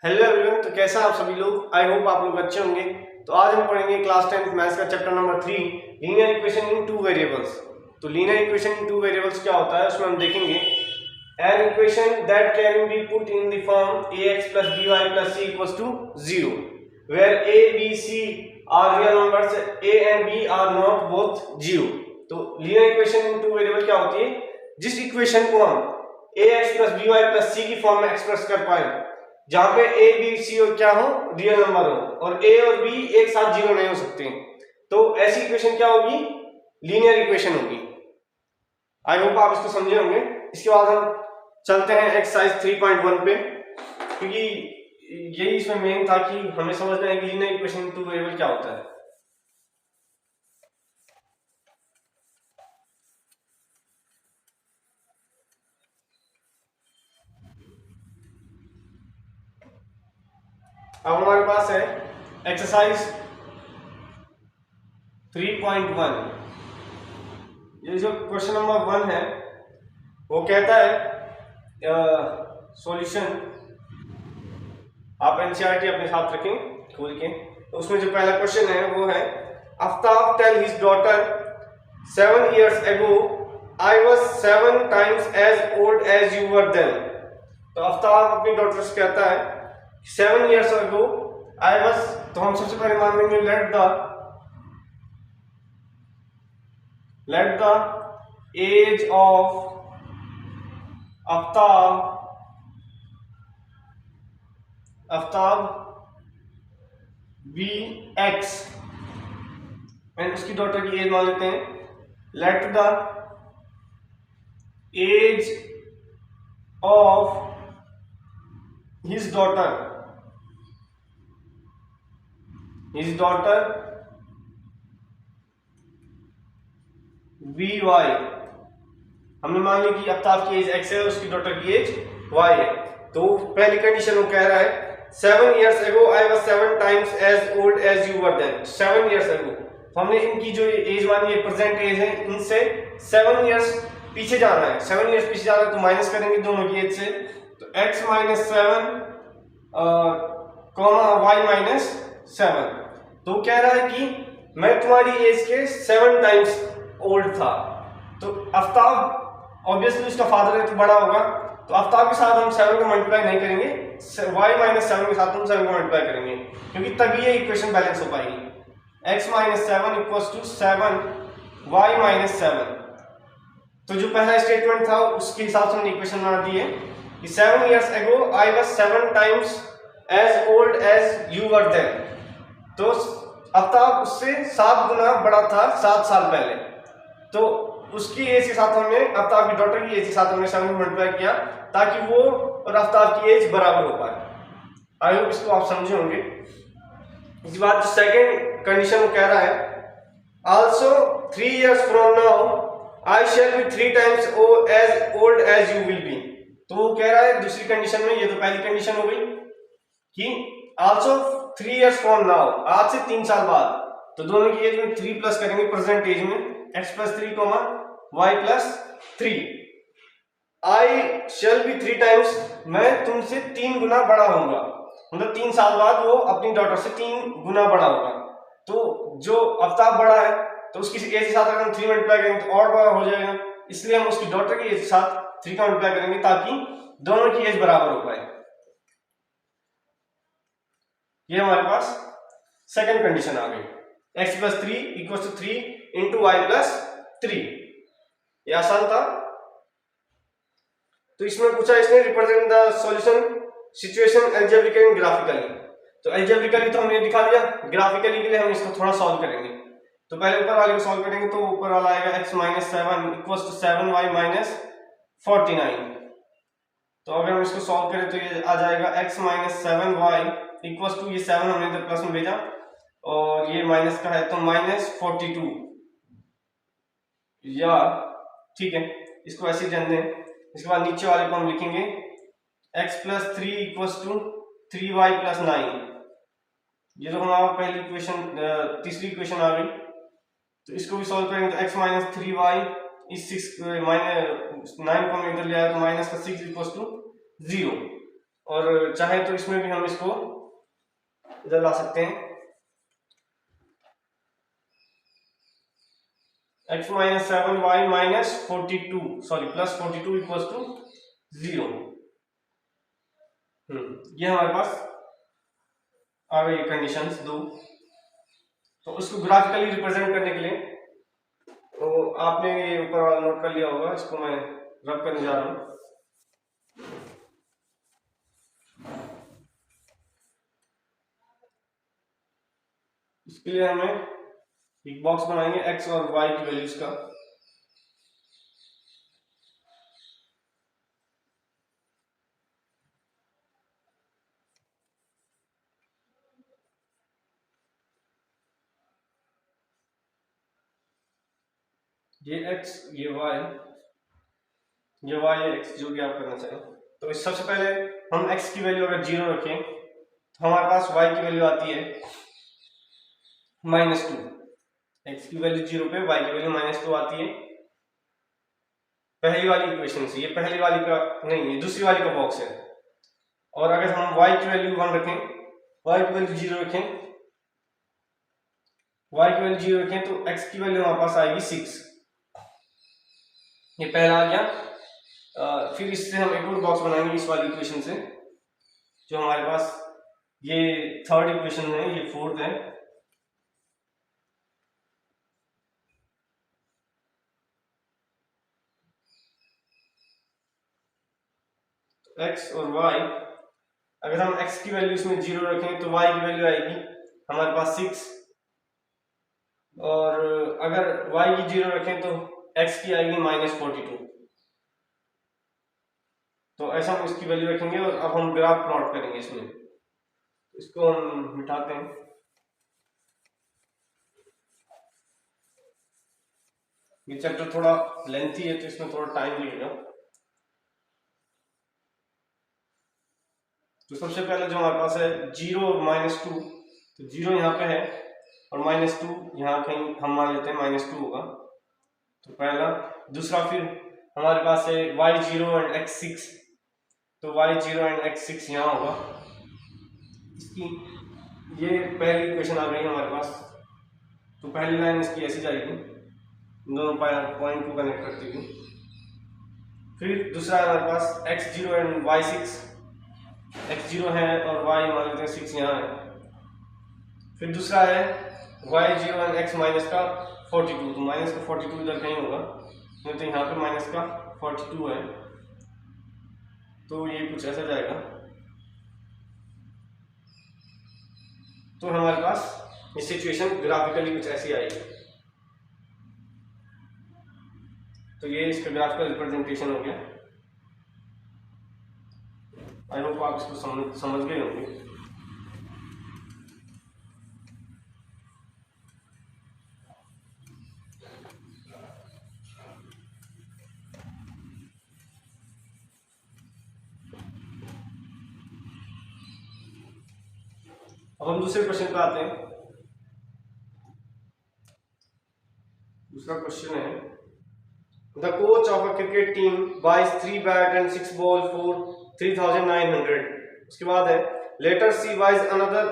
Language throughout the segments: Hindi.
हेलो एवरीवन, तो कैसा आप सभी लोग। आई होप आप लोग अच्छे होंगे। तो आज हम पढ़ेंगे क्लास 10 मैथ्स का chapter number 3 linear equation in two variables. तो linear equation in two variables क्या होता है, उसमें हम देखेंगे an equation that can be put in the form ax plus by plus c equals to 0 where a b c are real numbers, a and b are not both 0। तो linear equation in two variable क्या होती है, जिस इक्वेशन को हम ax plus by plus c की फॉर्म में एक्सप्रेस कर पाए, जहां पे ए बी सी और क्या हो, रियल नंबर हो, और ए और बी एक साथ जीरो नहीं हो सकते, तो ऐसी इक्वेशन क्या होगी, लीनियर इक्वेशन होगी। आई होप आप इसको समझे होंगे। इसके बाद हम चलते हैं एक्सरसाइज 3.1 पे, क्योंकि यही इसमें मेन था कि हमें समझना है कि लीनियर इक्वेशन टू वेरिएबल क्या होता है। अब हमारे पास है एक्सरसाइज 3.1। ये जो क्वेश्चन नंबर 1 है वो कहता है सॉल्यूशन, आप एनसीईआरटी अपने साथ रखें खोल के। तो उसमें जो पहला क्वेश्चन है वो है Aftab tell his daughter 7 years ago I was 7 times as old as you were then। तो आफ्ताब अपनी डॉटर से कहता है 7 years ago I was, तो हम सबसे पहले मान लेंगे let the age of Aftab be x, and उसकी डॉटर की एज मान लेते हैं। Let the age of his daughter be y. हमने मान ली कि आफ्ताब की एज एक्स है, उसकी डॉटर की एज वाई है। तो पहली कंडीशन वो कह रहा है 7 years ago I was 7 times as old as you were then। 7 years ago, तो हमने इनकी जो एज मानी है, प्रेजेंट एज है, इनसे 7 years पीछे जाना है। 7 years पीछे जाना है तो माइनस करेंगे दोनों की एज से, तो x माइनस 7 वाई माइनस 7। तो कह रहा है कि मैं तुम्हारी एज के 7 टाइम्स ओल्ड था। तो आफ्ताब ऑब्वियसली उसका फादर है तो बड़ा होगा, तो आफ्ताब के साथ हम 7 को मल्टीप्लाई नहीं करेंगे, y माइनस 7 के साथ हम 7 को मल्टीप्लाई करेंगे, क्योंकि तभी ये इक्वेशन बैलेंस हो पाएगी। x minus 7 equals to 7 y minus 7। तो जो पहला स्टेटमेंट था उसके हिसाब से हमने इक्वेशन बना दी है कि 7 years ago I was 7 times as old as you were then। तो आफ्ताब उससे 7 गुना बड़ा था 7 साल पहले, तो उसकी एज के साथ हमने आफ्ताब की डॉटर की एज के साथ हमने 7 मल्टीप्लाई किया ताकि वो और आफ्ताब की एज बराबर हो पाए। आई होप इसको आप समझे होंगे। इस बात जो सेकंड कंडीशन वो कह रहा है also 3 years from now I shall be 3 times as old as you will be। तो वो कह रहा है दूसरी कंडीशन में, ये तो पहली कंडीशन हो गई कि आल्सो 3 years from now, आज से 3 साल बाद, तो दोनों की एज में 3 प्लस करेंगे प्रेजेंट एज में, x plus 3 y plus 3। I shall be 3 times, मैं तुमसे 3 गुना बड़ा होऊंगा, मतलब 3 साल बाद वो अपनी डॉटर से 3 गुना बड़ा होगा। तो जो आफ्ताब बड़ा है तो उसकी एज के साथ अगर हम 3 मल्टीप्लाई करेंगे तो और बड़ा हो जाएगा, इसलिए हम उसकी डॉटर की एज के साथ 3 का मल्टीप्लाई करेंगे ताकि दोनों की एज बराबर हो पाए। ये हमारे पास सेकंड कंडीशन आ गई। x plus 3 equal to 3 into y plus 3। ये आसान था। तो इसमें पूछा इसने represent the solution situation algebraically and graphically. तो अलजेब्रिकली तो हमने दिखा दिया, ग्राफिकली के लिए हम इसको थोड़ा सॉल्व करेंगे। तो पहले ऊपर वाले को सॉल्व करेंगे, तो ऊपर वाला आएगा x minus 7 equal to 7y minus 49। तो अगर हम इसको सॉल्व करें तो ये आ जाएगा x minus 7y equal to, ये 7 हमने तो प्लस में भेजा और ये माइनस का है तो माइनस 42, या ठीक है इसको ऐसे जान दें। इसके बाद नीचे वाले को हम लिखेंगे x plus 3 equals to 3y plus 9। ये तो हमारा पहली इक्वेशन, तीसरी इक्वेशन आ गई। तो इसको भी सॉल्व करेंगे तो x माइनस 3y इस 6 माइनस 9 को हम इधर ले आए तो माइनस का 6 इक्वल्स टू 0। और चाहे तो इसमें भी हम इसको इधर ला सकते हैं, x minus 7y minus 42 sorry plus 42 equals to 0। ये हमारे पास आ गई कंडीशंस दो। तो उसको ग्राफिकली रिप्रेजेंट करने के लिए तो आपने ये ऊपर वाला नोट कर लिया होगा, इसको मैं रब करने जा रहा हूँ। इसके लिए हमें एक बॉक्स बनाएंगे x और y की वैल्यूज का। ये x ये y ये x जो भी आप करना चाहें। तो इस सबसे पहले हम x की वैल्यू अगर 0 रखें तो हमारे पास y की वैल्यू आती है -2। x की वैल्यू 0 पे y की वैल्यू -2 आती है पहली वाली इक्वेशन से। ये पहली वाली का नहीं, ये दूसरी वाली का बॉक्स है। और अगर हम y की वैल्यू 1 रखें, y की वैल्यू 0 रखें, y की वैल्यू 0 रखें तो x की वैल्यू हमारे पास आएगी 6। ये पहला आ गया। फिर इससे हम एक और बॉक्स बनाएंगे इस वाली इक्वेशन से, जो हमारे पास ये थर्ड इक्वेशन है, ये फोर्थ है। x और y, अगर हम x की वैल्यू इसमें 0 रखें तो y की वैल्यू आएगी हमारे पास 6। और अगर y की 0 रखें तो x की आएगी -42। तो ऐसा हम इसकी वैल्यू रखेंगे और अब हम ग्राफ प्लॉट करेंगे इसमें। इसको हम मिटाते हैं। ये चैप्टर थोड़ा लेंथी है तो इसमें थोड़ा टाइम लगेगा। तो सबसे पहले जो हमारे पास है 0 और -2, तो 0 यहाँ पे है और -2 यहाँ कहीं हम मान लेते हैं -2 होगा। तो पहला। दूसरा फिर हमारे पास है y0 एंड x6, तो y0 एंड x6 यहाँ होगा। इसकी ये पहली इक्वेशन आ गई हमारे पास। तो पहली लाइन इसकी ऐसी जाएगी, दोनों पॉइंट को कनेक्ट करती हुई। फिर दूसरा है हमारे पास x0 एंड y6, x0 है और y मान लेते हैं 6 यहाँ है। फिर दूसरा है y0 एंड x माइनस का 42, तो माइनस का 42 इधर कहीं होगा, नहीं तो यहाँ पे माइनस का 42 है। तो ये कुछ ऐसा जाएगा। तो हमारे पास ये सिचुएशन ग्राफिकली कुछ ऐसी आएगी। तो ये इसका ग्राफिकल रिप्रेजेंटेशन हो गया। आई होप आप इसको समझ गए होंगे। अब हम दूसरे क्वेश्चन पे आते हैं। दूसरा क्वेश्चन है, the coach of a cricket team buys 3 bat and 6 ball for 3900। उसके बाद है later she buys another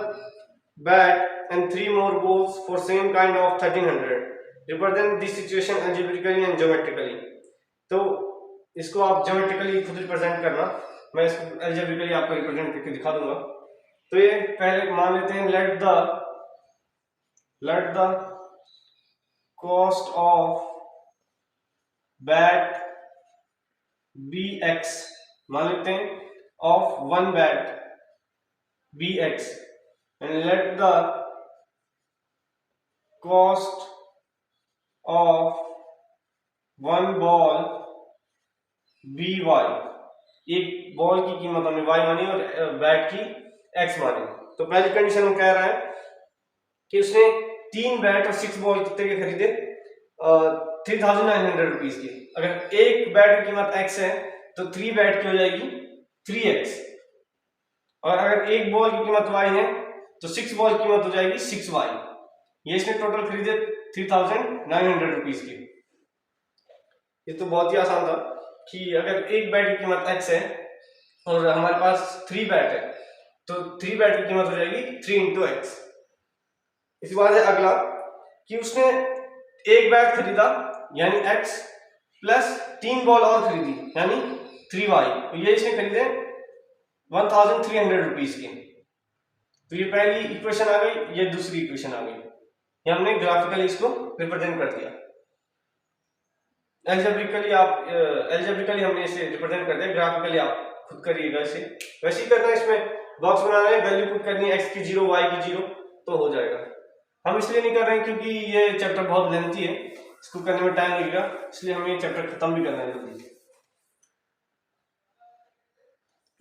bat and 3 more balls for same kind of 1300। Represent this situation algebraically and geometrically. तो इसको आप ज्योमेट्रिकली खुद रिप्रेजेंट करना, मैं इसको अलजेब्रिकली आपको रिप्रेजेंट करके दिखा दूंगा। तो ये पहले मान लेते हैं let the cost of bat bx, मान लेते हैं of 1 bat bx and let the cost of 1 ball by। एक बॉल की कीमत हमने y मानी और बैट की x मानी। तो पहली कंडीशन में कह रहा है कि उसने 3 बैट और 6 बॉल कितने के खरीदे, 3900 रुपीज की। अगर एक बैट की कीमत x है तो 3 बैट की हो जाएगी 3x, और अगर एक बॉल की कीमत y है तो 6 बॉल की कीमत हो जाएगी 6y। ये इसने टोटल खरीदे 3900 रुपीज की। ये तो बहुत ही आसान था कि अगर एक बैट की कीमत x है और हमारे पास 3 बैट है, तो 3 बैट की कीमत हो जाएगी 3 इंटू एक्स। इसके बाद है अगला कि उसने एक बैट खरीदा यानी एक्स प्लस 3 बॉल और खरीदी यानी 3y, तो ये इसने खरीदे 1300 रुपीज के। तो ये पहली इक्वेशन आ गई, ये दूसरी इक्वेशन आ गई, ये हमने ग्राफिकली इसको रिप्रेजेंट कर दिया। एल्जेब्रिकली हमने इसे रिप्रेजेंट कर दिया, ग्राफिकली आप खुद करिएगा इसे। वैसे ही करना है, इसमें बॉक्स बनाना है, वैल्यू पुट करनी है, x की 0 y की 0, तो हो जाएगा। हम इसलिए नहीं कर रहे हैं क्योंकि ये चैप्टर बहुत लेंथी है, इसको करने में टाइम लगेगा, इसलिए हमें ये चैप्टर खत्म भी करना है जल्दी।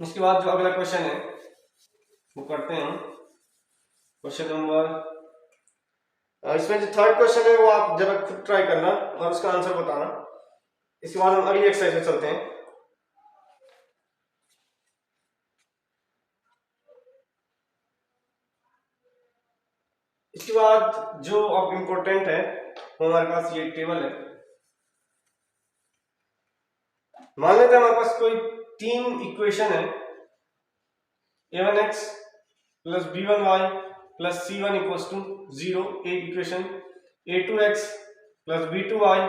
उसके बाद जो अगला क्वेश्चन है वो करते हैं हम, क्वेश्चन नंबर, इसमें जो थर्ड क्वेश्चन है वो आप जरा खुद ट्राई करना और उसका आंसर बताना। इसके बाद हम अगली एक्सरसाइज में चलते हैं। इसके बाद जो अब इम्पोर्टेंट है वो हमारे पास ये टेबल है। मान लेते हैं हमारे पास कोई 3 इक्वेशन है, a1x plus b1y plus c1 equals to 0 एक equation, a2x plus b2y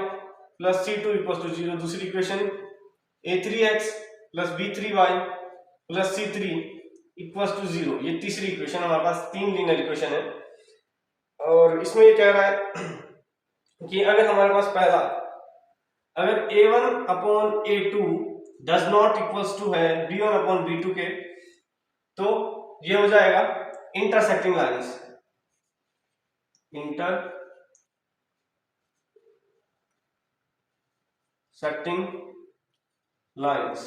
plus c2 equals to 0 दूसरी equation, a3x plus b3y plus c3 equals to 0 ये तीसरी इक्वेशन। हमारे पास 3 लीनियर इक्वेशन है और इसमें ये कह रहा है कि अगर हमारे पास पहला, अगर a1 upon a2 does not equals to है b1 अपॉन b2 के, तो ये हो जाएगा intersecting lines, intersecting lines,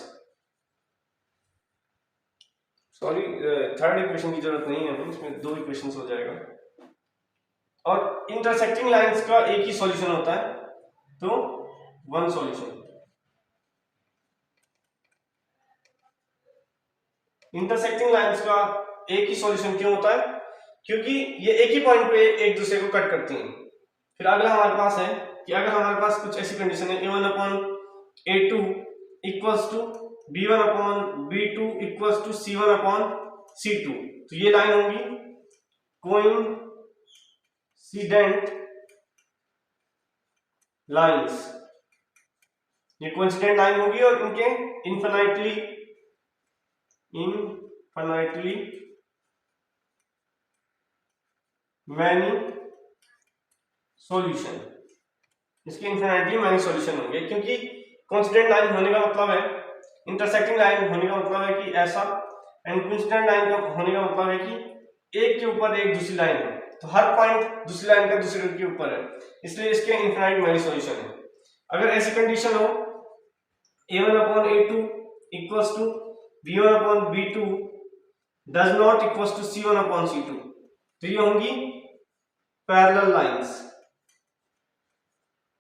sorry third equation की जरूरत नहीं है, इसमें 2 इक्वेशंस हो जाएगा। और इंटरसेक्टिंग लाइंस का एक ही सॉल्यूशन होता है, तो 1 सॉल्यूशन। इंटरसेक्टिंग लाइंस का एक ही सॉल्यूशन क्यों होता है? क्योंकि ये एक ही पॉइंट पे एक दूसरे को कट करती हैं। फिर अगला हमारे पास है कि अगर हमारे पास कुछ ऐसी कंडीशन है a1 upon a2 equals to b1 upon b2 equals to c1 upon c2, तो ये लाइन होगी कोइंसिडेंट लाइंस, ये कोइंसिडेंट लाइन होगी और इनके इनफिनिटली मैनी सॉल्यूशन, इसके इनफिनिटली मैनी सॉल्यूशन होंगे। क्योंकि कोइंसिडेंट लाइन होने का मतलब है, इंटरसेक्टिंग लाइन होने का मतलब है कि ऐसा, एंड कोइंसिडेंट लाइन का होने का मतलब है कि एक के ऊपर एक दूसरी लाइन है, तो हर पॉइंट दूसरी लाइन का दूसरे के ऊपर है, इसलिए इसके इनफिनिट मैनी सॉल्यूशन है। अगर ऐसी कंडीशन हो a1 upon a2 equals to b1 upon b2 does not equals to c1 upon c2, तो ये होंगी पैरेलल लाइंस,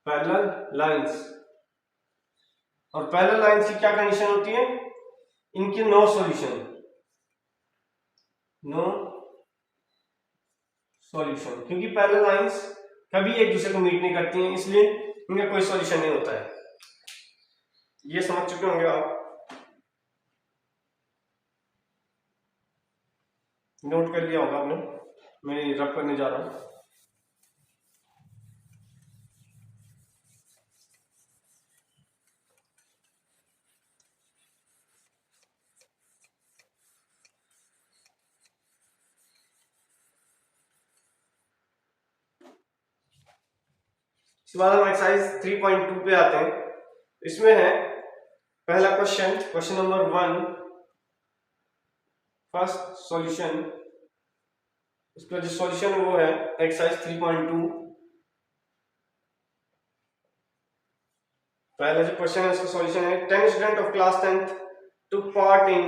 पैरेलल लाइंस। और पैरेलल लाइंस की क्या कंडीशन होती है? इनकी नो सॉल्यूशन, नो सॉल्यूशन, क्योंकि पैरेलल लाइंस कभी एक दूसरे को मीट नहीं करती हैं, इसलिए इनका कोई सॉल्यूशन नहीं होता है। ये समझ चुके होंगे आप, नोट कर लिया होगा आपने, मैं रब करने जा रहा हूं। इसके बाद हम एक्सरसाइज 3.2 पे आते हैं। इसमें है पहला question, question number 1, first solution. इसका जो सॉल्यूशन है वो है एक्सरसाइज 3.2। पहला जो क्वेश्चन है उसका सॉल्यूशन है 10 student of class 10th took part in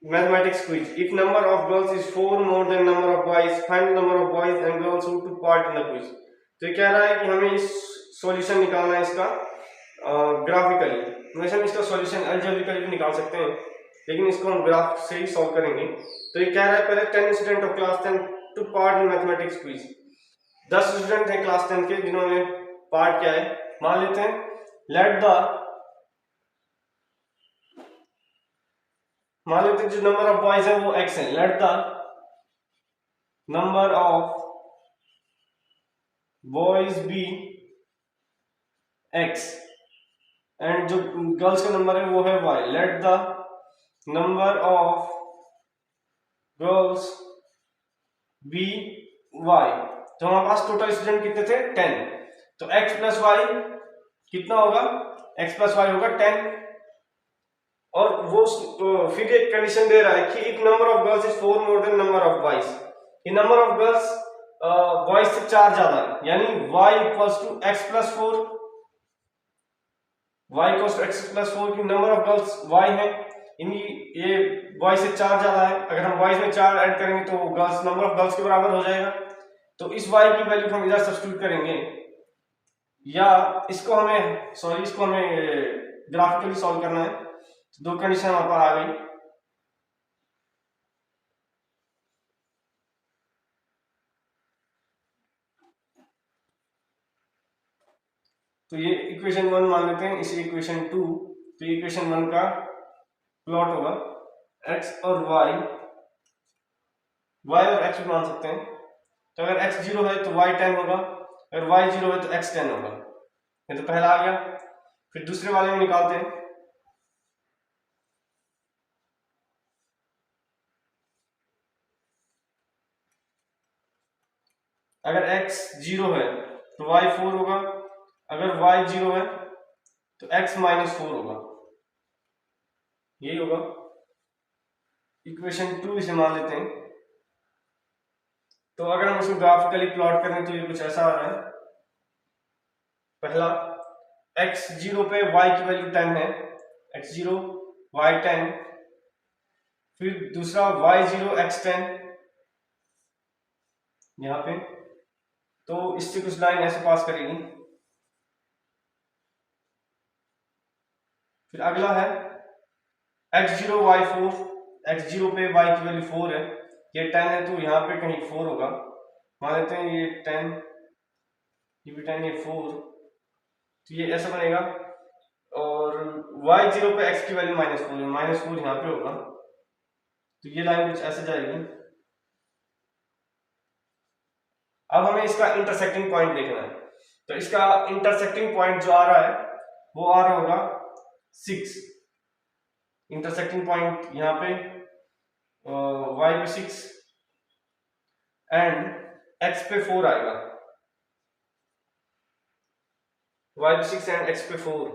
mathematics quiz. If number of girls is 4 more than number of boys, find the number of boys and girls who took part in the quiz. तो ये कह रहा है कि हमें इस सॉल्यूशन निकालना है इसका ग्राफिकली। वैसे हम इसका सॉल्यूशन अलजेब्रिकली भी निकाल सकते हैं, लेकिन इसको हम ग्राफ से ही सॉल्व करेंगे। तो ये कह रहा है पहले 10 student of class 10 took part in mathematics quiz. 10 student हैं क्लास 10 के जिन्होंने पार्ट किया है। मान लेते हैं लेट द मान लेते हैं जो नंबर ऑफ बॉयज है वो x है, let the number of boys be x and जो गर्ल्स का नंबर है वो है y, let the number of girls be y। तो हमारे पास टोटल स्टूडेंट कितने थे 10, तो x प्लस वाई कितना होगा, x प्लस वाई होगा 10। और वो फिर एक कंडीशन दे रहा है कि if number of girls is 4 more than number of boys, ये नंबर ऑफ गर्ल्स बॉयज से 4 ज्यादा है, यानी y equals to x plus 4, y equals to x plus 4 की नंबर ऑफ गर्ल्स y है, इनकी ये बॉयज से 4 ज्यादा है। अगर हम बॉयज में 4 ऐड करेंगे तो गर्ल्स नंबर ऑफ गर्ल्स के बराबर हो जाएगा। तो इस y की वैल्यू हम इधर सब्स्टिट्यूट करेंगे, या इसको हमें ग्राफिकली सॉल्व करना है। तो दो कंडीशन हमारे पास आ गई। तो ये इक्वेशन 1 मान लेते हैं, इसे इक्वेशन 2। तो इक्वेशन 1 का प्लॉट होगा x और y और x भी मान सकते हैं। तो अगर x 0 है तो y 10 होगा, अगर y 0 है तो x 10 होगा। ये तो पहला आ गया। फिर दूसरे वाले में निकालते हैं। अगर x 0 है तो y 4 होगा, अगर y 0 है तो x माइनस 4 होगा। यही होगा इक्वेशन 2, इसे मान लेते हैं। तो अगर हम इसको ग्राफिकली प्लॉट करें तो ये कुछ ऐसा आ रहा है। पहला x 0 पे y की वैल्यू 10 है, x 0 y 10। फिर दूसरा y 0 x 10 यहां पे, तो इससे कुछ लाइन ऐसे पास करेगी। फिर अगला है x 0 y 4, x 0 पे y की वैल्यू 4 है, ये 10 है तो यहाँ पे कहीं 4 होगा। मान लेते हैं ये 10, ये भी 10, ये 4, तो ये ऐसा बनेगा। और y 0 पे x की वैल्यू -4 है, -4 यहाँ पे होगा, तो ये लाइन कुछ ऐसे जाएगी। अब हमें इसका इंटरसेक्टिंग पॉइंट देखना है। तो इसका इंटरसेक्टिंग पॉइंट जो आ रहा है वो आ रहा होगा 6। इंटरसेक्टिंग पॉइंट यहाँ पे y पे 6 एंड x पे 4 आएगा। y पे 6 एंड x पे 4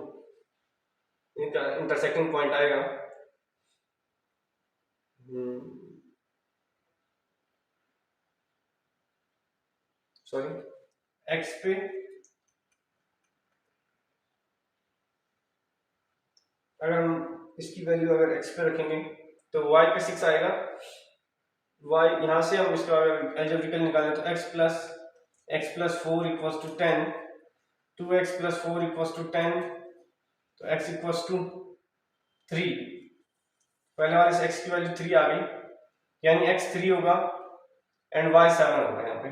इनका इंटरसेक्टिंग पॉइंट आएगा। सॉरी, x पे अगर हम इसकी वैल्यू अगर x पे रखेंगे तो y पे 6 आएगा। y यहां से हम इसका अगर एल्जेब्रिकल निकालें तो x plus 4 equals to 10, 2x plus 4 equals to 10, तो x इक्वल्स टू 3। पहले वाले से x की वैल्यू 3 आ गई, यानी x 3 होगा एंड y 7 होगा। यहाँ पे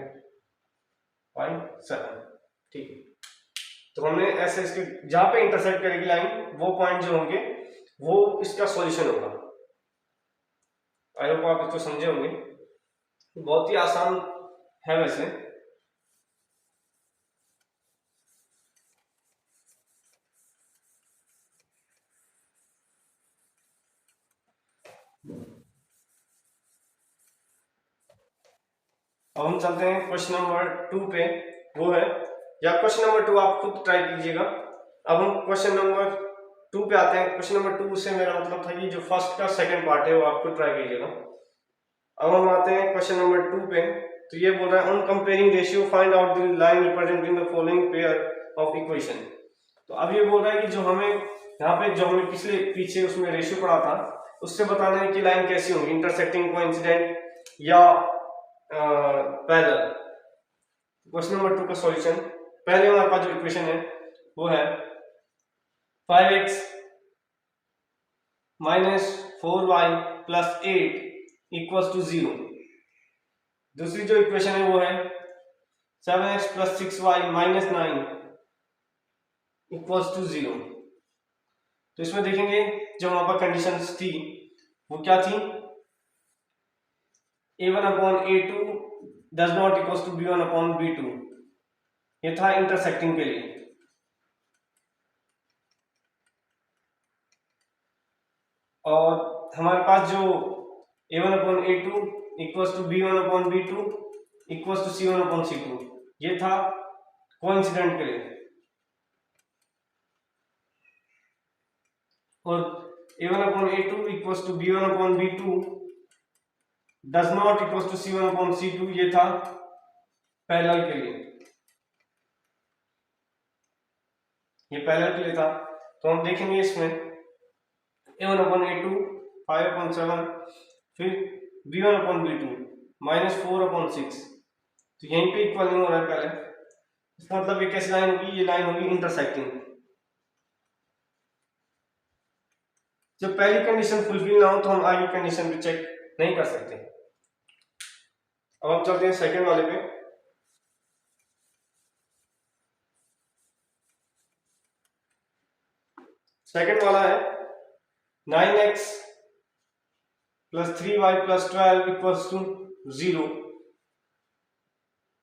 y 7, ठीक है। तो हमने ऐसे इसके जहां पे इंटरसेक्ट करेगी लाइन, वो पॉइंट जो होंगे वो इसका सॉल्यूशन होगा। आई होप आप इसको समझे होंगे, बहुत ही आसान है वैसे। अब हम चलते हैं क्वेश्चन नंबर 2 पे, वो है, या क्वेश्चन नंबर 2 आप खुद ट्राई कीजिएगा। अब हम क्वेश्चन नंबर 2 पे आते हैं। क्वेश्चन नंबर 2 से मेरा मतलब था कि जो फर्स्ट का सेकंड पार्ट है वो आप खुद ट्राई कीजिएगा। अब हम आते हैं क्वेश्चन नंबर 2 पे। तो ये बोल रहा है on comparing ratio find out the line representing the following pair of equation. तो अब ये बोल रहा है कि जो हमें यहाँ पे जो हमें पीछे उसमें रेशियो पढ़ा था, उससे बताना है कि लाइन कैसी होगी, इंटरसेक्टिंग, कोइंसिडेंट या पैरेलल। क्वेश्चन नंबर 2 का सॉल्यूशन, पहले हमारे पास जो इक्वेशन है वो है 5x minus 4y plus 8 equals to 0। दूसरी जो इक्वेशन है वो है 7x plus 6y minus 9 equals to 0। तो इसमें देखेंगे जो हमारे पास कंडीशंस थी वो क्या थी, a1 upon a2 does not equal to b1 upon b2, ये था इंटरसेक्टिंग के लिए। और हमारे पास जो a1 upon a2 equals to b1 upon b2 equals to c1 upon c2, ये था कोइंसिडेंट के लिए। और a1 upon a2 equals to b1 upon b2 does not equals to c1 upon c2, ये था पैरेलल के लिए, ये पैरेलल के लिए था। तो हम देखेंगे इसमें a1 अपॉन a2 5 अपॉन 7, फिर b1 अपॉन b2 -4 अपॉन 6, तो यहीं पे इक्वल नहीं हो रहा है पहले, इसका मतलब ये कैसी लाइन होगी, ये लाइन होगी इंटरसेक्टिंग। जब पहली कंडीशन फुलफिल ना हो तो हम आगे कंडीशन भी चेक नहीं कर सकते। अब हम चलते हैं सेकंड वाले पे। सेकंड वाला है 9x plus 3y plus 12 equals to 0,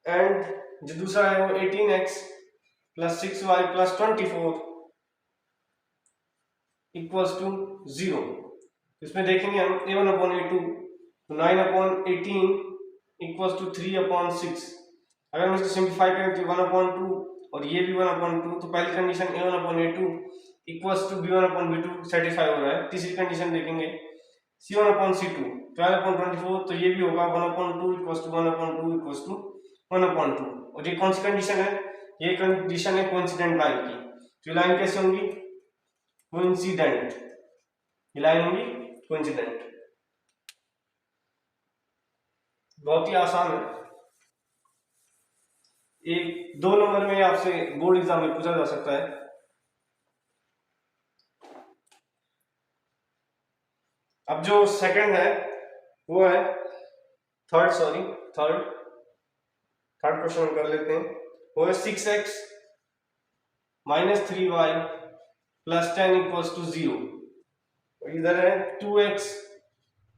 and जो दूसरा है वो 18x plus 6y plus 24 equals to 0। इसमें देखेंगे हम a1 अपॉन a2, तो 9 अपॉन 18 इक्वल्स टू 3 अपॉन 6। अगर हम इसको सिंप्लीफाई करें तो 1 अपॉन 2 और ये भी 1 अपॉन 2, तो पहली condition a1 upon a2 equals to b1 upon b2 satisfy हो रहा है। तीसरी कंडीशन देखेंगे c1 अपॉन c2 12 अपॉन 24, तो ये भी होगा 1 upon 2 equals to 1 upon 2 equals to 1 upon 2। और ये कौन सी कंडीशन है, ये कंडीशन है कोइंसिडेंट लाइन की। तो ये लाइन कैसे होंगी, कोइंसिडेंट, ये लाइन होंगी कोइंसिडेंट। बहुत ही आसान है, एक 2 नंबर में आपसे बोर्ड एग्जाम में पूछा जा सकता है। अब जो सेकंड है वो है थर्ड क्वेश्चन कर लेते हैं। वो है 6x minus 3y plus 10 equals to 0। इधर है 2x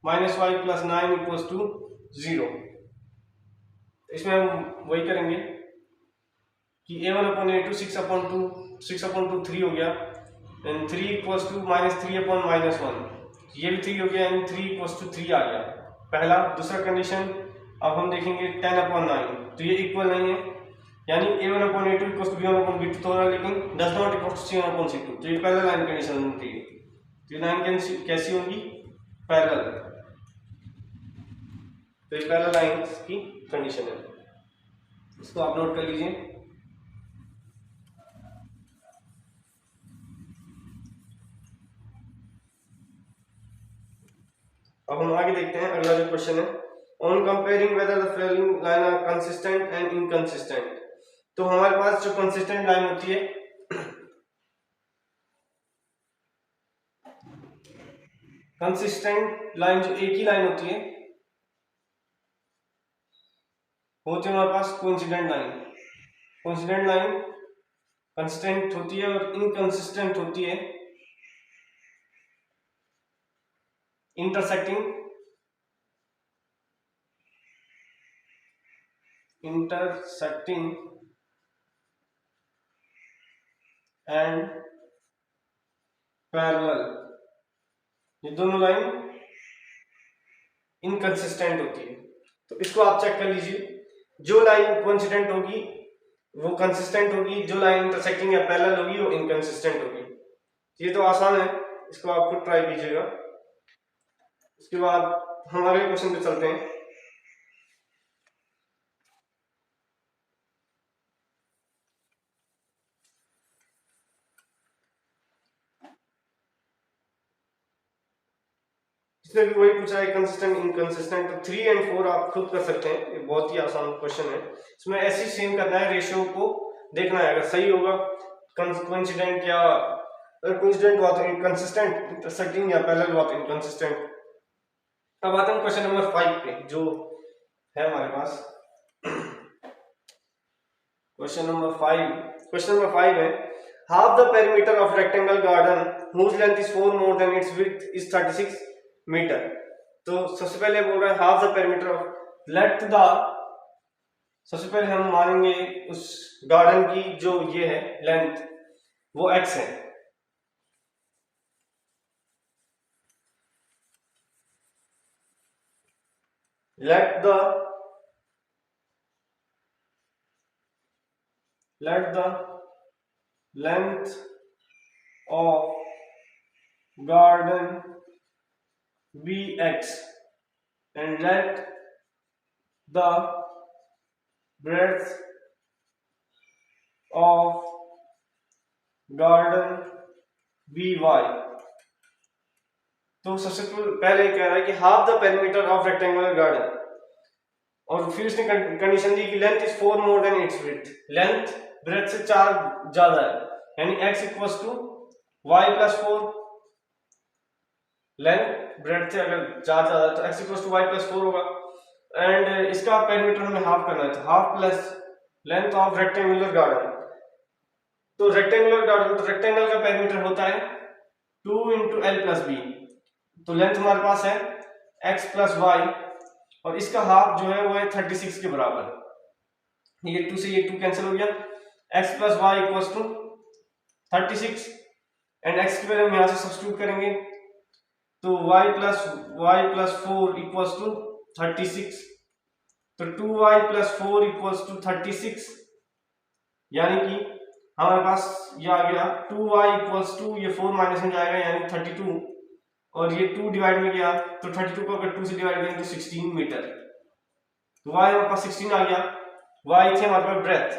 minus y plus 9 equals to 0। इसमें हम वही करेंगे कि a1 अपॉन a2 6 अपॉन 2 3 हो गया, एंड 3 इक्वल्स टू -3 अपॉन -1, ये भी 3 हो गया, एंड 3 इक्वल्स टू 3 आ गया पहला। दूसरा कंडीशन अब हम देखेंगे 10 अपॉन 9, तो ये इक्वल नहीं है, यानी a1 upon a2 equals to b1 upon b2 तो हो रहा है, लेकिन does not equals to c1 upon c2, तो ये पैरेलल लाइन कंडीशन होती है। तो ये लाइन कैसी होगी, पैरेलल, तो ये पैरेलल लाइन की कंडीशन है, इसको आप नोट कर लीजिए। अब हम आगे देखते हैं, अगला जो क्वेश्चन है on comparing whether the following line are consistent and inconsistent. तो हमारे पास जो कंसिस्टेंट लाइन होती है, कंसिस्टेंट लाइन जो एक ही लाइन होती है होती है हमारे पास coincident line. Coincident line consistent होती है और इनकंसिस्टेंट होती है इंटरसेक्टिंग एंड पैरेलल, ये दोनों लाइन इनकंसिस्टेंट होती है। तो इसको आप चेक कर लीजिए, जो लाइन कोइंसिडेंट होगी वो कंसिस्टेंट होगी, जो लाइन इंटरसेक्टिंग या पैरेलल होगी वो इनकंसिस्टेंट होगी। ये तो आसान है, इसको आप खुद ट्राई कीजिएगा। उसके बाद हम अगले क्वेश्चन पे चलते हैं। इसमें भी वही पूछा है कंसिस्टेंट इनकंसिस्टेंट, तो 3 और 4 आप खुद कर सकते हैं, ये बहुत ही आसान क्वेश्चन है। इसमें ऐसे सेम करना है, रेशियो को देखना है, अगर सही होगा कोइंसिडेंट या कोइंसिडेंट हुआ तो इनकंसिस्टेंट, इंटरसेक्टिंग या पैरेलल हुआ तो इनकंसिस्टेंट। अब आते हैं क्वेश्चन नंबर 5 पे जो है हमारे पास। क्वेश्चन नंबर 5 है half the perimeter of rectangle garden whose length is 4 more than its width is 36 metre. तो सबसे पहले बोल रहा है half the perimeter of, let the, सबसे पहले हम मानेंगे उस गार्डन की जो ये है लेंथ वो x है। Let the length of garden be x and let the breadth of garden be y। तो सबसे पहले कह रहा है कि half the perimeter of rectangular garden, और फिर उसने कंडीशन दी कि length is 4 more than its width, length breadth से 4 ज्यादा है, यानी x equals to y plus 4, length breadth से अगर 4 ज्यादा है तो x equals to y plus 4 होगा। एंड इसका पेरीमीटर हमें हाफ करना है, तो half plus length of rectangular garden. तो रेक्टेंगुलर गार्डन, तो रेक्टेंगल का पेरीमीटर होता है 2 इंटू एल प्लस बी, तो लेंथ हमारे पास है x प्लस वाई, और इसका हाफ जो है वो है 36 के बराबर। ये 2 से ये 2 कैंसिल हो गया, x plus y equals to 36, and x की वैल्यू हम यहाँ से सब्स्टिट्यूट करेंगे, तो y प्लस 4 इक्वल्स टू 36, तो 2y प्लस 4 इक्वल्स टू 36, यानी कि हमारे पास ये आ गया 2y इक्वल्स टू, ये 4 माइनस में जाएगा यानी 32, और ये 2 डिवाइड में गया तो 32 को अगर 2 से डिवाइड करें तो 16 मीटर, तो y हमारे पास 16 आ गया। y थे हमारे पास ब्रेथ,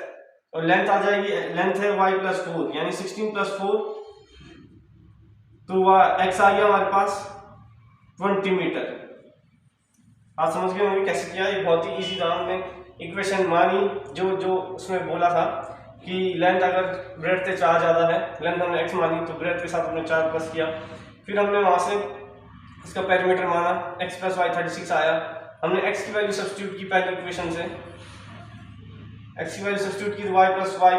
और लेंथ आ जाएगी, लेंथ है y प्लस 4 यानी 16 प्लस 4, तो x आ गया हमारे पास 20 मीटर। आप समझ गए होंगे कैसे किया, ये बहुत ही इजी था। हमने इक्वेशन मानी जो उसमें बोला था कि लेंथ अगर ब्रेथ से 4 ज्यादा है, लेंथ हमने x मानी तो ब्रेथ के साथ हमने 4 प्लस किया, फिर हमने वहां से इसका पेरीमीटर माना, x प्लस वाई 36 आया, हमने x की वैल्यू सब्स्टिट्यूट की पहले इक्वेशन से, x की वैल्यू सब्स्टिट्यूट की, y plus 4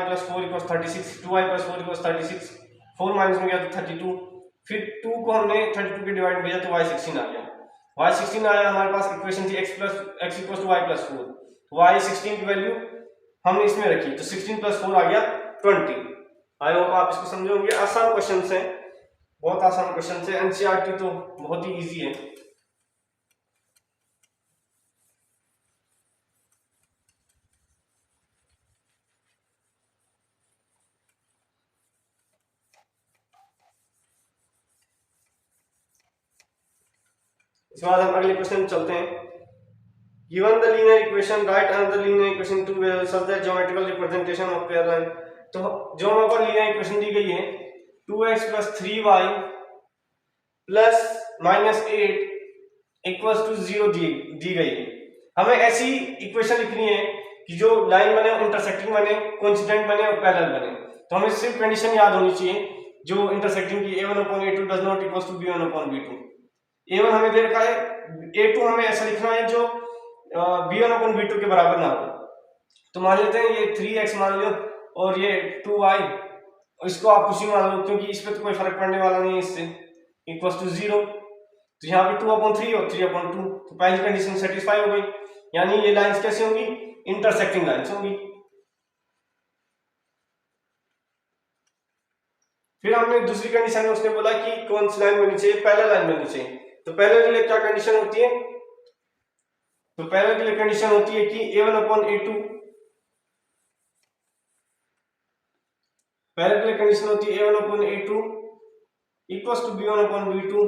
equals 36, 2y plus 4 equals 36, 4 minus में गया तो 32, फिर 2 को हमने 32 के डिवाइड में भेजा तो y 16 आ गया, y 16 आया, हमारे पास इक्वेशन थी x equals to y plus 4, तो y 16 की वैल्यू हमने इसमें रखी, तो 16 प्लस 4 आ गया 20। आई होप आप इसको समझे होंगे, आसान क्वेश्चन है, बहुत आसान क्वेश्चन है, एनसीईआरटी तो बहुत ही इजी है। इसके बाद हम अगले क्वेश्चन चलते हैं। Given the linear equation write another linear equation two such that geometrical representation of pair line. तो जो हमारे पास लीनियर इक्वेशन दी गई है 2x plus 3y plus minus 8 equals to 0 दी गई है। हमें ऐसी इक्वेशन लिखनी है कि जो लाइन बने, इंटरसेक्टिंग बने, कोइंसिडेंट बने और पैरेलल बने। तो हमें सिर्फ कंडीशन याद होनी चाहिए जो इंटरसेक्टिंग की, a1/a2 does not equals to b1/b2। a1 हमें दे रखा है, a2 हमें ऐसा लिखना है जो b1/b2 के बराबर ना हो। तो मान लेते हैं ये 3x मान लो और ये 2y, इसको आप कुछ ही मान लो क्योंकि इस पे तो कोई फर्क पड़ने वाला नहीं है इससे, इक्वल्स टू 0। तो यहाँ पे 2/3 और 3/2, तो पहली कंडीशन सेटिस्फाई हो गई, यानी ये लाइंस कैसे होंगी, इंटरसेक्टिंग लाइंस होंगी। फिर हमने दूसरी कंडीशन में उसने बोला कि कौन सी लाइन बननी चाहिए, पैरेलल लाइन बननी चाहिए। तो पैरेलल के लिए क्या कंडीशन होती है, तो पैरेलल के लिए कंडीशन होती है कि a1/a2, पैरेलल के लिए कंडीशन होती है a1/a2 equals to b1/b2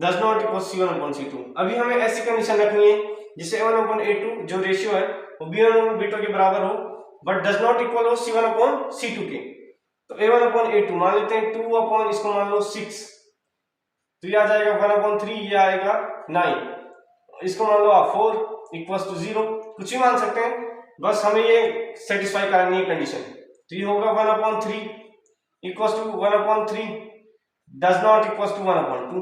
does not equal c1/c2। अभी हमें ऐसी कंडीशन रखनी है जिससे a1/a2 जो रेशियो है वो b1/b2 के बराबर हो, बट डज नॉट इक्वल हो c1/c2 के। तो a1/a2 मान लेते हैं 2 इसको मान लो 6, तो ये आ जाएगा 1/3, ये आएगा 9, इसको मान लो आप 4 इक्वल्स टू 0, कुछ भी मान सकते हैं, बस हमें ये सेटिस्फाई करनी है कंडीशन। तो ये होगा 1/3 equals to 1/3 does not equals to 1/2।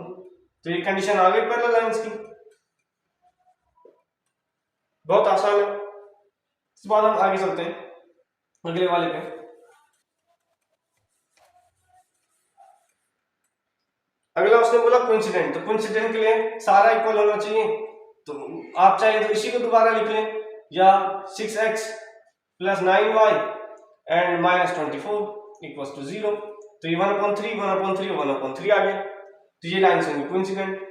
तो ये कंडीशन आ गई पैरेलल लाइंस की, बहुत आसान है। इसके बाद हम आगे चलते हैं अगले वाले पे। अगला उसने बोला कोइंसिडेंट, तो कोइंसिडेंट के लिए सारा इक्वल होना चाहिए, तो आप चाहे तो इसी को दोबारा लिख लें, या 6x plus 9y and minus 24 equals to 0, तो ये 1/3 1/3 1/3 आ गया, तो ये लाइन्स होंगी कोइंसिडेंट।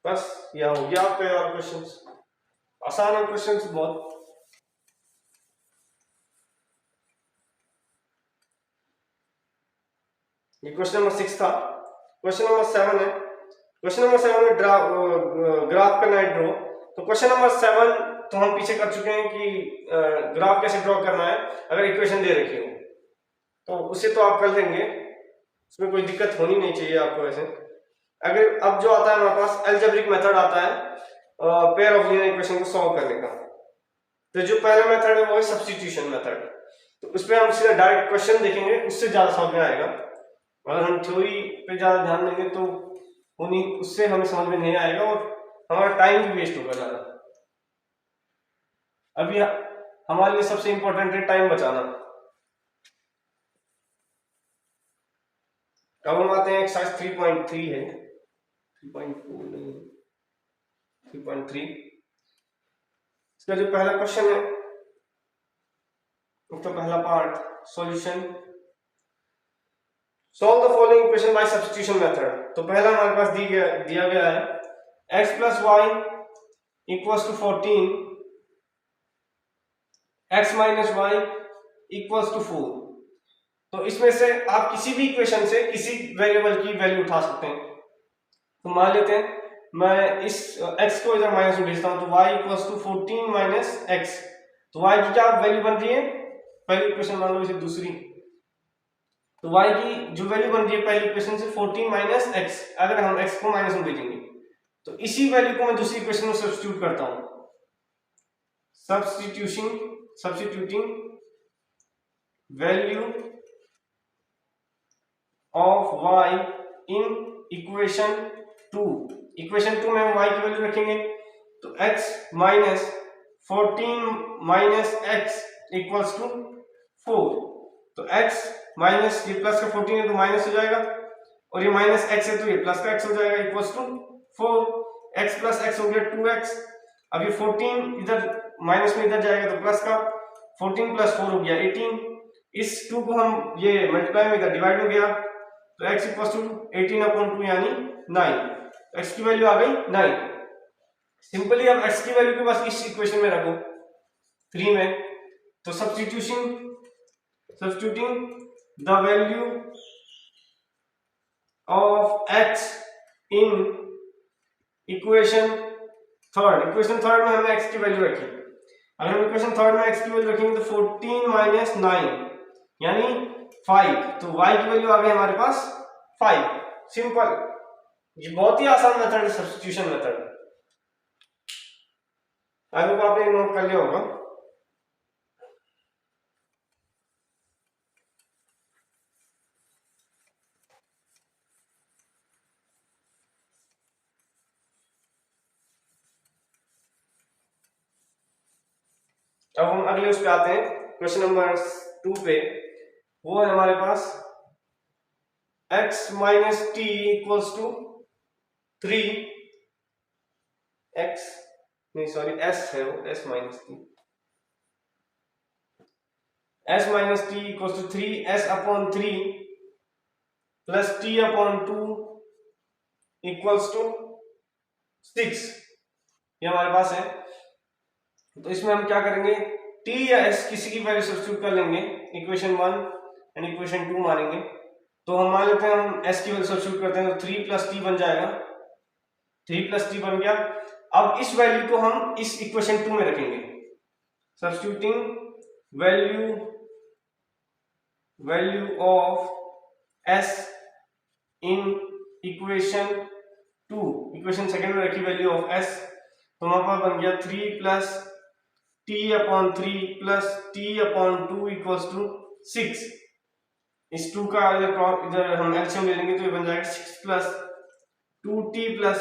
बस यह हो गया आपका और क्वेश्चंस, आसान है क्वेश्चंस बहुत। ये क्वेश्चन नंबर 6 था। क्वेश्चन नंबर 7 है। क्वेश्चन नंबर 7 में ग्राफ करना है ड्रॉ। तो क्वेश्चन नंबर 7 तो हम पीछे कर चुके हैं कि ग्राफ कैसे ड्रॉ करना है अगर इक्वेशन दे रखी हो, तो उसे तो आप कर लेंगे, उसमें कोई दिक्कत होनी नहीं चाहिए आपको। वैसे अगर अब जो आता है हमारे पास अलजेब्रिक मेथड आता है पेयर ऑफ लीनियर इक्वेशन को सॉल्व करने का, तो जो पहला मेथड है वो है सब्स्टिट्यूशन मेथड। तो उस पर हम सीधा डायरेक्ट क्वेश्चन देखेंगे, उससे ज्यादा समझ में आएगा। अगर हम थ्योरी पे ज्यादा ध्यान देंगे तो उन्हीं उससे हमें समझ में नहीं आएगा और हमारा टाइम भी वेस्ट होगा ज्यादा। अभी हमारे लिए सबसे इंपॉर्टेंट है टाइम बचाना। अब हम आते हैं एक्सरसाइज 3.3 है, 3.4 नहीं, 3.3। इसका जो पहला क्वेश्चन है, उसका पहला part solution, solve the following equation by substitution method. तो पहला हमारे पास दिया गया है x plus y equals to 14, x minus y equals to 4। तो इसमें से आप किसी भी इक्वेशन से किसी वेरिएबल की वैल्यू उठा सकते हैं। तो मान लेते हैं मैं इस x को इधर माइनस में भेजता हूं, तो y equals to 14 minus x। तो y की क्या वैल्यू बन रही है, पहली इक्वेशन मान लो इसे दूसरी, तो y की जो वैल्यू बन रही है पहली इक्वेशन से 14 माइनस x, अगर हम x को माइनस में भेजेंगे तो इसी वैल्यू को मैं दूसरी इक्वेशन में सब्स्टिट्यूट करता हूं, substituting value of y in equation 2। Equation 2 में हम y की वैल्यू रखेंगे, तो x minus 14 minus x equals to 4। तो x माइनस ये प्लस का 14 है तो माइनस हो जाएगा, और ये माइनस x है तो ये प्लस का x हो जाएगा, equals to 4। x plus x हो गया 2x। अब ये 14 इधर माइनस में इधर जाएगा तो प्लस का 14 प्लस 4 हो गया 18। इस 2 को हम ये मल्टीप्लाई में इधर डिवाइड हो गया, तो x इक्वल्स टू 18/2 यानी 9। तो x की वैल्यू आ गई 9। सिंपली अब x की वैल्यू के पास इस इक्वेशन में रखो 3 में, तो substituting the value of x in equation third में हमने x की वैल्यू रखी। अगर हम इक्वेशन थर्ड में x की वैल्यू रखेंगे तो 14 माइनस 9 यानी 5, तो y की वैल्यू आ गई हमारे पास 5। सिंपल, ये बहुत ही आसान मेथड है सब्स्टिट्यूशन मेथड। आई होप आपने नोट कर लिया होगा। अब हम अगले उस पे आते हैं, क्वेश्चन नंबर 2 पे। वो है हमारे पास x minus t equals to 3, x नहीं सॉरी s है वो, s minus t, s minus t equals to 3s/3 plus t/2 equals to 6। ये हमारे पास है। तो इसमें हम क्या करेंगे, t या s किसी की वैल्यू सब्स्टिट्यूट कर लेंगे, इक्वेशन 1 एंड इक्वेशन 2 मानेंगे। तो हम मान लेते हैं हम s की वैल्यू सब्स्टिट्यूट करते हैं, तो 3 प्लस t बन जाएगा, 3 प्लस t बन गया। अब इस वैल्यू को हम इस इक्वेशन 2 में रखेंगे, substituting value of s in equation 2, equation second में रखी वैल्यू ऑफ s, तो हमारे पास बन गया 3 plus t/3 plus t/2 equals to 6। इस 2 का इधर हम एलसीएम ले लेंगे तो ये बन जाएगा 6 प्लस 2t प्लस,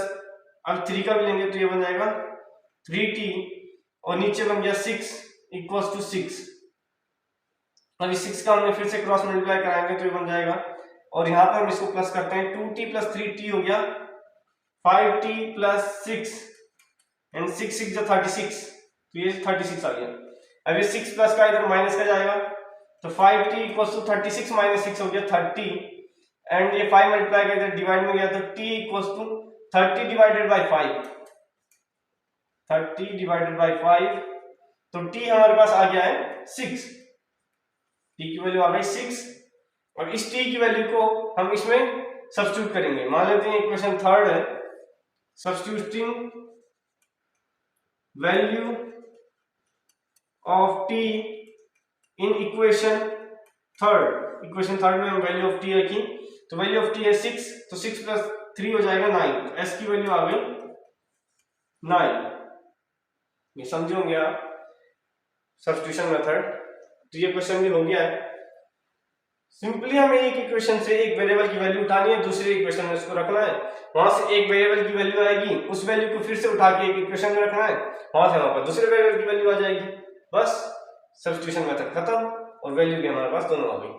अब 3 का भी लेंगे तो ये बन जाएगा 3t, और नीचे बन गया 6 इक्वल्स टू 6। अभी 6 का हमने फिर से क्रॉस मल्टीप्लाई कराएंगे तो ये बन जाएगा, और यहाँ पर हम इसको प्लस करते हैं, 2t प्लस 3t हो गया 5t प्लस 6 एंड 6 6 जो 36, तो ये 36 आ गया। अब ये 6 प्लस का इधर माइनस का जाएगा तो 5t इक्वल्स टू 36 माइनस 6 हो गया 30, एंड ये 5 मल्टीप्लाई का इधर डिवाइड में गया तो t equals to 30 divided by 5, 30 divided by 5, तो t हमारे पास आ गया है 6, t की वैल्यू आ गई 6, और इस t की वैल्यू को हम इसमें सब्स्टिट्यूट करेंगे। मान लेते हैं इक्वेशन थर्ड है, substituting value of t in equation third, equation third में हम वैल्यू ऑफ t रखी, तो वैल्यू ऑफ t है 6, तो 6 प्लस 3 हो जाएगा 9, तो s की वैल्यू आ गई 9। ये समझे होंगे आप सब्स्टिट्यूशन मेथड। तो ये क्वेश्चन भी हो गया है। सिंपली हमें एक इक्वेशन से एक वेरिएबल की वैल्यू उठानी है, दूसरे इक्वेशन में उसको रखना है, वहां से एक वेरिएबल की वैल्यू आएगी, उस वैल्यू को फिर से उठा के एक इक्वेशन में रखना है, वहां से हमारे पास दूसरे वेरिएबल की वैल्यू आ जाएगी, बस सब्स्टिट्यूशन मेथड खत्म और वैल्यू भी हमारे पास दोनों आ गई।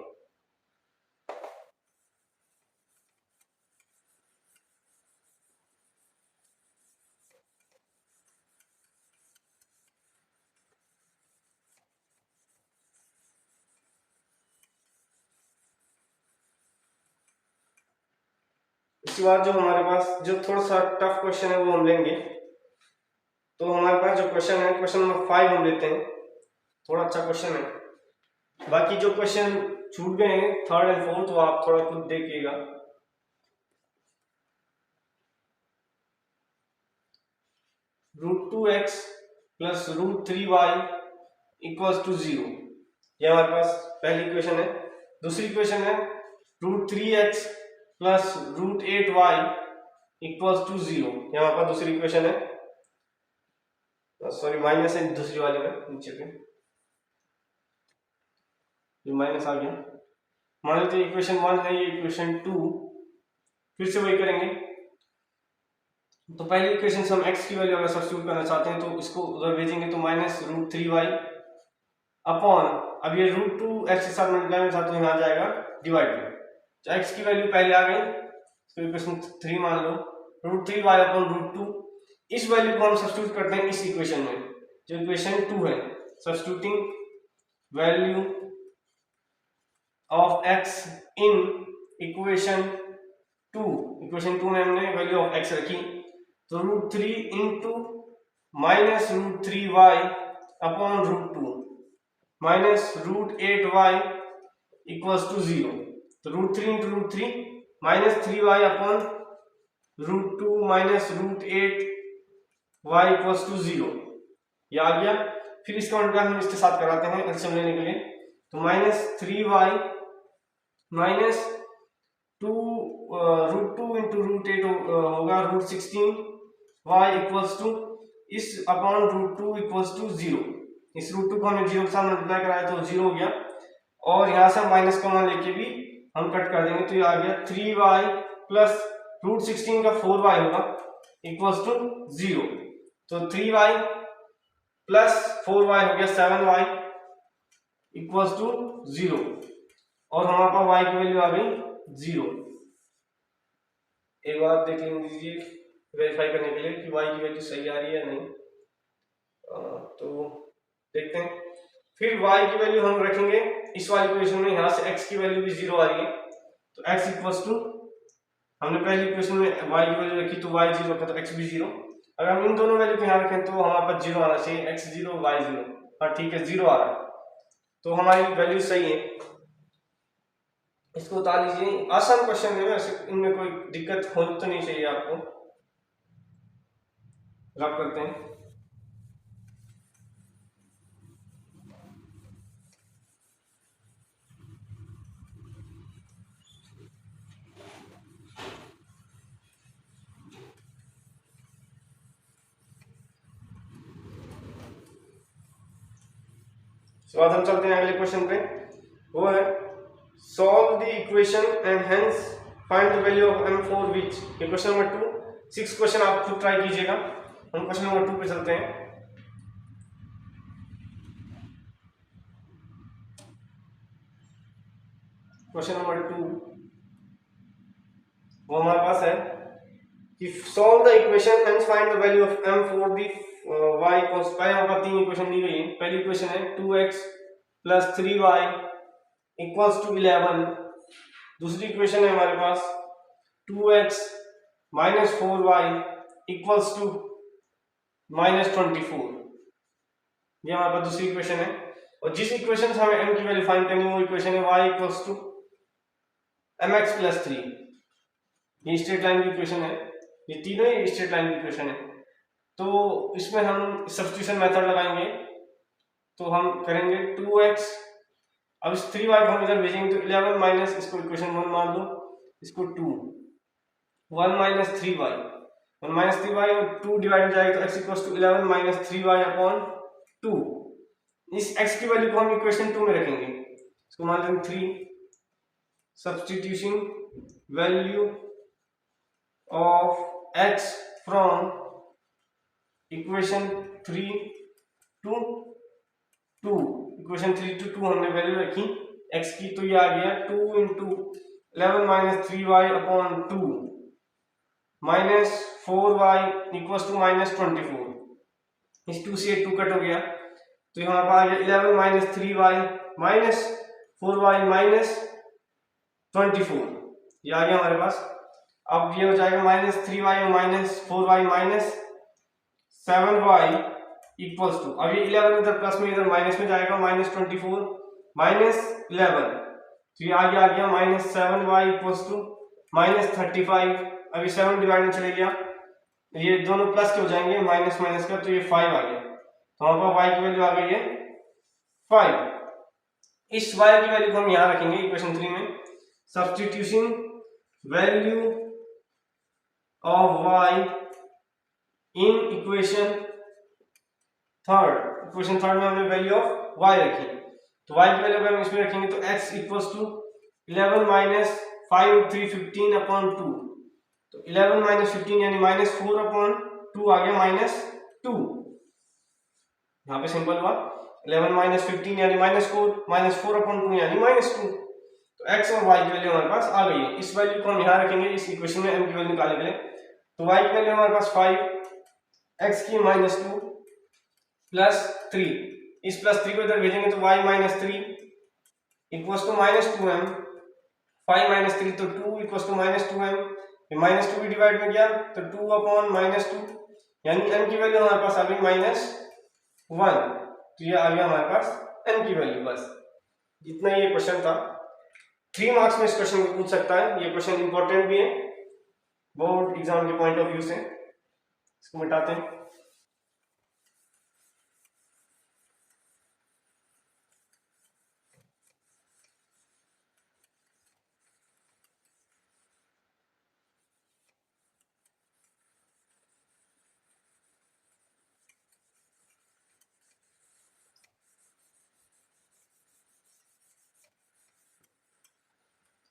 इसके बाद जो हमारे पास जो थोड़ा सा टफ क्वेश्चन है वो हम लेंगे। तो हमारे पास जो क्वेश्चन है, क्वेश्चन नंबर 5 हम लेते हैं, थोड़ा अच्छा क्वेश्चन है। बाकी जो क्वेश्चन छूट गए हैं थर्ड एंड फोर्थ, वो आप थोड़ा खुद देखिएगा। √2x plus √3y equals to 0, ये हमारे पास पहली इक्वेशन है। दूसरी इक्वेशन है √3x plus √8y equals to 0, ये हमारे पास दूसरी इक्वेशन है, सॉरी माइनस है दूसरी वाली में, नीचे पे ये माइनस आ गया। मान लेते हैं इक्वेशन 1 है, ये इक्वेशन 2, फिर से वही करेंगे। तो पहली इक्वेशन से हम x की वैल्यू अगर सब्स्टिट्यूट करना चाहते हैं तो इसको उधर भेजेंगे, तो माइनस √3y अपॉन, अब ये √2x के साथ मल्टीप्लाई में था तो यहाँ जाएगा डिवाइड में, तो x की वैल्यू पहले आ गई, तो इक्वेशन 3 मान लो, √3y अपॉन √2, इस वैल्यू को हम सब्स्टिट्यूट करते हैं इस इक्वेशन में, जो इक्वेशन 2 है, substituting value of x in equation 2, equation 2 में हमने वैल्यू ऑफ x रखी, तो √3 into minus √3y upon √2 minus √8y equals to 0, तो √3 into √3 minus 3y upon √2 minus √8y equals to 0, ये आ गया। फिर इसका मल्टीप्लाई हम इसके साथ कराते हैं एलसीएम लेने के लिए, तो माइनस 3y माइनस √2 इंटू √8 होगा √16y इक्वल्स टू, इस अपॉन √2 इक्वल्स टू 0, इस √2 को हमने 0 के साथ मल्टीप्लाई कराया तो 0 हो गया, और यहाँ से माइनस का मान लेके भी हम कट कर देंगे, तो ये आ गया 3y प्लस √16 का 4y होगा इक्वल्स टू 0, तो 3y प्लस 4y हो गया 7y इक्वल्स टू 0, और हमारे पास y की वैल्यू आ गई 0। एक बार देख लीजिए वेरीफाई करने के लिए कि y की वैल्यू सही आ रही है या नहीं, तो देखते हैं। फिर y की वैल्यू हम रखेंगे इस वाली इक्वेशन में, यहाँ से x की वैल्यू भी 0 आ रही है, तो x इक्वल्स टू, हमने पहली इक्वेशन में y की वैल्यू रखी तो y 0 रखा तो x भी 0, अगर हम इन दोनों वैल्यू को यहाँ रखें तो हमारे पास 0 आना चाहिए, x 0 y 0, हाँ ठीक है 0 आ रहा है, तो हमारी वैल्यू सही है। इसको उतार लीजिए, आसान क्वेश्चन है, वैसे इनमें कोई दिक्कत होनी तो नहीं चाहिए आपको। रब करते हैं, इसके बाद हम चलते हैं अगले क्वेश्चन पे, वो है solve the equation and hence find the value of m4 which, ये क्वेश्चन नंबर 2। 6 क्वेश्चन आप खुद ट्राई कीजिएगा। हम क्वेश्चन नंबर 2 पे चलते हैं। क्वेश्चन नंबर 2 वो हमारे पास है कि solve the equation and find the value of m for the y equals, पहले हमारे पास तीन इक्वेशन दी गई है। पहली इक्वेशन है 2x plus 3y equals to 11। दूसरी इक्वेशन है हमारे पास 2x minus 4y equals to minus 24। ये हमारे पास दूसरी इक्वेशन है। और जिस इक्वेशन से हमें m की वैल्यू फाइंड करनी है वो इक्वेशन है y equals to mx plus 3। ये स्ट्रेट लाइन की इक्वेशन है, ये तीनों ही स्ट्रेट लाइन की इक्वेशन है। तो इसमें हम सब्स्टिट्यूशन मेथड लगाएंगे। तो हम करेंगे 2x, अब इस 3y को हम इधर भेजेंगे तो 11 माइनस, इसको इक्वेशन 1 मान लो, इसको 2, 1 माइनस 3y, 1 माइनस 3y और 2 डिवाइड हो जाएगा तो x equals to 11 minus 3y upon 2। इस x की वैल्यू को हम इक्वेशन 2 में रखेंगे, इसको मान लेंगे 3। Substitution value of x from equation 3 to 2, equation 3 to 2 हमने वैल्यू रखी x की, तो ये आ गया 2 into 11 minus 3y upon 2 minus 4y equals to minus 24। इस 2 से 2 कट हो गया तो यहाँ पर आ गया 11 minus 3y minus 4y minus 24, ये आ गया हमारे पास। अब ये हो जाएगा माइनस 3y और minus 4y minus 7y equals to, अब ये 11 इधर प्लस में इधर माइनस में जाएगा, माइनस 24 माइनस 11, तो ये आ गया minus 7y equals to minus 35। अभी 7 डिवाइड में चले गया, ये दोनों प्लस के हो जाएंगे माइनस माइनस का, तो ये 5 आ गया। तो वहां पर y की वैल्यू आ गई है 5। इस y की वैल्यू को हम यहां रखेंगे इक्वेशन 3 में। Substitution value of y in equation third, equation third में हमने वैल्यू ऑफ y रखी, तो y की वैल्यू अगर हम इसमें रखेंगे तो x equals to 11 minus 5 3 15 upon 2, तो 11 माइनस 15 यानी माइनस 4 अपॉन 2 आ गया माइनस 2। यहाँ पे सिंपल हुआ 11 माइनस 15 यानी माइनस 4, माइनस 4 अपॉन 2 यानी माइनस 2। तो x और y की वैल्यू हमारे पास आ गई है। इस वैल्यू को हम यहाँ रखेंगे इस इक्वेशन में m की वैल्यू निकालने के लिए। तो y की वैल्यू हमारे पास 5, x की माइनस 2 प्लस 3, इस प्लस 3 को इधर भेजेंगे तो y minus 3 equals to minus 2m, 5 minus 3 तो 2 equals to minus 2m, minus 2 भी डिवाइड में गया तो 2 अपॉन माइनस 2, यानी m की वैल्यू हमारे पास आ गई माइनस 1। तो ये आ गया हमारे पास m की वैल्यू। बस इतना ये क्वेश्चन था। 3 मार्क्स में इस क्वेश्चन को पूछ सकता है, ये क्वेश्चन इंपॉर्टेंट भी है बोर्ड एग्जाम के पॉइंट ऑफ व्यू से। इसको मिटाते हैं।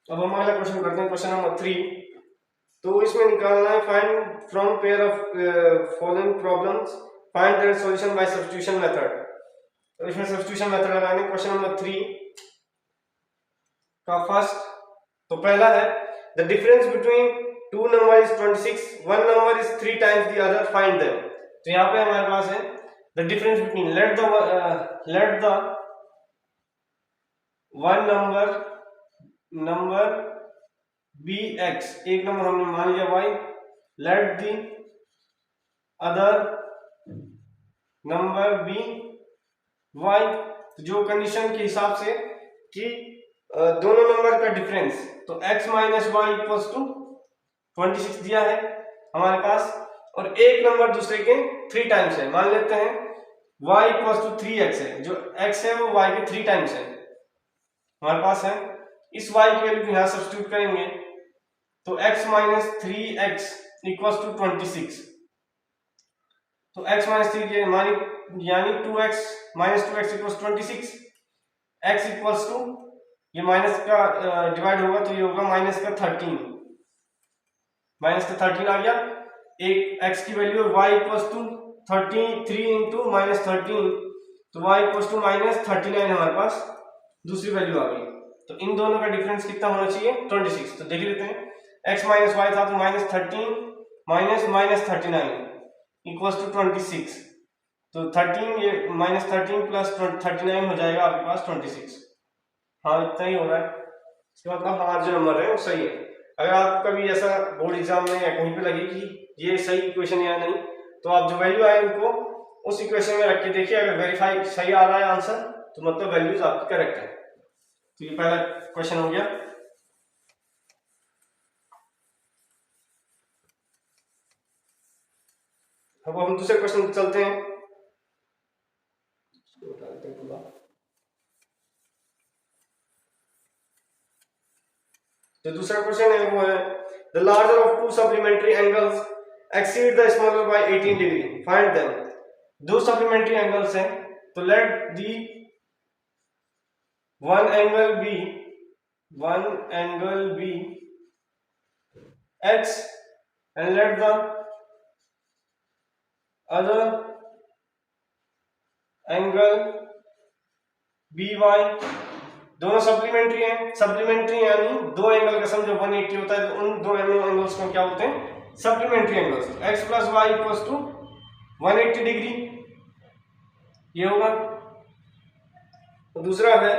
अब हम अगला क्वेश्चन करते हैं, क्वेश्चन नंबर 3। तो इसमें निकालना है find from pair of following problems find their solution by substitution method. तो इसमें सब्स्टिट्यूशन मेथड लगाने। क्वेश्चन नंबर 3 का फर्स्ट, तो पहला है the difference between two number is 26, one number is 3 times the other, find them. तो यहाँ पे हमारे पास है the difference between, let the one number be x, एक नंबर हमने मान लिया y, let the other number B y। जो कंडीशन के हिसाब से कि दोनों नंबर का डिफरेंस, तो x minus y equals to 26 दिया है हमारे पास, और एक नंबर दूसरे के 3 टाइम्स है। मान लेते हैं y इक्वल्स टू 3x है, जो x है वो y के 3 टाइम्स है हमारे पास है। इस y की वैल्यू को यहां सब्स्टिट्यूट करेंगे तो x minus 3x equals to 26, तो x माइनस 3 के यानी 2x minus 2x equals 26, x equals to, ये माइनस का डिवाइड होगा तो ये होगा माइनस का 13, माइनस का 13 आ गया। एक x की value y equals to 33 into minus 13, तो y इक्वल्स टू माइनस 39 हमारे पास दूसरी वैल्यू आ गई। तो इन दोनों का डिफरेंस कितना होना चाहिए 26। तो देख लेते हैं, x माइनस वाई था तो -13 माइनस -39 इक्वल्स टू 26। तो 13 ये -13 प्लस 39 हो जाएगा आपके पास 26। हाँ इतना ही हो रहा है, इसका मतलब हमारा जो नंबर है वो सही है। अगर आप कभी ऐसा बोर्ड एग्जाम में या कहीं पे लगे कि ये सही इक्वेशन या नहीं, तो आप जो वैल्यू आए उनको उस इक्वेशन में रख के देखिए, अगर वेरीफाई सही आ रहा है आंसर तो मतलब वैल्यूज आपकी करेक्ट है। तो ये पहला क्वेश्चन हो गया। अब हम दूसरे क्वेश्चन चलते हैं। जो दूसरा क्वेश्चन है वो है the larger of two supplementary angles exceed the smaller by 18 degree, find them. दो सप्लीमेंट्री एंगल्स हैं, तो let the one angle be x and let the other angle by। दोनों सप्लीमेंट्री हैं, सप्लीमेंट्री यानी दो एंगल का सम जो 180 होता है, तो उन दो एंगल्स को क्या होते हैं supplementary angles. x plus y equals to 180 degree ये होगा। तो दूसरा है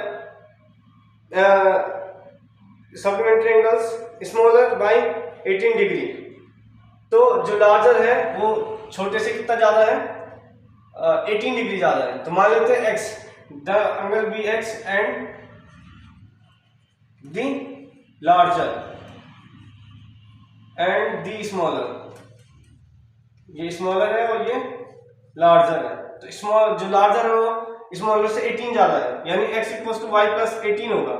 supplementary angles smaller by 18 degree, तो जो लार्जर है वो छोटे से कितना ज्यादा है 18 डिग्री ज्यादा है। तो मान लेते हैं x, the angle be x and the larger and the smaller. ये स्मॉलर है और ये लार्जर है, तो स्मॉल जो लार्जर है वो स्मॉलर से 18 ज्यादा है, यानी x equals to y plus 18 होगा,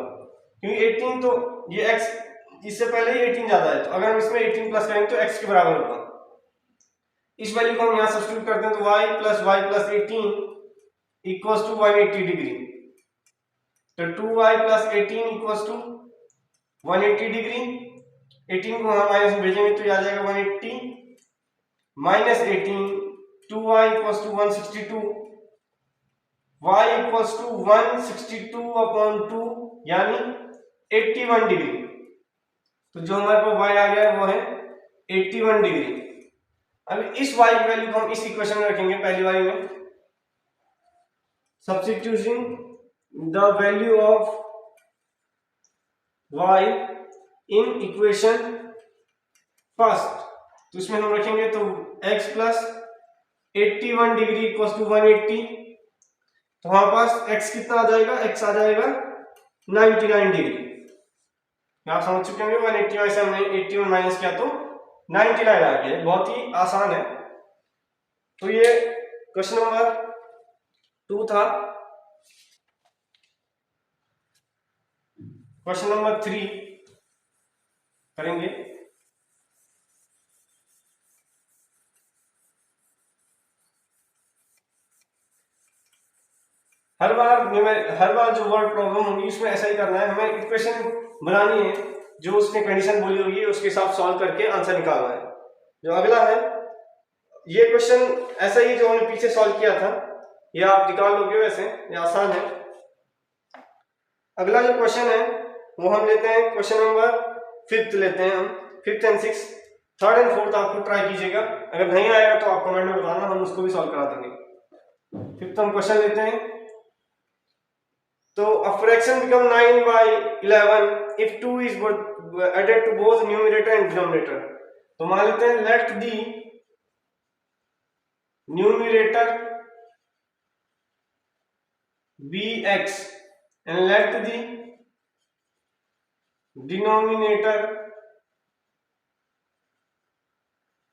क्योंकि 18 तो ये x इससे पहले ही 18 ज्यादा है, तो अगर हम इसमें 18 प्लस करेंगे तो x के बराबर होगा। इस वैल्यू को हम यहां सब्स्टिट्यूट करते हैं तो y plus 18 equals to 180 degree, तो 2y plus 18 equals to 180 degree. 18 को हम माइनस में भेजेंगे तो आ जाएगा 180 minus 18, 2y equals to 162, y equals to 162 upon 2 यानी 81 डिग्री। तो जो हमारे पास y आ गया वो है 81 डिग्री। अब इस y की वैल्यू को हम इस इक्वेशन में रखेंगे पहली वाली में, substituting the value of y in equation first, तो इसमें हम रखेंगे तो x plus 81 degree equals to 180, तो हमारे पास x कितना आ जाएगा, x आ जाएगा 99 डिग्री। आप समझ चुके होंगे 180 में से हमने 81 माइनस किया तो 99 आ गया, बहुत ही आसान है। तो ये क्वेश्चन नंबर 2 था। क्वेश्चन नंबर 3 करेंगे। हर बार जो वर्ड प्रॉब्लम होगी उसमें ऐसा ही करना है, हमें इक्वेशन बनानी है, जो उसने कंडीशन बोली होगी उसके हिसाब सॉल्व करके आंसर निकालना है। जो अगला है ये क्वेश्चन ऐसा ही जो हमने पीछे सॉल्व किया था, ये आप निकाल लोगे, वैसे ये आसान है। अगला जो क्वेश्चन है वो हम लेते हैं क्वेश्चन नंबर 5 लेते हैं हम, 5th and 6th, 3rd and 4th आपको ट्राई कीजिएगा, अगर नहीं आएगा तो आप कमेंट में बताना, हम उसको भी सॉल्व करा देंगे। 5th हम क्वेश्चन लेते हैं। तो a fraction become 9 by 11 if 2 is added to both numerator and denominator। तो मान लेते हैं let the numerator be x and let the denominator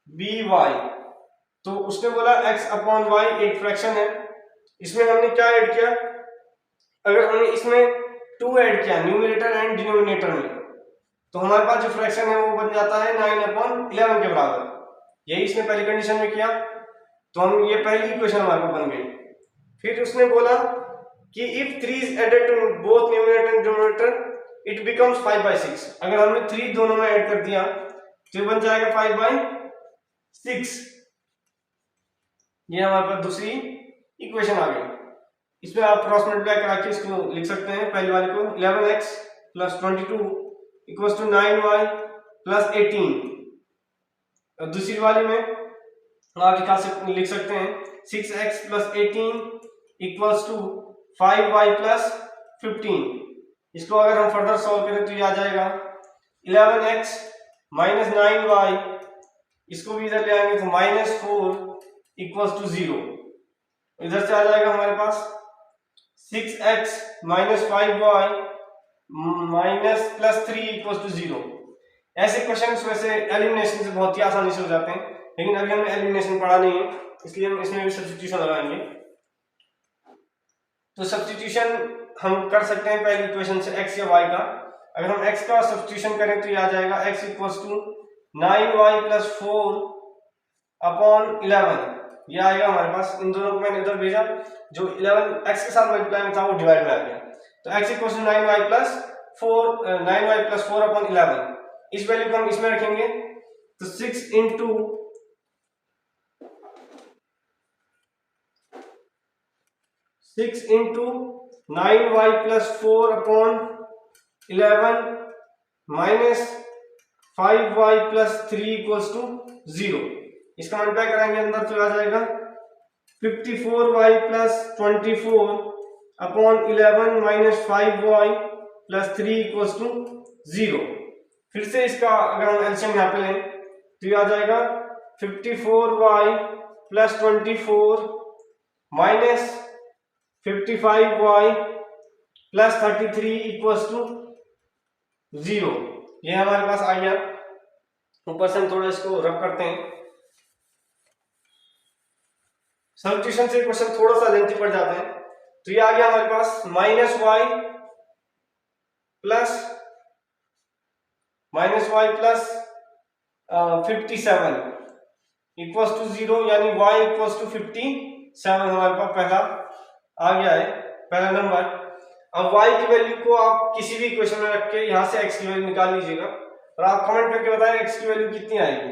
be y। तो उसने बोला x अपॉन y एक फ्रैक्शन है, इसमें हमने क्या ऐड किया, अगर हमने इसमें 2 ऐड किया न्यूमरेटर एंड डिनोमिनेटर में, तो हमारे पास जो फ्रैक्शन है वो बन जाता है 9/11 के बराबर। यही इसने पहली कंडीशन में किया, तो हम ये पहली इक्वेशन हमारे पास बन गई। फिर उसने बोला कि if 3 is added to both numerator and denominator it becomes 5/6। अगर हमने 3 दोनों में ऐड कर दिया तो ये बन जाएगा 5/6। ये हमारे पास दूसरी इक्वेशन आ गई। इसमें आप क्रॉस मल्टीप्लाई करा के इसको लिख सकते हैं, पहले वाले को 11x plus 22 equals to 9y plus 18। दूसरी वाली में आप लिख सकते हैं 6x plus 18 equals to 5y plus 15। इसको अगर हम फर्दर सॉल्व करें तो ये आ जाएगा 11x माइनस 9y, इसको भी इधर ले आएंगे तो माइनस 4 इक्वल्स टू 0। इधर से आ जाएगा हमारे पास 6x minus 5y minus plus 3 equals to 0। ऐसे क्वेश्चंस वैसे एलिमिनेशन से बहुत ही आसानी से हो जाते हैं, लेकिन अभी हमने एलिमिनेशन पढ़ा नहीं है, इसलिए हम इसमें भी सब्स्टिट्यूशन लगाएंगे। तो सब्स्टिट्यूशन हम कर सकते हैं पहली इक्वेशन से x या y का। अगर हम x का सब्स्टिट्यूशन करें तो ये आ जाएगा x equals to 9y plus 4 upon 11। ये आएगा हमारे पास, इन दोनों को मैंने इधर भेजा, जो 11 x के साथ मल्टीप्लाई में था वो डिवाइड में आ गया। तो x equals to 9y plus 4 upon 11, इस वैल्यू को हम इसमें रखेंगे तो 6 into 9y plus 4 upon 11 minus 5y plus 3 equals to 0। इसका मल्टीप्लाई कराएंगे अंदर तो आ जाएगा 54y plus 24 upon 11 minus 5y plus 3 equals to 0। फिर से इसका अगर हम एलसीएम यहाँ पे लें तो ये आ जाएगा 54y plus 24 minus 55y plus 33 equals to 0। ये हमारे पास आ गया। ऊपर से हम थोड़ा इसको रब करते हैं। सब्स्टिट्यूशन से क्वेश्चन थोड़ा सा लेंथी पड़ जाते हैं। तो ये आ गया हमारे पास minus y plus 57 equals to 0, यानी y इक्वल्स टू 57 हमारे पास पहला आ गया है, पहला नंबर। अब y की वैल्यू को आप किसी भी इक्वेशन में रख के यहां से x की वैल्यू निकाल लीजिएगा और आप कमेंट करके बताएं x की वैल्यू कितनी आएगी।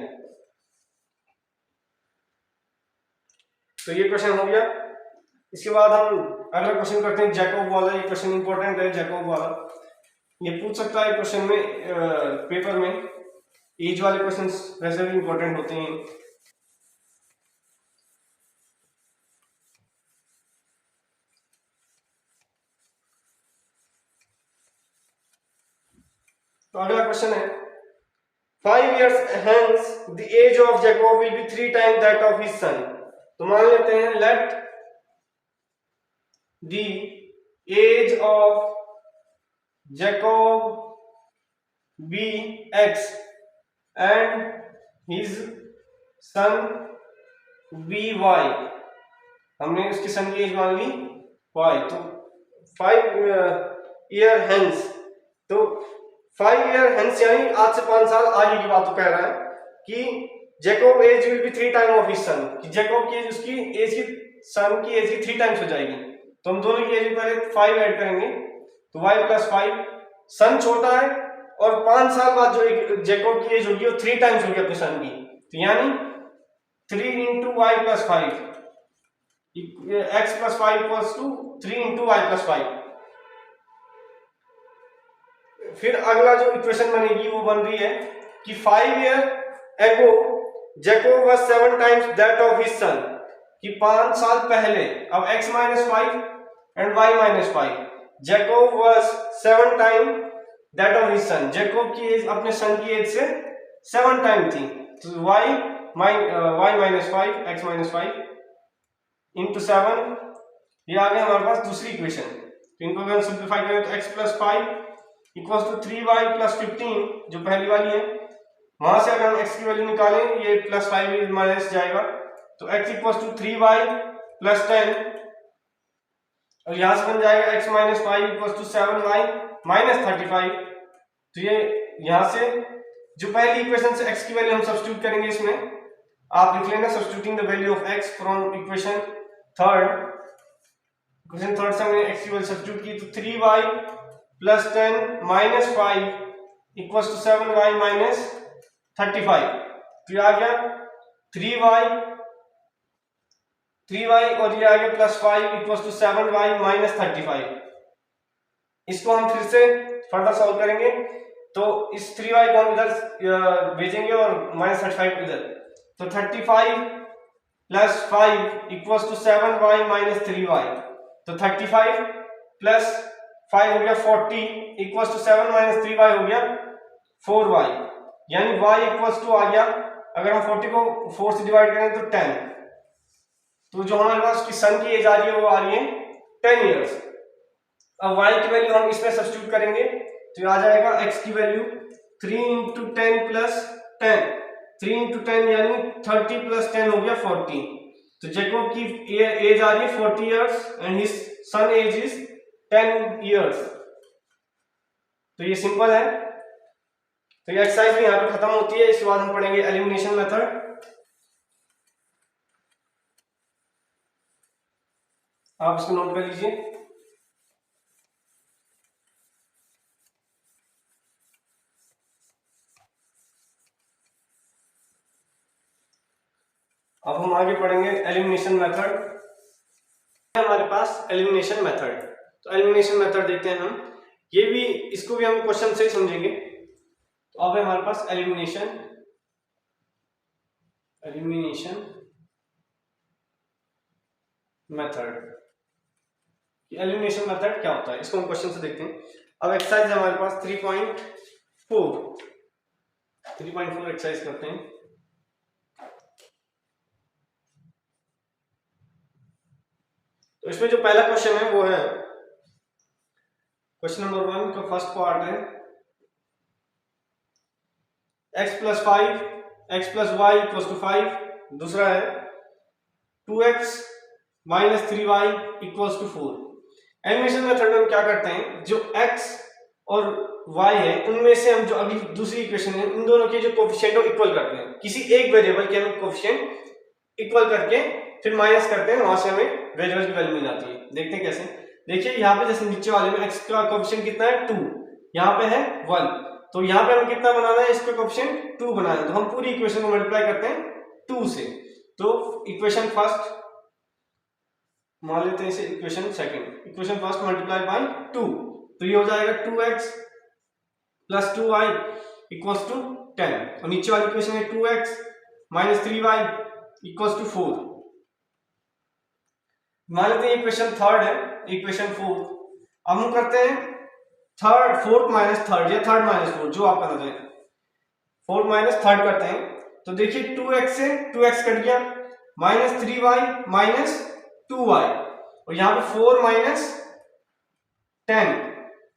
तो ये क्वेश्चन हो गया। इसके बाद हम अगला क्वेश्चन करते हैं जैकब वाला। ये क्वेश्चन इंपॉर्टेंट है, जैकब वाला ये पूछ सकता है क्वेश्चन में, पेपर में। एज वाले क्वेश्चंस वैसे भी इंपॉर्टेंट होते हैं। तो अगला क्वेश्चन है 5 years hence the age of Jacob will be 3 times that of his son। तो मान लेते हैं let the age of Jacob be x and his son be y। हमने उसके सन की एज मान ली y। तो 5 year hence, तो 5 year hence यानी आज से 5 साल आगे की बात को कह रहा है कि Jacob age will be 3 time of his son, कि जैकब की एज उसकी एज की सन की एज की 3 टाइम्स हो जाएगी। तो हम दोनों की एज पहले 5 ऐड करेंगे तो y प्लस 5, सन छोटा है और 5 साल बाद जो जैकब की एज होगी वो 3 टाइम्स होगी अपने सन की। तो यानी 3 into y plus 5 x plus 5 equals to 3 into y plus 5। फिर अगला जो इक्वेशन बनेगी वो बन रही है कि 5 year ago Jacob was 7 times that of his son, कि 5 साल पहले, अब x minus 5 and y minus 5, Jacob was 7 times that of his son। Jacob की एज अपने सन की एज से 7 टाइम थी। तो y minus 5 x minus 5 into 7, ये आ गया हमारे पास दूसरी इक्वेशन। तो इनको अगर सिंप्लीफाई करें तो x plus 5 equals to 3y plus 15 जो पहली वाली है। वहां से अगर हम x की वैल्यू निकालें ये प्लस 5 माइनस जाएगा तो x equals to 3y plus 10 और यहां से बन जाएगा x minus 5 equals to 7y minus 35। तो ये यहां से जो पहली इक्वेशन से x की वैल्यू हम सब्स्टिट्यूट करेंगे, इसमें आप लिख लेना substituting the value of x from equation third. Equation third से हमने x की वैल्यू सब्स्टिट्यूट की तो 3y plus 10 minus 5 equals to 7y minus 35। तो ये आ गया 3y और ये आ गया plus 5 equals to 7y minus 35। इसको हम फिर से फर्दर सॉल्व करेंगे, तो इस 3y को हम इधर भेजेंगे और -35 इधर, तो 35 plus 5 equals to 7y minus 3y, तो 35 प्लस 5 हो गया 40 इक्वल्स टू 7 माइनस 3y हो गया 4y, यानी y इक्वल्स टू आ गया, अगर हम 40 को 4 से डिवाइड करें तो 10, तो जो हमारे पास की सन की एज आ रही है वो आ रही है 10 इयर्स। अब y की वैल्यू हम इसमें सब्स्टिट्यूट करेंगे तो आ जाएगा x की वैल्यू 3 इंटू 10 प्लस 10, 3 इंटू 10 यानी 30 प्लस 10 हो गया 40, तो जैकब की एज आ रही है 40 years and his son age is 10 years. तो ये सिंपल है, तो ये एक्सरसाइज भी यहाँ पे खत्म होती है। इसके बाद हम पढ़ेंगे एलिमिनेशन मेथड। आप इसको नोट कर लीजिए। अब हम आगे पढ़ेंगे एलिमिनेशन मेथड। हमारे पास एलिमिनेशन मेथड, तो एलिमिनेशन मेथड देखते हैं हम, ये भी इसको भी हम क्वेश्चन से समझेंगे। तो अब है हमारे पास एलिमिनेशन मेथड। एलिमिनेशन मेथड क्या होता है इसको हम क्वेश्चन से देखते हैं। अब एक्सरसाइज है हमारे पास 3.4 एक्सरसाइज करते हैं। तो इसमें जो पहला क्वेश्चन है वो है क्वेश्चन नंबर 1 का फर्स्ट पार्ट है x plus 5 x plus y equal to 5। दूसरा है 2x minus 3y equal to 4। Elimination method में हम क्या करते हैं, जो x और y है उनमें से हम जो अगली दूसरी इक्वेशन है उन दोनों के जो कोफिशिएंट है इक्वल करते हैं। किसी एक वेरिएबल के हम कोफिशिएंट इक्वल करके फिर माइनस करते हैं, वहां से हमें वेरिएबल की वैल्यू मिल जाती है। देखते हैं कैसे। देखिए यहाँ पे जैसे नीचे वाले में x का कोफिशिएंट कितना है 2, यहाँ पे है 1, तो यहाँ पे हमें कितना बनाना है, इसका कोफिशिएंट 2 बनाना है। तो हम पूरी इक्वेशन को मल्टीप्लाई करते हैं 2 से। तो इक्वेशन फर्स्ट मान लेते हैं इसे equation second, equation first multiply by 2, तो ये हो जाएगा 2x plus 2y equals to 10, और नीचे वाली इक्वेशन है 2x minus 3y equals to 4। मान लेते हैं इक्वेशन थर्ड है, इक्वेशन फोर्थ। अब हम करते हैं थर्ड, फोर्थ माइनस थर्ड या थर्ड माइनस फोर्थ, जो आप करना चाहें, फोर्थ माइनस थर्ड करते हैं। तो देखिए 2x से 2x कट गया, माइनस 3y माइनस 2y, और यहाँ पे 4 माइनस 10,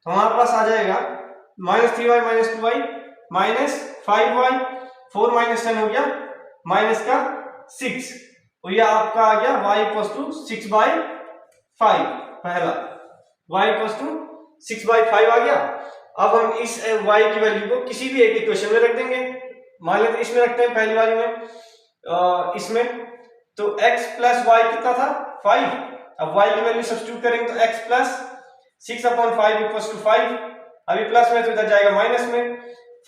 तो हमारे पास आ जाएगा minus 3y minus 2y minus 5y, 4 minus 10 हो गया माइनस का 6, और ये आपका आ गया y इक्वल्स टू 6/5। पहला y इक्वल्स टू 6/5 आ गया। अब हम इस y की वैल्यू को किसी भी एक इक्वेशन में रख देंगे। मान लेते इसमें रखते हैं पहली वाली में, इसमें तो x प्लस y कितना था 5। अब y की वैल्यू सब्स्टिट्यूट करेंगे तो x प्लस 6/5 इक्वल्स टू 5। अभी प्लस में तो इधर जाएगा माइनस में,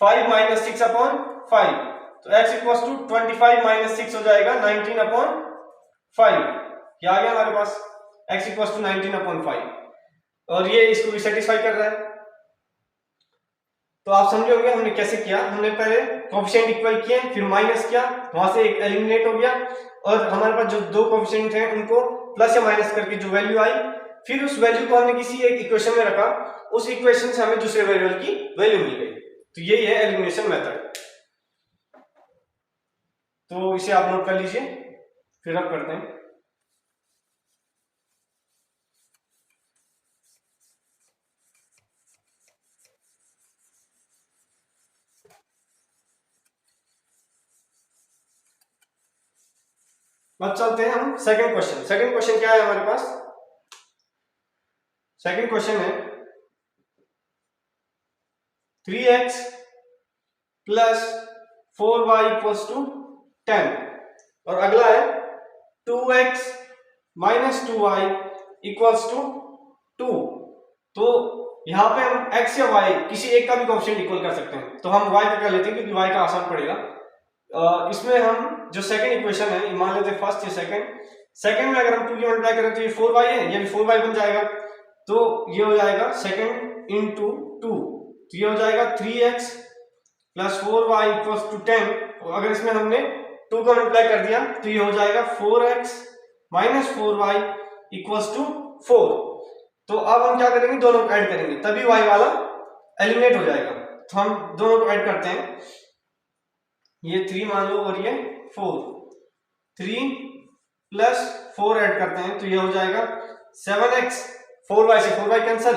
5 माइनस 6/5, तो x इक्वल्स टू 25 माइनस 6 हो जाएगा 19/5। क्या आ गया हमारे पास, x इक्वल्स टू 19/5, और ये इसको भी सेटिस्फाई कर रहा है। तो आप समझे होंगे हमने कैसे किया। हमने पहले कोफिशिएंट इक्वल किए, फिर माइनस किया, वहां से एक एलिमिनेट हो गया, और हमारे पास जो दो कोफिशिएंट हैं उनको प्लस या माइनस करके जो वैल्यू आई, फिर उस वैल्यू को हमने किसी एक इक्वेशन में रखा, उस इक्वेशन से हमें दूसरे वेरिएबल की वैल्यू मिल गई। तो यही है एलिमिनेशन मेथड। तो इसे आप नोट कर लीजिए, फिर आप करते हैं। अब चलते हैं हम सेकंड क्वेश्चन। सेकंड क्वेश्चन क्या है हमारे पास, सेकंड क्वेश्चन है 3x plus 4y equals to 10, और अगला है 2x minus 2y equals to 2। तो यहां पे हम x या y किसी एक का भी कोएफिशिएंट इक्वल कर सकते हैं, तो हम y का कर लेते हैं क्योंकि y का आसान पड़ेगा। इसमें हम जो सेकंड इक्वेशन है मान लेते हैं फर्स्ट या सेकंड में अगर हम 2 की मल्टीप्लाई करें तो ये 4y है, ये भी 4y बन जाएगा। तो ये हो जाएगा सेकेंड इंटू 2, तो ये हो जाएगा 3x plus 4y equals to 10। अगर इसमें हमने 2 को मल्टीप्लाई कर दिया तो ये हो जाएगा 4x minus 4y equals to 4। तो अब हम क्या करेंगे, दोनों को ऐड करेंगे तभी y वाला एलिमिनेट हो जाएगा। तो हम दोनों को ऐड करते हैं, ये 3 मान लो और ये 4, 3 प्लस 4 ऐड करते हैं तो ये हो जाएगा 7x, 4y से 4y कैंसिल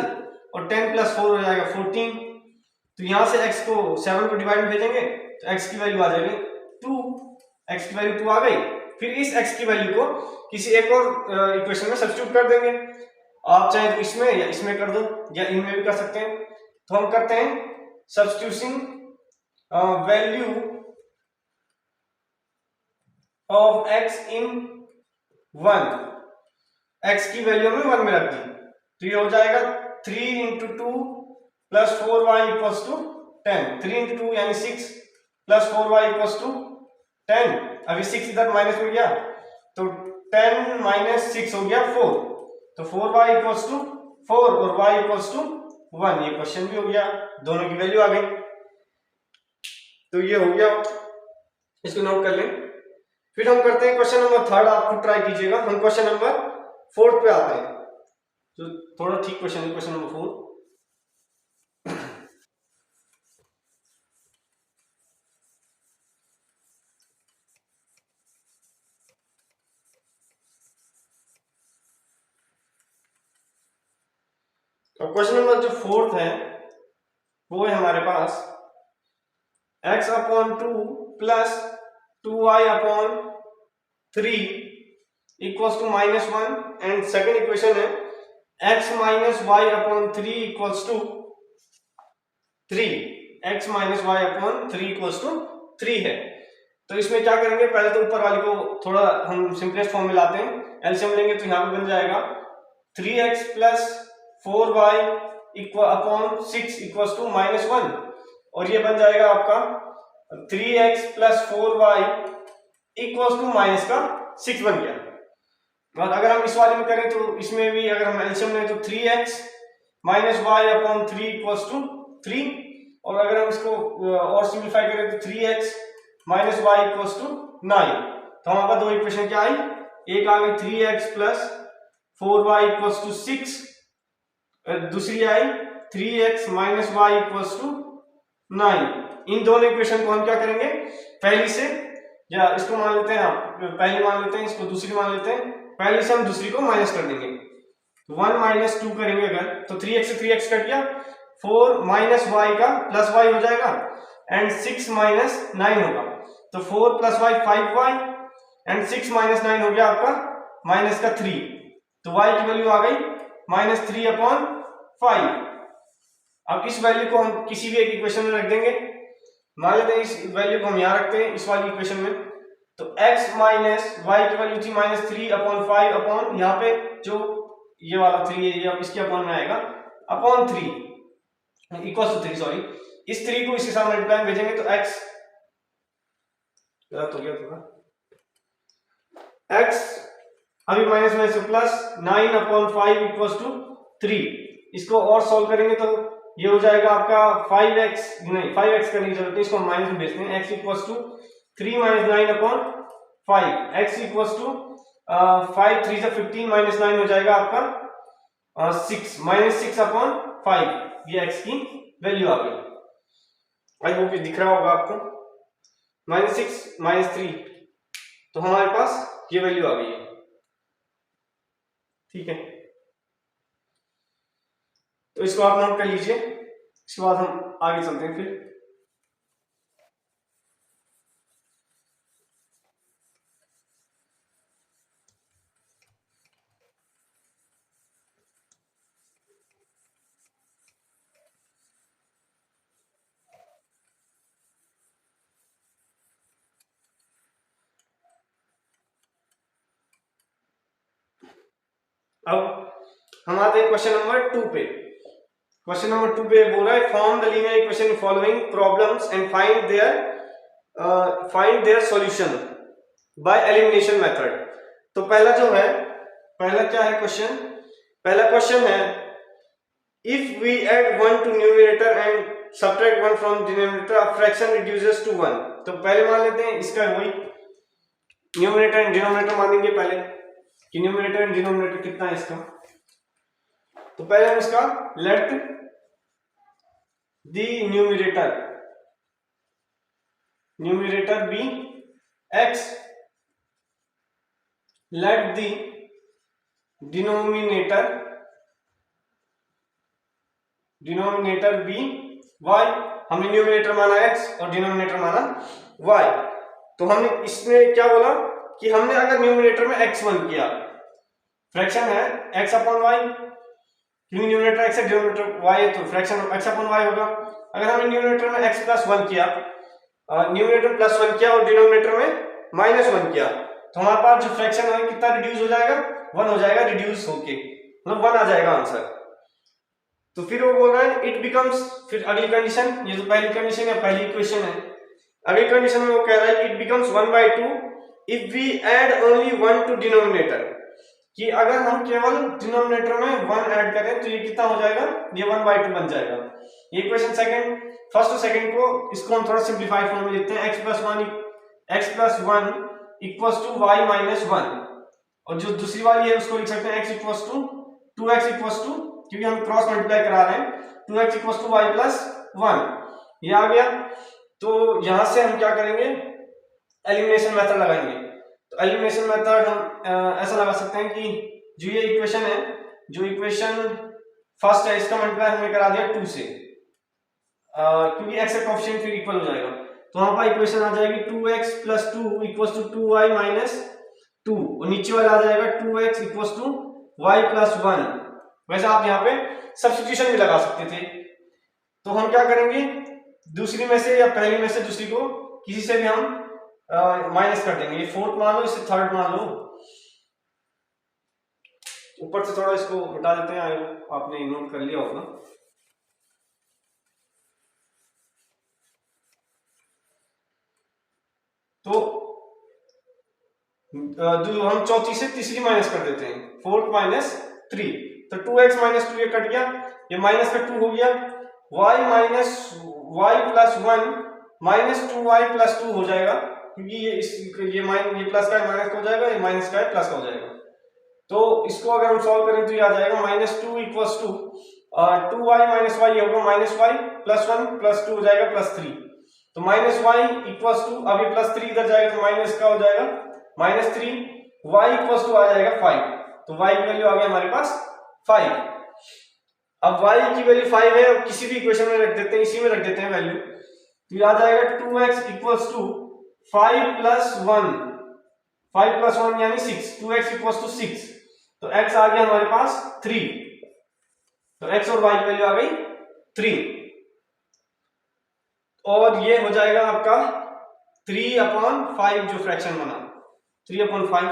और 10 प्लस 4 हो जाएगा 14। तो यहां से x को 7 को डिवाइड में भेजेंगे तो x की वैल्यू आ जाएगी 2, x की वैल्यू 2 आ गई। फिर इस x की वैल्यू को किसी एक और इक्वेशन में सब्स्टिट्यूट कर देंगे, आप चाहे तो इसमें या इसमें कर दो या इनमें भी कर सकते हैं। तो हम करते हैं substitution value of x in 1, x की वैल्यू हमने 1 में रख दी तो ये हो जाएगा 3 into 2 plus 4y equals to 10, 3 into 2 यानी 6 प्लस 4y इक्वल्स टू 10। अभी 6 इधर माइनस में गया तो 10 माइनस 6 हो गया 4, तो 4y इक्वल्स टू 4 और y इक्वल्स टू 1। ये क्वेश्चन भी हो गया, दोनों की वैल्यू आ गई। तो ये हो गया, इसको नोट कर लें। फिर हम करते हैं क्वेश्चन नंबर 3, आपको ट्राई कीजिएगा। हम क्वेश्चन नंबर 4 पे आते हैं, तो थोड़ा ठीक क्वेश्चन है क्वेश्चन नंबर 4। तो क्वेश्चन नंबर जो 4 है वो है हमारे पास x upon 2 plus 2y upon 3 equals to -1 and second equation है x minus y upon 3 equals to 3, x minus y upon 3 equals to 3 है। तो इसमें क्या करेंगे, पहले तो ऊपर वाले को थोड़ा हम सिंपलेस्ट फॉर्म में लाते हैं, एलसीएम लेंगे तो यहाँ पे बन जाएगा 3x plus 4y equal upon 6 equals to -1 और ये बन जाएगा आपका 3x plus 4y equals to minus का 6 बन गया। और अगर हम इस वाले में करें तो इसमें भी अगर हम एलसीएम लें तो 3x minus y upon 3 equals to 3 और अगर हम इसको और सिंप्लीफाई करें तो 3x minus y equals to 9। तो हमारे पास दो इक्वेशन क्या आई, एक आ गई 3x plus 4y equals to 6, दूसरी आई 3x minus y equals to 9। इन दोनों इक्वेशन को हम क्या करेंगे, पहली से या इसको मान लेते हैं, आप पहली मान लेते हैं, इसको दूसरी मान लेते हैं, पहली से हम दूसरी को माइनस कर देंगे। 1 माइनस 2 करेंगे अगर तो 3x से 3x कट गया, 4 माइनस y का प्लस y हो जाएगा एंड 6 माइनस 9 होगा। तो 4 plus y 5y and 6 minus 9 हो गया आपका माइनस का 3। तो y की वैल्यू आ गई -3 अपॉन 5। अब इस वैल्यू को हम किसी भी एक इक्वेशन में रख देंगे, मान लेते हैं इस वैल्यू को हम यहाँ रखते हैं इस वाली इक्वेशन में, तो x माइनस y की वैल्यू थी -3 अपॉन 5 अपॉन यहाँ पे जो ये वाला 3 है ये इसके अपॉन में आएगा अपॉन 3 इक्वल टू 3, सॉरी इस 3 को इसके साथ मल्टीप्लाई भेजेंगे तो x गलत हो गया थोड़ा, x अभी माइनस में से प्लस 9 अपॉन 5 इक्वल्स टू 3। इसको और सॉल्व करेंगे तो ये हो जाएगा आपका 5x, नहीं 5x करने की जरूरत नहीं, इसको माइनस में भेजते हैं, x equals to 3 minus 9 upon 5, x equals to 5 3 से 15 माइनस 9 हो जाएगा आपका 6 माइनस 6 अपॉन 5। ये x की वैल्यू आ गई, आई होप ये दिख रहा होगा आपको, -6 -3, तो हमारे पास ये वैल्यू आ गई है। ठीक है, तो इसको आप नोट कर लीजिए, इसके बाद हम आगे चलते हैं। फिर अब हम आते हैं क्वेश्चन नंबर 2 पे। क्वेश्चन नंबर 2 पे बोल रहा है form the linear equation following problems and find their solution by elimination method. तो पहला जो है, पहला क्या है क्वेश्चन, पहला क्वेश्चन है if we add 1 to numerator and subtract 1 from denominator fraction reduces to 1। तो पहले मान लेते हैं इसका वही न्यूमरेटर एंड डिनोमिनेटर मानेंगे पहले कि न्यूमरेटर एंड डिनोमिनेटर कितना है इसका। तो पहले हम इसका let the numerator be x, let the denominator be y। हमने न्यूमरेटर माना x और डिनोमिनेटर माना y। तो हमने इसमें क्या बोला कि हमने अगर न्यूमरेटर में x1 किया, फ्रैक्शन है x अपॉन y, क्योंकि न्यूमरेटर x है डिनोमिनेटर y है, तो फ्रैक्शन x अपॉन y होगा। अगर हमने न्यूमरेटर में x प्लस 1 किया, न्यूमरेटर प्लस 1 किया और डिनोमिनेटर में माइनस 1 किया, तो हमारे पास जो फ्रैक्शन है कितना रिड्यूस हो जाएगा, 1 हो जाएगा रिड्यूस होके, मतलब 1 आ जाएगा आंसर। तो फिर वो बोल रहा है इट बिकम्स, फिर अगली कंडीशन, ये तो पहली कंडीशन है, पहली इक्वेशन है। अगली कंडीशन में वो कह रहा है कि it becomes 1/2 if we add only 1 to denominator, कि अगर हम केवल डिनोमिनेटर में 1 ऐड करें तो ये कितना हो जाएगा, ये 1/2 बन जाएगा। ये इक्वेशन सेकंड, फर्स्ट और सेकंड को इसको हम थोड़ा सिंप्लीफाई फॉर्म में लिखते हैं, x plus 1 equals to y minus 1, और जो दूसरी वाली है उसको लिख सकते हैं x equals to 2x equals to, क्योंकि हम क्रॉस मल्टीप्लाई करा रहे हैं, 2x equals to y plus 1, ये आ गया। तो यहां से हम क्या करेंगे, एलिमिनेशन मेथड लगाएंगे। तो एलिमिनेशन मेथड हम ऐसा लगा सकते हैं कि जो ये इक्वेशन है, जो इक्वेशन फर्स्ट है, इसका मल्टीप्लाई हमने करा दिया 2 से, क्योंकि x का कोएफिशिएंट फिर इक्वल हो जाएगा। तो वहां पर इक्वेशन आ जाएगी 2x plus 2 equals to 2y minus 2, और नीचे वाला आ जाएगा 2x equals to y plus 1। वैसे आप यहाँ पे सब्स्टिट्यूशन भी लगा सकते थे। तो हम क्या करेंगे, दूसरी में से या पहली में से दूसरी को किसी से भी हम माइनस कर देंगे। ये फोर्थ मान लो, इसे थर्ड मान लो, ऊपर से थोड़ा इसको हटा देते हैं, आपने नोट कर लिया होगा। तो हम चौथी से तीसरी माइनस कर देते हैं, 4 माइनस 3, तो 2x माइनस 2 ये कट गया, ये माइनस का 2 हो गया, y minus y plus 1 minus 2y plus 2 हो जाएगा, क्योंकि ये प्लस का माइनस का हो जाएगा, ये माइनस का है प्लस का हो जाएगा। तो इसको अगर हम सॉल्व करें तो ये आ जाएगा minus 2 equals to 2y minus y, ये होगा माइनस y प्लस 1 प्लस 2 हो जाएगा प्लस 3, तो माइनस y इक्वल्स टू, अब ये प्लस 3 इधर जाएगा तो माइनस का हो जाएगा माइनस 3, y इक्वल्स टू आ जाएगा 5, तो y की वैल्यू आ गई हमारे पास 5। अब y की वैल्यू 5 है, अब किसी भी इक्वेशन में रख देते हैं, इसी में रख देते हैं वैल्यू, तो ये आ जाएगा 2x इक्वल्स टू 5 प्लस 1 यानी 6, 2x इक्वल्स टू 6, तो x आ गया हमारे पास 3, तो x और y की वैल्यू आ गई 3, और ये हो जाएगा आपका 3/5 जो फ्रैक्शन बना, 3/5।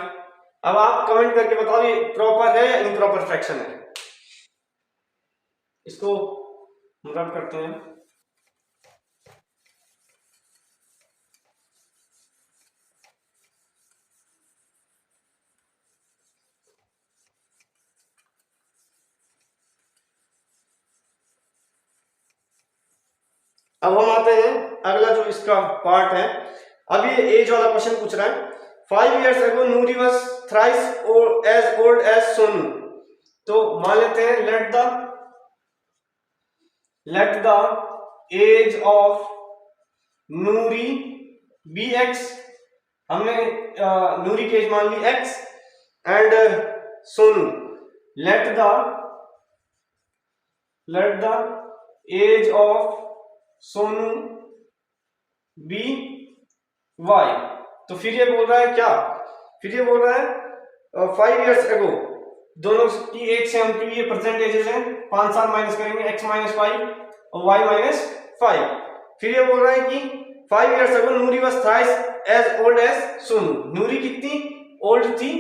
अब आप कमेंट करके बताओ ये प्रॉपर है या इम्प्रॉपर फ्रैक्शन है। इसको हम रब करते हैं। अब हम आते हैं अगला जो इसका पार्ट है। अब ये एज वाला क्वेश्चन पूछ रहा है, 5 years ago Noori was thrice as old as Sonu. तो मान लेते हैं let the age of Noori be x, हमने नूरी की एज मान ली x, and Sonu let the age of Sonu be y. तो फिर ये बोल रहा है क्या, फिर ये बोल रहा है 5 years ago, दोनों की एज से हम, क्योंकि ये प्रेजेंट एजेस हैं, 5 साल माइनस करेंगे, x माइनस 5 और y माइनस 5। फिर ये बोल रहा है कि 5 years ago Noori was thrice as old as Sonu. नूरी कितनी ओल्ड थी,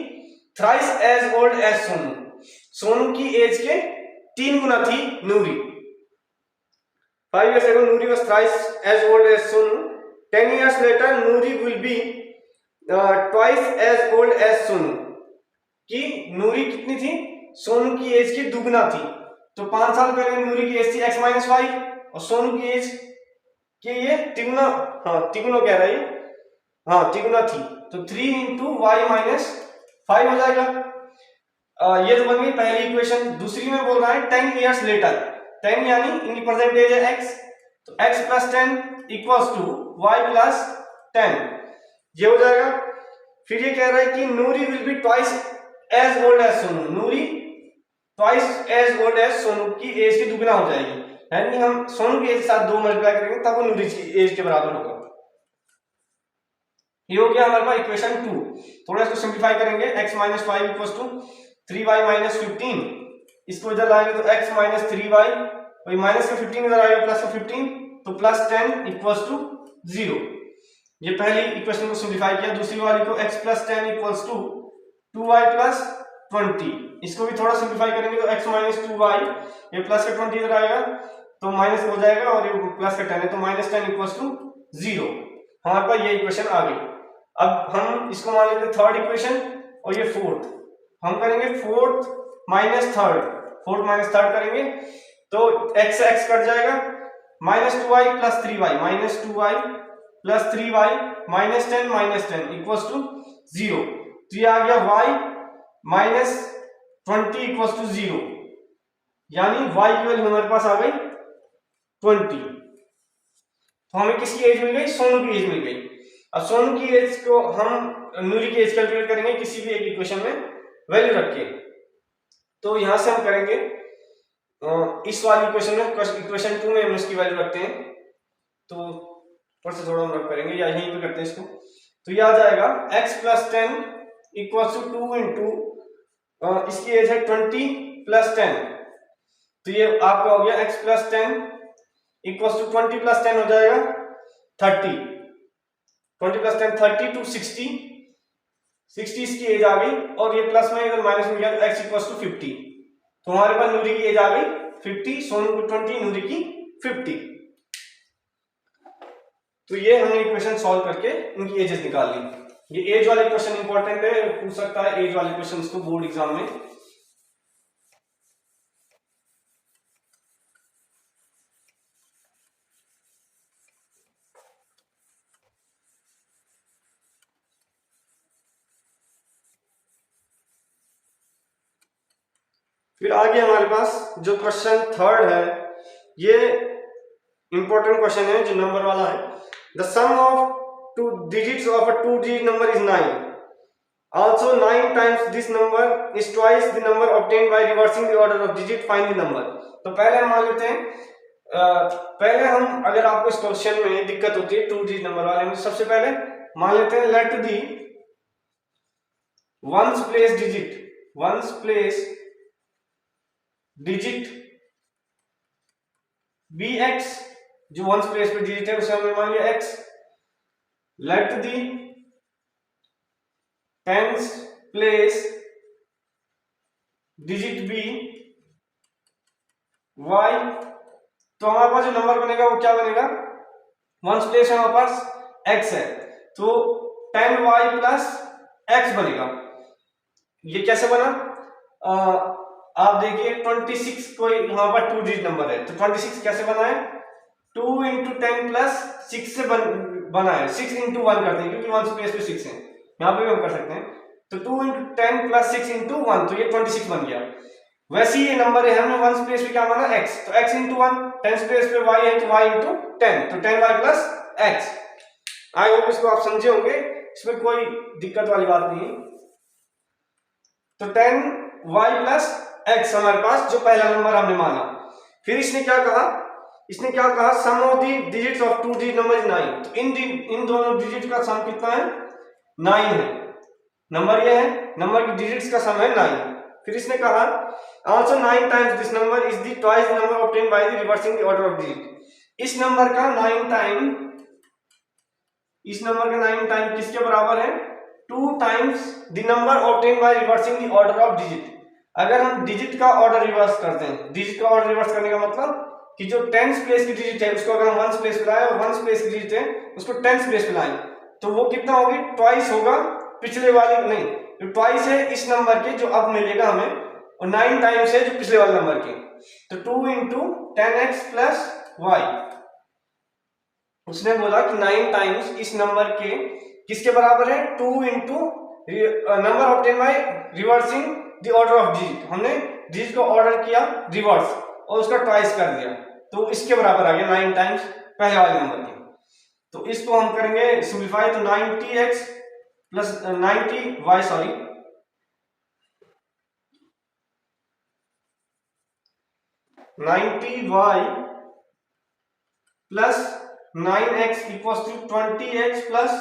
thrice as old as Sonu, Sonu की एज के 3 गुना थी नूरी। 5 years ago Nuri was thrice as old as Sonu. 10 years later Nuri will be twice as old as Sonu। कि नूरी कितनी थी, सोनू की एज की दुगना थी। तो 5 साल पहले नूरी की एज थी x-5 और सोनू की एज कि ये तिगुना, हाँ तिगुना कह रहा है, हाँ तिगुना थी, तो 3 इंटू वाई माइनस 5 हो जाएगा। ये तो बन गई पहली इक्वेशन। दूसरी में बोल रहा है 10 ईयर्स लेटर, 10 यानी इनकी प्रेजेंट एज है x, तो x plus 10 equals to y plus 10, ये हो जाएगा। फिर ये कह रहा है कि Noori will be twice as old as Sonu, Noori twice as old as Sonu की एज की दुगना हो जाएगी, यानी हम सोनू की एज के साथ 2 मल्टीप्लाई करेंगे तब वो नूरी की एज के बराबर होगा। ये हो गया हमारे पास इक्वेशन 2। थोड़ा इसको सिंप्लीफाई करेंगे, x minus 5 equals to 3y minus 15, इसको इधर लाएंगे तो x माइनस 3y, और माइनस का 15 इधर आएगा प्लस का 15, तो प्लस 10 इक्वल्स टू 0। ये पहली इक्वेशन को सिंप्लीफाई किया। दूसरी वाली को x plus 10 equals to 2y plus 20, इसको भी थोड़ा सिंप्लीफाई करेंगे तो x माइनस 2y, ये प्लस का 20 इधर आएगा तो माइनस हो जाएगा, और ये प्लस का 10 है तो माइनस 10 इक्वल्स टू 0। हमारे पास ये इक्वेशन आ गई। अब हम इसको मान लेते थर्ड इक्वेशन, और ये फोर्थ, हम करेंगे फोर्थ माइनस थर्ड करेंगे तो x से x कट जाएगा, minus 2y plus 3y, minus 2y plus 3y minus 10 equals to 0, तो ये आ गया y माइनस 20 इक्वल्स टू 0, यानी y की वैल्यू हमारे पास आ गई 20। तो हमें किसकी एज मिल गई? सोनू की एज मिल गई। अब सोनू की एज को हम नूरी की एज कैलकुलेट करेंगे किसी भी एक इक्वेशन में वैल्यू रख के। तो यहां से हम करेंगे इस वाली इक्वेशन में, इक्वेशन 2 में हम इसकी वैल्यू रखते हैं, तो ऊपर से थोड़ा हम रख करेंगे या यहीं पे करते हैं इसको, तो ये आ जाएगा x plus 10 equals to 2 into इसकी एज है 20 प्लस 10, तो ये आपका हो गया x plus 10 equals to 20 plus 10 हो जाएगा 30, 20 प्लस 10 30 टू 60 इसकी एज आ गई, और ये प्लस में इधर माइनस में गया तो x इक्वल्स टू 50, तो हमारे पास नूरी की एज आ गई 50, सोनू की 20, नूरी की 50। तो ये हमने इक्वेशन सॉल्व करके इनकी एजेस निकाल ली। ये एज वाला क्वेश्चन इंपॉर्टेंट है, पूछ सकता है एज वाले क्वेश्चन को बोर्ड एग्जाम में। फिर आगे हमारे पास जो क्वेश्चन थर्ड है, ये इंपॉर्टेंट क्वेश्चन है जो नंबर वाला है। The sum of 2 digits of a 2-digit number is 9. Also 9 times this number is twice the number obtained by reversing the order of digit. Find the number. तो पहले हम मान लेते हैं, पहले हम अगर आपको इस क्वेश्चन में दिक्कत होती है 2 digit नंबर वाले में, सबसे पहले मान लेते हैं let the ones place digit be x, जो वंस प्लेस पे डिजिट है उसे हमने मान लिया x, let the tens place digit be y, तो हमारे पास जो नंबर बनेगा वो क्या बनेगा? वंस प्लेस है हमारे पास x है, तो 10y प्लस x बनेगा। ये कैसे बना? आप देखिए 26 कोई यहाँ पर 2 डिजिट नंबर है, तो 26 कैसे बना है? 2 इंटू 10 प्लस 6 से बना है, 6 इंटू 1 करते हैं क्योंकि 1 प्लेस पे 6 है, यहाँ पे भी हम कर सकते हैं, तो 2 इंटू 10 प्लस 6 इंटू 1, तो ये 26 बन गया। वैसे ये नंबर है, हमने 1 प्लेस पे क्या माना? x, तो x इंटू 1, 10 प्लेस पे y है तो y इंटू 10, तो 10y plus x। I hope इसको आप समझे होंगे, इसमें कोई दिक्कत वाली बात नहीं है। तो 10y प्लस x हमारे पास जो पहला नंबर हमने माना। फिर इसने क्या कहा? Sum of the digits of 2 digit number is 9, तो इन दोनों डिजिट का सम कितना है? 9 है। नंबर ये है, नंबर की डिजिट्स का सम है 9। फिर इसने कहा also 9 times this number is the twice number obtained by the reversing the order of digit. इस नंबर का 9 टाइम किसके बराबर है? 2 times the number obtained by reversing the order of digit. अगर हम डिजिट का ऑर्डर रिवर्स करते हैं, डिजिट का ऑर्डर रिवर्स करने का मतलब कि जो 10th प्लेस की डिजिट है उसको अगर हम 1st प्लेस पे लाए और 1st प्लेस की डिजिट है उसको 10th प्लेस पे लाए, तो वो कितना होगी? ट्वाइस होगा पिछले वाले, नहीं, जो ट्वाइस है इस नंबर के जो अब मिलेगा हमें और 9 टाइम्स है जो पिछले वाले नंबर के, तो 2 इंटू 10x प्लस वाई। उसने बोला कि 9 टाइम्स इस नंबर के किसके बराबर है, 2 into number obtain by reversing the order of digit, हमने डिजिट को ऑर्डर किया रिवर्स और उसका ट्वाइस कर दिया, तो इसके बराबर आ गया 9 टाइम्स पहले वाले नंबर के। तो इसको हम करेंगे सिंप्लीफाई, तो 90x plus 90y sorry 90y plus 9x equals to 20x plus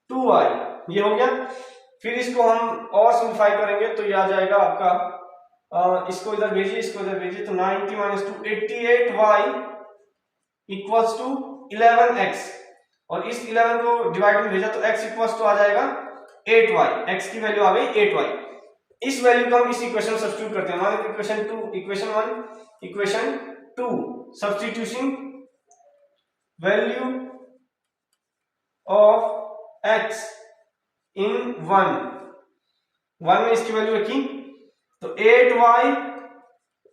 2y, ये हो गया। फिर इसको हम और सिंप्लीफाई करेंगे तो ये आ जाएगा आपका, इसको इधर भेजिए, इसको इधर भेजिए, तो 90 minus 2 88y equals to 11x, और इस 11 को डिवाइड में भेजा तो x इक्वल्स टू आ जाएगा 8y, x की वैल्यू आ गई 8y। इस वैल्यू को हम इस इक्वेशन में सब्स्टिट्यूट करते हैं, हमारे equation 1 equation 2 substitution value of x इन 1 में इसकी वैल्यू रखी, तो 8y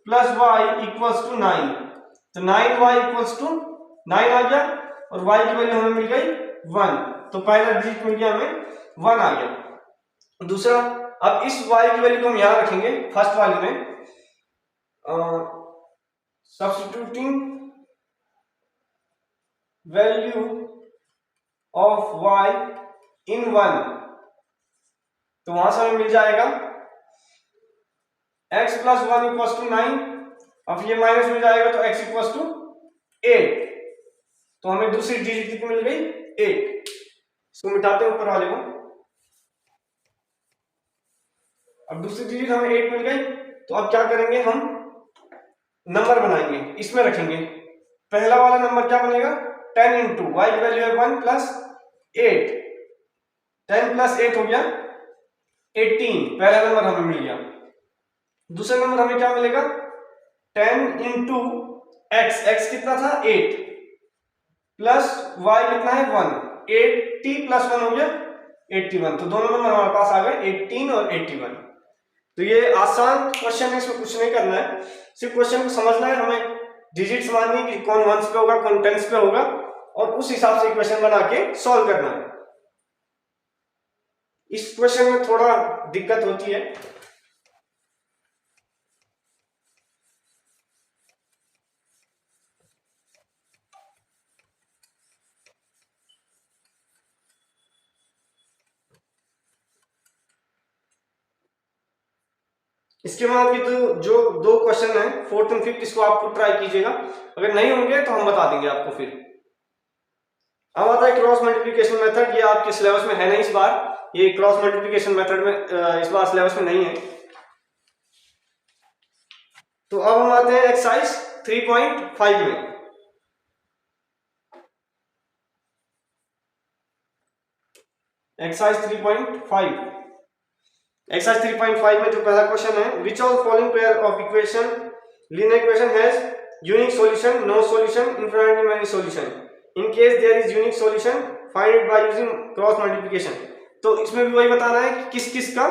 plus y equals to 9, तो 9y इक्वल्स टू 9 आ गया, और y की वैल्यू हमें मिल गई 1, तो पहला डिजिट मिल गया हमें 1 आ गया। दूसरा, अब इस y की वैल्यू को हम यहां रखेंगे फर्स्ट वाली में, सब्स्टिट्यूटिंग वैल्यू ऑफ y इन 1, तो वहां से हमें मिल जाएगा x प्लस 1 इक्वल्स टू 9, अब ये माइनस में जाएगा तो x इक्वल्स टू 8, तो हमें दूसरी डिजिट कितनी मिल गई 8। इसको मिटाते हैं ऊपर वाले को, अब दूसरी डिजिट हमें 8 मिल गई, तो अब क्या करेंगे, हम नंबर बनाएंगे, इसमें रखेंगे। पहला वाला नंबर क्या बनेगा, 10 इंटू वाई की वैल्यू है 1 प्लस 8, 10 प्लस 8 हो गया 18, पहला नंबर हमें मिल गया। दूसरा नंबर हमें क्या मिलेगा, 10 इंटू x कितना था 8 प्लस y कितना है 1, 80 प्लस 1 हो गया 81, तो दोनों नंबर हमारे पास आ गए 18 और 81। तो ये आसान क्वेश्चन है, इसमें कुछ नहीं करना है, सिर्फ क्वेश्चन को समझना है, हमें डिजिट्स माननी है कि कौन वंस पे होगा कौन टेंस पे होगा, और उस हिसाब से इक्वेशन बना के सॉल्व करना है। इस क्वेश्चन में थोड़ा दिक्कत होती है, इसके बाद की तो जो 2 क्वेश्चन है 4th और 5th, इसको आपको ट्राई कीजिएगा, अगर नहीं होंगे तो हम बता देंगे आपको। फिर अब आता है क्रॉस मल्टीप्लिकेशन मेथड, ये आपके सिलेबस में है नहीं इस बार, ये क्रॉस मल्टीप्लिकेशन मेथड में इस बार सिलेबस में नहीं है। तो अब हम आते हैं एक्सरसाइज 3.5 में। एक्सरसाइज 3.5 में जो पहला क्वेश्चन है, which of following pair of equation linear equation has unique solution, no solution, infinitely many solution, in case there is unique solution find it by using cross multiplication. तो इसमें भी वही बताना है कि किस किस का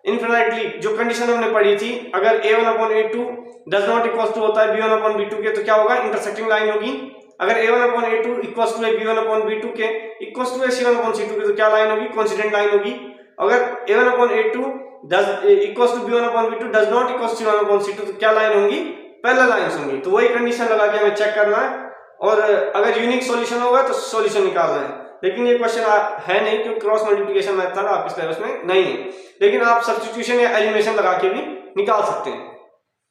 इनफिनिटली, जो कंडीशन हमने पढ़ी थी, अगर a1/a2 does not equal to होता है b1/b2 के, तो क्या होगा, इंटरसेक्टिंग लाइन होगी। अगर a1/a2 इक्वल टू b1/b2 के इक्वल टू c1/c2 के, तो क्या लाइन होगी, कोइंसिडेंट लाइन होगी। अगर a1/a2 does equal to b1/b2 does not equal c1/c2, तो क्या लाइन होंगी, पैरेलल लाइंस होंगी। तो वही कंडीशन लगा के हमें चेक करना है, और अगर यूनिक सॉल्यूशन होगा तो सॉल्यूशन निकालना है। लेकिन ये क्वेश्चन है नहीं, क्योंकि क्रॉस मल्टीप्लिकेशन मेथड आपके सिलेबस में नहीं है, लेकिन आप सब्स्टिट्यूशन या एलिमिनेशन लगा के भी निकाल सकते हैं।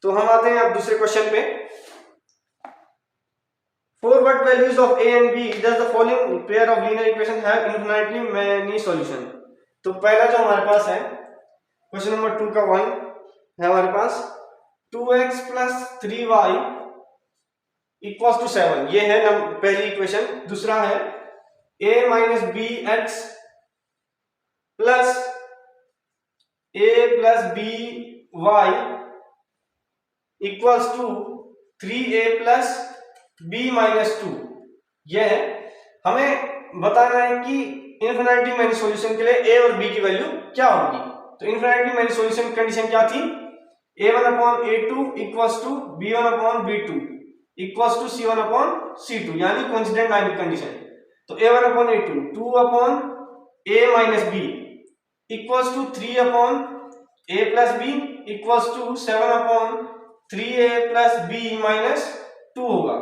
तो हम आते हैं अब दूसरे क्वेश्चन पे। For what values of a and b does the following pair of linear equation have infinitely many solution? तो पहला जो हमारे पास है क्वेश्चन नंबर 2 का 1 है हमारे पास 2x plus 3y equals to 7, ये है पहली इक्वेशन। दूसरा है a minus bx plus a plus by equals to 3a plus b minus 2, ये है। हमें बताना है कि इनफिनिटी मेनी सॉल्यूशन के लिए a और b की वैल्यू क्या होगी। तो इनफिनिटी मेनी सॉल्यूशन की कंडीशन क्या थी, A1/A2 equals to B1/B2 equals to C1/C2, यानी कोइंसिडेंट लाइन की कंडीशन। तो A1/A2 2/A minus B equals to 3/A plus B equals to 7/3A plus B minus 2 होगा।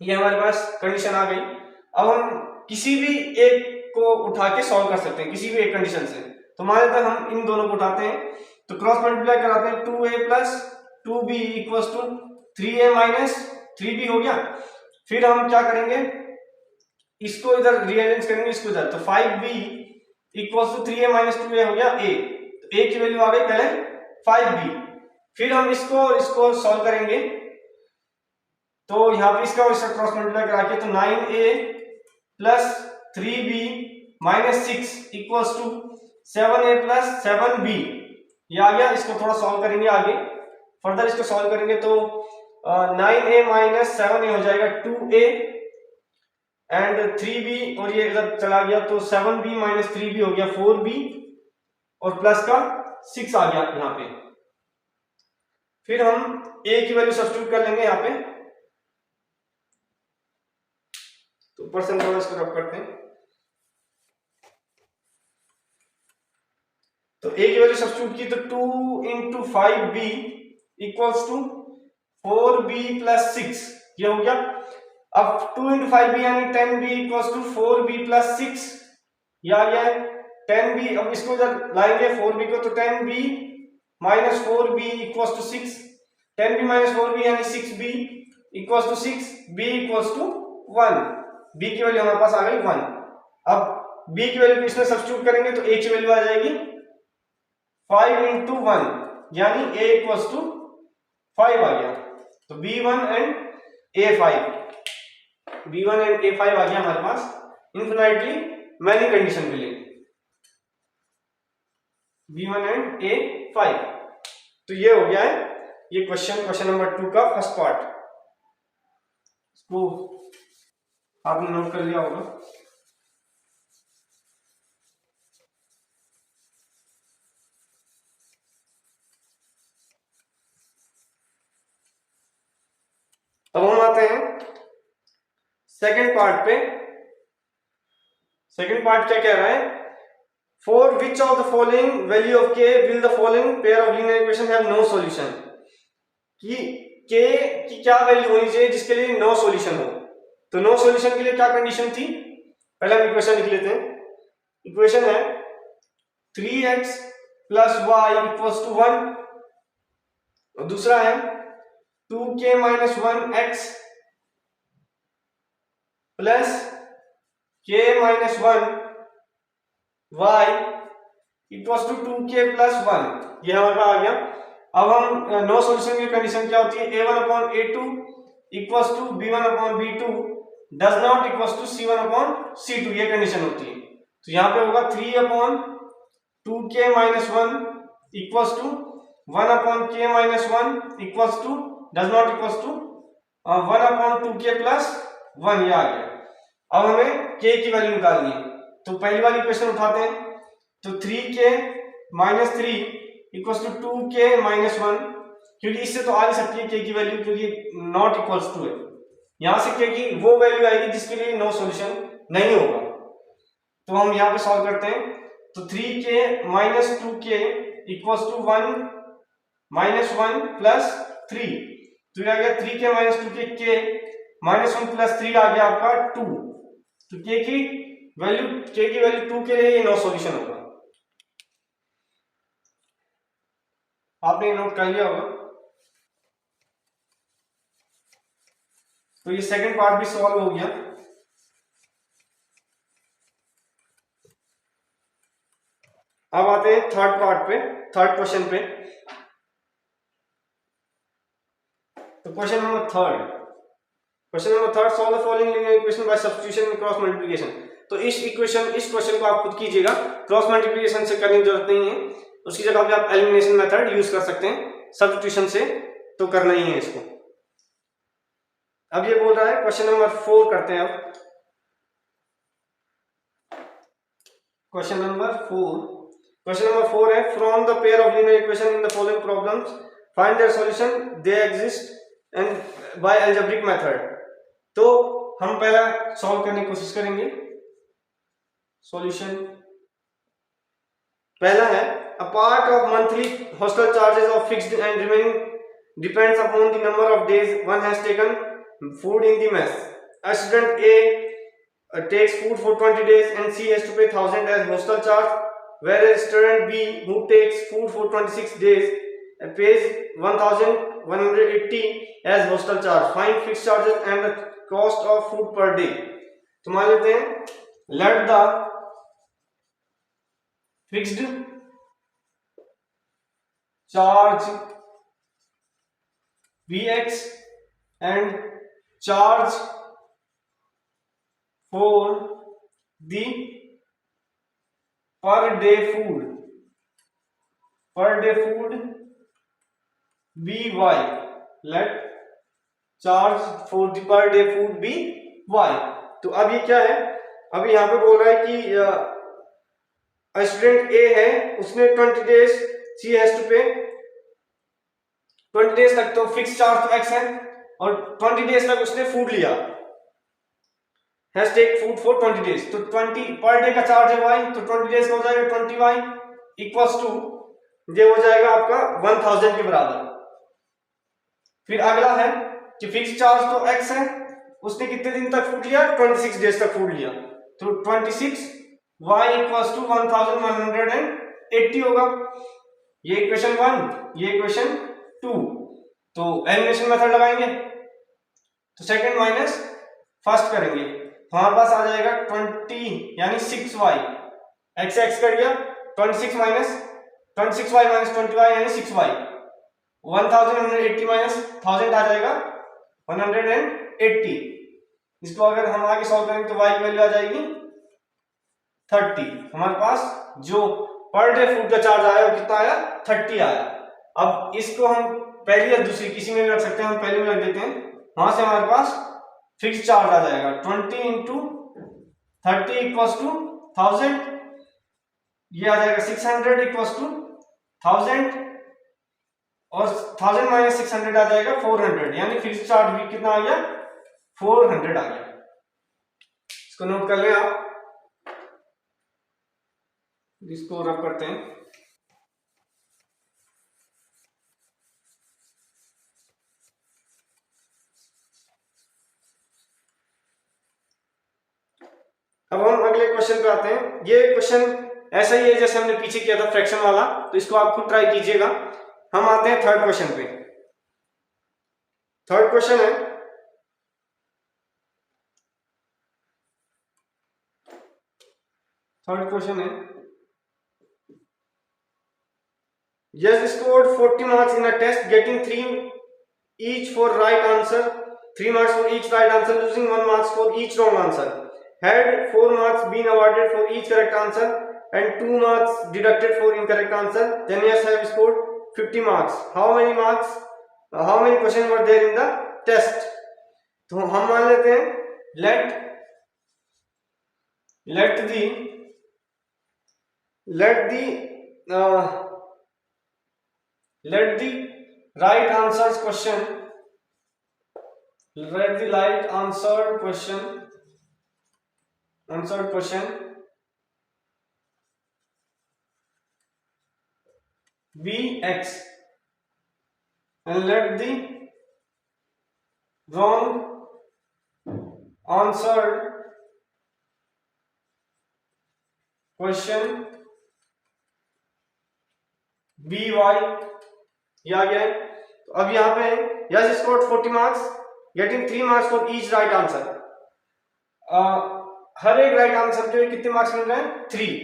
ये हमारे पास कंडीशन आ गई। अब हम किसी भी एक को उठा के सॉल्व कर सकते हैं, किसी भी एक कंडीशन से। तो मान लेते हैं हम इन दोनों को उठाते हैं, तो क्रॉस मल्टीप्लाई कराते हैं, 2A plus 2B equals to 3A minus 3B हो गया। फिर हम क्या करेंगे, इसको इधर रीअरेंज करेंगे, इसको इधर, तो 5B equals to 3A minus 2A हो गया A। तो A की वैल्यू आ गई पहले 5B। फिर हम इसको सॉल्व करेंगे, तो यहाँ पे इसका और इसका क्रॉस मल्टीप्लाई करा के, तो 9A plus 3B minus 6 equals to 7A plus 7B, ये आ गया। इसको थोड़ा सॉल्व करेंगे आगे, फर्दर इसको सॉल्व करेंगे, तो 9A माइनस 7A हो जाएगा 2A एंड 3B, और ये इधर चला गया, तो 7B माइनस 3B हो गया 4B, और प्लस का 6 आ गया यहाँ पे। फिर हम A की वैल्यू सब्स्टिट्यूट कर लेंगे यहाँ पे, तो परसेंट थोड़ा इसको रब करते हैं। तो A की वैल्यू सब्स्टिट्यूट की, तो 2 into 5B equals to 4B plus 6, ये हो गया। अब 2 इंटू 5B यानी 10B equals to 4B plus 6, ये आ गया है 10B। अब इसको जब लाएंगे 4B को, तो 10B minus 4B equals to 6, 10B minus 4B यानी 6B equals to 6, B equals to 1। B की वैल्यू हमारे पास आ गई 1। अब B की वैल्यू इसमें सब्स्टिट्यूट करेंगे, तो A की वैल्यू आ जाएगी 5 इंटू 1, यानी A इक्वल्स टू 5 आ गया। तो B1 and A5, B1 and A5 आ गया हमारे पास इनफिनिटली मैनी कंडीशन के लिए, B1 एंड A5। तो ये हो गया है ये क्वेश्चन नंबर 2 का फर्स्ट पार्ट। इसको आपने नोट कर लिया होगा। अब हम आते हैं सेकंड पार्ट पे। सेकंड पार्ट क्या कह रहा है, for which of the following value of k will the following pair of linear equation have no solution, कि k की क्या वैल्यू होनी चाहिए जिसके लिए नो सॉल्यूशन हो। तो नो सॉल्यूशन के लिए क्या कंडीशन थी, पहले हम इक्वेशन लिख लेते हैं। इक्वेशन है 3x plus y equals to 1, और दूसरा है 2k minus 1x plus k minus 1 y equals to 2k plus 1, ये हमारा आ गया। अब हम नो सॉल्यूशन की कंडीशन क्या होती है, A1/A2 equals to B1/B2 does not equals to C1/C2, ये कंडीशन होती है। तो यहाँ पे होगा 3/2k minus 1 equals to 1/k minus 1 equals to does not equals to 1/2k plus 1, ये आ गया। अब हमें k की वैल्यू निकालनी है, तो पहली वाली इक्वेशन उठाते हैं, तो 3k minus 3 equals to 2k minus 1, क्योंकि इससे तो आ नहीं सकती है k की वैल्यू, क्योंकि नॉट इक्वल्स टू है। यहां से k की वो वैल्यू आएगी जिसके लिए नो सॉल्यूशन नहीं होगा। तो हम यहाँ पे सॉल्व करते हैं, तो 3k minus 2k equals to 1 minus 1 plus 3, तो ये आ गया 3k minus 2k, k minus 1 plus 3 आ गया आपका 2। तो k की वैल्यू 2 के लिए नो सॉल्यूशन होगा। आपने नोट कर लिया होगा। तो ये सेकंड पार्ट भी सॉल्व हो गया। अब आते हैं थर्ड पार्ट पे, थर्ड क्वेश्चन पे। तो question number third solve the following linear equation by substitution and cross multiplication. तो इस क्वेश्चन को आप खुद कीजिएगा, क्रॉस मल्टीप्लिकेशन से करने की जरूरत नहीं है, उसकी जगह पे आप एलिमिनेशन मेथड यूज कर सकते हैं, सब्स्टिट्यूशन से तो करना ही है इसको। अब ये बोल रहा है क्वेश्चन नंबर 4 करते हैं। अब क्वेश्चन नंबर 4 क्वेश्चन नंबर 4 है from the pair of linear equation in the following problems find their solution they exist and by algebraic method. तो हम पहला सॉल्व करने की कोशिश करेंगे। सॉल्यूशन पहला है a part of monthly hostel charges of fixed and remaining depends upon the number of days one has taken food in the mess. A student A takes food for 20 days and C has to pay 1000 as hostel charge, whereas student B who takes food for 26 days pays 1180 as hostel charge. Find fixed charges and the cost of food per day. तो मान लेते हैं let the fixed charge Bx and charge for the per day food by let charge for the per day food be y। तो अब ये क्या है, अभी यहां पे बोल रहा है कि स्टूडेंट ए है, उसने 20 डेज सी हैज टू पे 20 डेज तक, तो फिक्स चार्ज तो x है और 20 डेज तक उसने फूड लिया, has take food for 20 days, तो 20 पर डे का चार्ज है y, तो 20 डेज का हो जाएगा 20y इक्वल्स टू ये हो जाएगा आपका 1000 के बराबर। फिर अगला है कि फिक्स चार्ज तो x है, उसने कितने दिन तक फूड लिया, 26 डेज तक फूड लिया, तो 26y इक्वल्स टू 1180 होगा। ये इक्वेशन 1, ये इक्वेशन 2। तो एलिमिनेशन मेथड लगाएंगे, तो सेकंड माइनस फर्स्ट करेंगे, तो हमारे पास आ जाएगा 20 यानी 6y, x x कर दिया, 26 माइनस 26y माइनस 20y यानी 6y, 1180 माइनस 1000 आ जाएगा 180। इसको अगर हम आगे सॉल्व करेंगे तो y की वैल्यू आ जाएगी 30। हमारे पास जो पर डे फूड का चार्ज आया वो कितना आया, 30 आया। अब इसको हम पहली या दूसरी किसी में भी रख सकते हैं, हम पहले में रख देते हैं, वहां से हमारे पास फिक्स चार्ज आ जाएगा 20 इंटू 30 इक्वल्स टू 1000, ये आ जाएगा 600 इक्वल्स टू 1000 और 1000 माइनस 600 आ जाएगा 400, यानी फिक्स चार्ज भी कितना आ गया, 400 आ गया। इसको नोट कर लें आप, इसको रब करते हैं। अब हम अगले क्वेश्चन पे आते हैं। ये क्वेश्चन ऐसा ही है जैसे हमने पीछे किया था फ्रैक्शन वाला, तो इसको आप खुद ट्राई कीजिएगा। हम आते हैं थर्ड क्वेश्चन पे। थर्ड क्वेश्चन है Yes scored 40 marks in a test, getting 3 each for right answer, 3 marks for each right answer, losing 1 marks for each wrong answer. Had 4 marks been awarded for each correct answer and 2 marks deducted for incorrect answer, then yes have scored 50 marks. How many questions were there in the test? तो हम मान लेते हैं let the right answered question be x and let the wrong answered question be y। ये आ गया है। तो अब यहाँ पे Yash scored 40 marks, getting 3 marks for each right answer. हर एक राइट आंसर के कितने मार्क्स मिल रहे हैं, 3।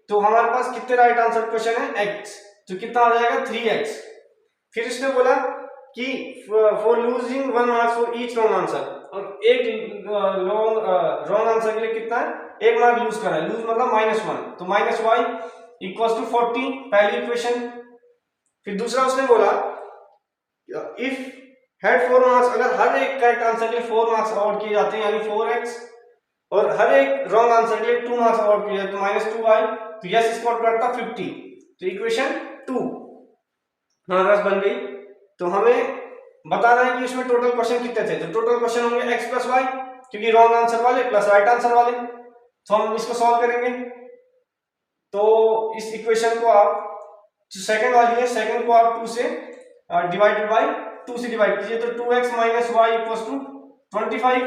तो हमारे पास कितने राइट आंसर क्वेश्चन है, x, तो कितना आ जाएगा 3x। फिर इसने बोला कि for losing 1 marks for each wrong answer, और एक रॉन्ग आंसर के लिए कितना है, 1 मार्क लूज कर रहा है, लूज मतलब -1, तो -y इक्वल्स टू 40, पहली इक्वेशन। फिर दूसरा उसने बोला इफ हैड 4 मार्क्स, अगर हर एक करेक्ट आंसर के लिए 4 मार्क्स अवार्ड किए जाते हैं यानी 4x, और हर एक रॉन्ग आंसर के लिए 2 मार्क्स अवार्ड किए जाते हैं तो -2y, तो यस स्कोर करता 50। तो इक्वेशन 2 हमारे पास बन गई। तो हमें बताना है कि इसमें टोटल क्वेश्चन कितने थे। तो टोटल क्वेश्चन होंगे x प्लस वाई, क्योंकि रॉन्ग आंसर वाले प्लस राइट आंसर वाले। तो हम इसको सॉल्व करेंगे। तो इस इक्वेशन को आप जो सेकंड वाली है, सेकंड को आप 2 से डिवाइडेड बाय 2 से डिवाइड कीजिए। तो 2x minus y equals to 25।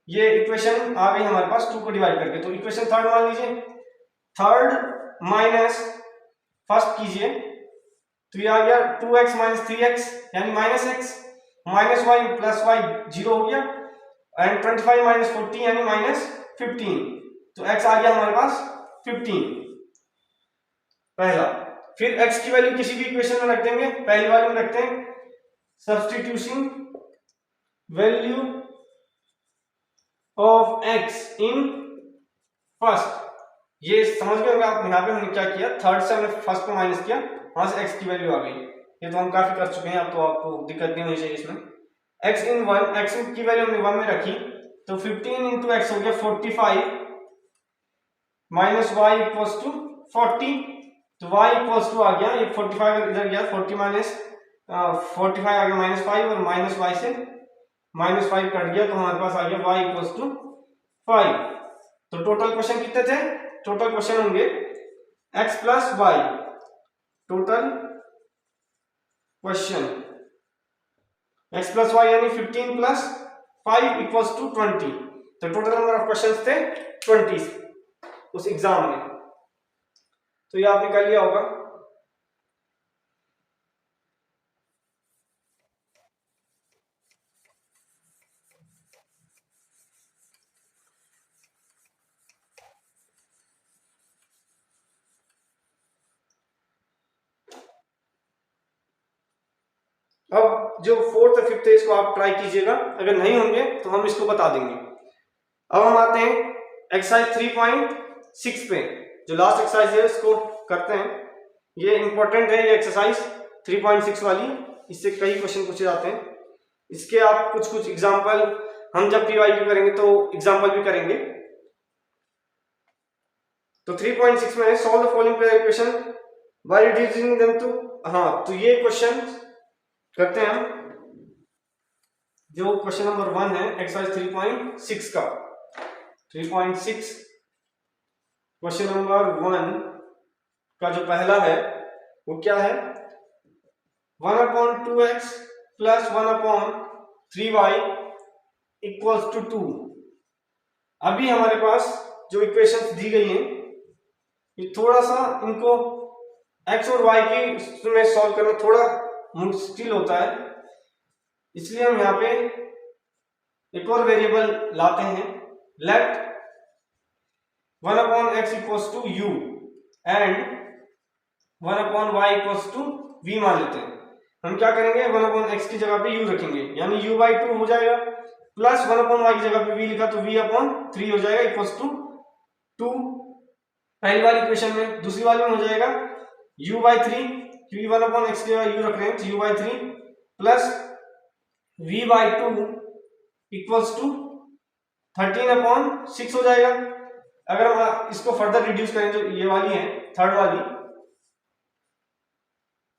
ये इक्वेशन आ गई हमारे पास 2 को डिवाइड करके। तो इक्वेशन थर्ड मान लीजिए, थर्ड माइनस फर्स्ट कीजिए। तो ये आ गया 2x माइनस 3x यानी minus x, minus y plus y 0 हो गया, एंड 25 माइनस 40 यानी माइनस 15। तो x आ गया हमारे पास 15 पहला। फिर x की वैल्यू किसी भी इक्वेशन में रख देंगे, पहली वाली में रखते हैं substitution value of x in first. ये समझ गए होंगे आप, यहाँ पे हमने क्या किया, थर्ड से हमने फर्स्ट को माइनस किया, वहां से x की वैल्यू आ गई। ये तो हम काफी कर चुके हैं, अब तो आपको दिक्कत नहीं होनी चाहिए इसमें। x इन 1, x की वैल्यू हमने 1 में रखी, तो 15 इंटू एक्स हो गया 45 माइनस वाई इक्वल्स टू 40। तो y इक्वल्स टू आ गया, ये 45 इधर गया, 40 माइनस 45 आ गया माइनस 5, और माइनस वाई से माइनस 5 कट गया, तो हमारे पास आ गया y इक्वल्स टू 5। तो टोटल क्वेश्चन कितने थे, टोटल क्वेश्चन होंगे x plus y, total question x plus y यानी 15 प्लस 5 इक्वल्स टू 20। तो टोटल नंबर ऑफ क्वेश्चंस थे 20 उस एग्जाम में। तो ये आपने कर लिया होगा। अब जो फोर्थ और फिफ्थ है इसको आप ट्राई कीजिएगा, अगर नहीं होंगे तो हम इसको बता देंगे। अब हम आते हैं एक्सरसाइज 3.6 पे, जो लास्ट एक्सरसाइज है इसको करते हैं। ये इंपॉर्टेंट है ये एक्सरसाइज 3.6 वाली, इससे कई क्वेश्चन पूछे जाते हैं। इसके आप कुछ कुछ एग्जांपल, हम जब पीवाईक्यू करेंगे तो एग्जांपल भी करेंगे। तो 3.6 में solve the following equation by reducing them to, हाँ तो ये क्वेश्चन करते हैं हम। जो क्वेश्चन नंबर 1 है एक्सरसाइज 3.6 का, 3.6 क्वेश्चन नंबर 1 का जो पहला है वो क्या है, 1/2x plus 1/3y equals to 2। अभी हमारे पास जो इक्वेशंस दी गई हैं ये थोड़ा सा इनको x और y की में सॉल्व करना थोड़ा मुश्किल होता है, इसलिए हम यहाँ पे एक और वेरिएबल लाते हैं, let 1/x equals to u and 1/y equals to v मान लेते हैं। हम क्या करेंगे, 1/x की जगह पे u रखेंगे, यानी u/2 हो जाएगा, प्लस 1/y की जगह पे v लिखा तो v/3 हो जाएगा इक्वल्स टू 2 पहली वाली इक्वेशन में। दूसरी वाली में हो जाएगा u/3, क्योंकि 1/x की जगह u रख रहे हैं, तो u/3 plus v/2 equals to 13/6 हो जाएगा। अगर हम इसको फर्दर रिड्यूस करें, जो ये वाली है थर्ड वाली,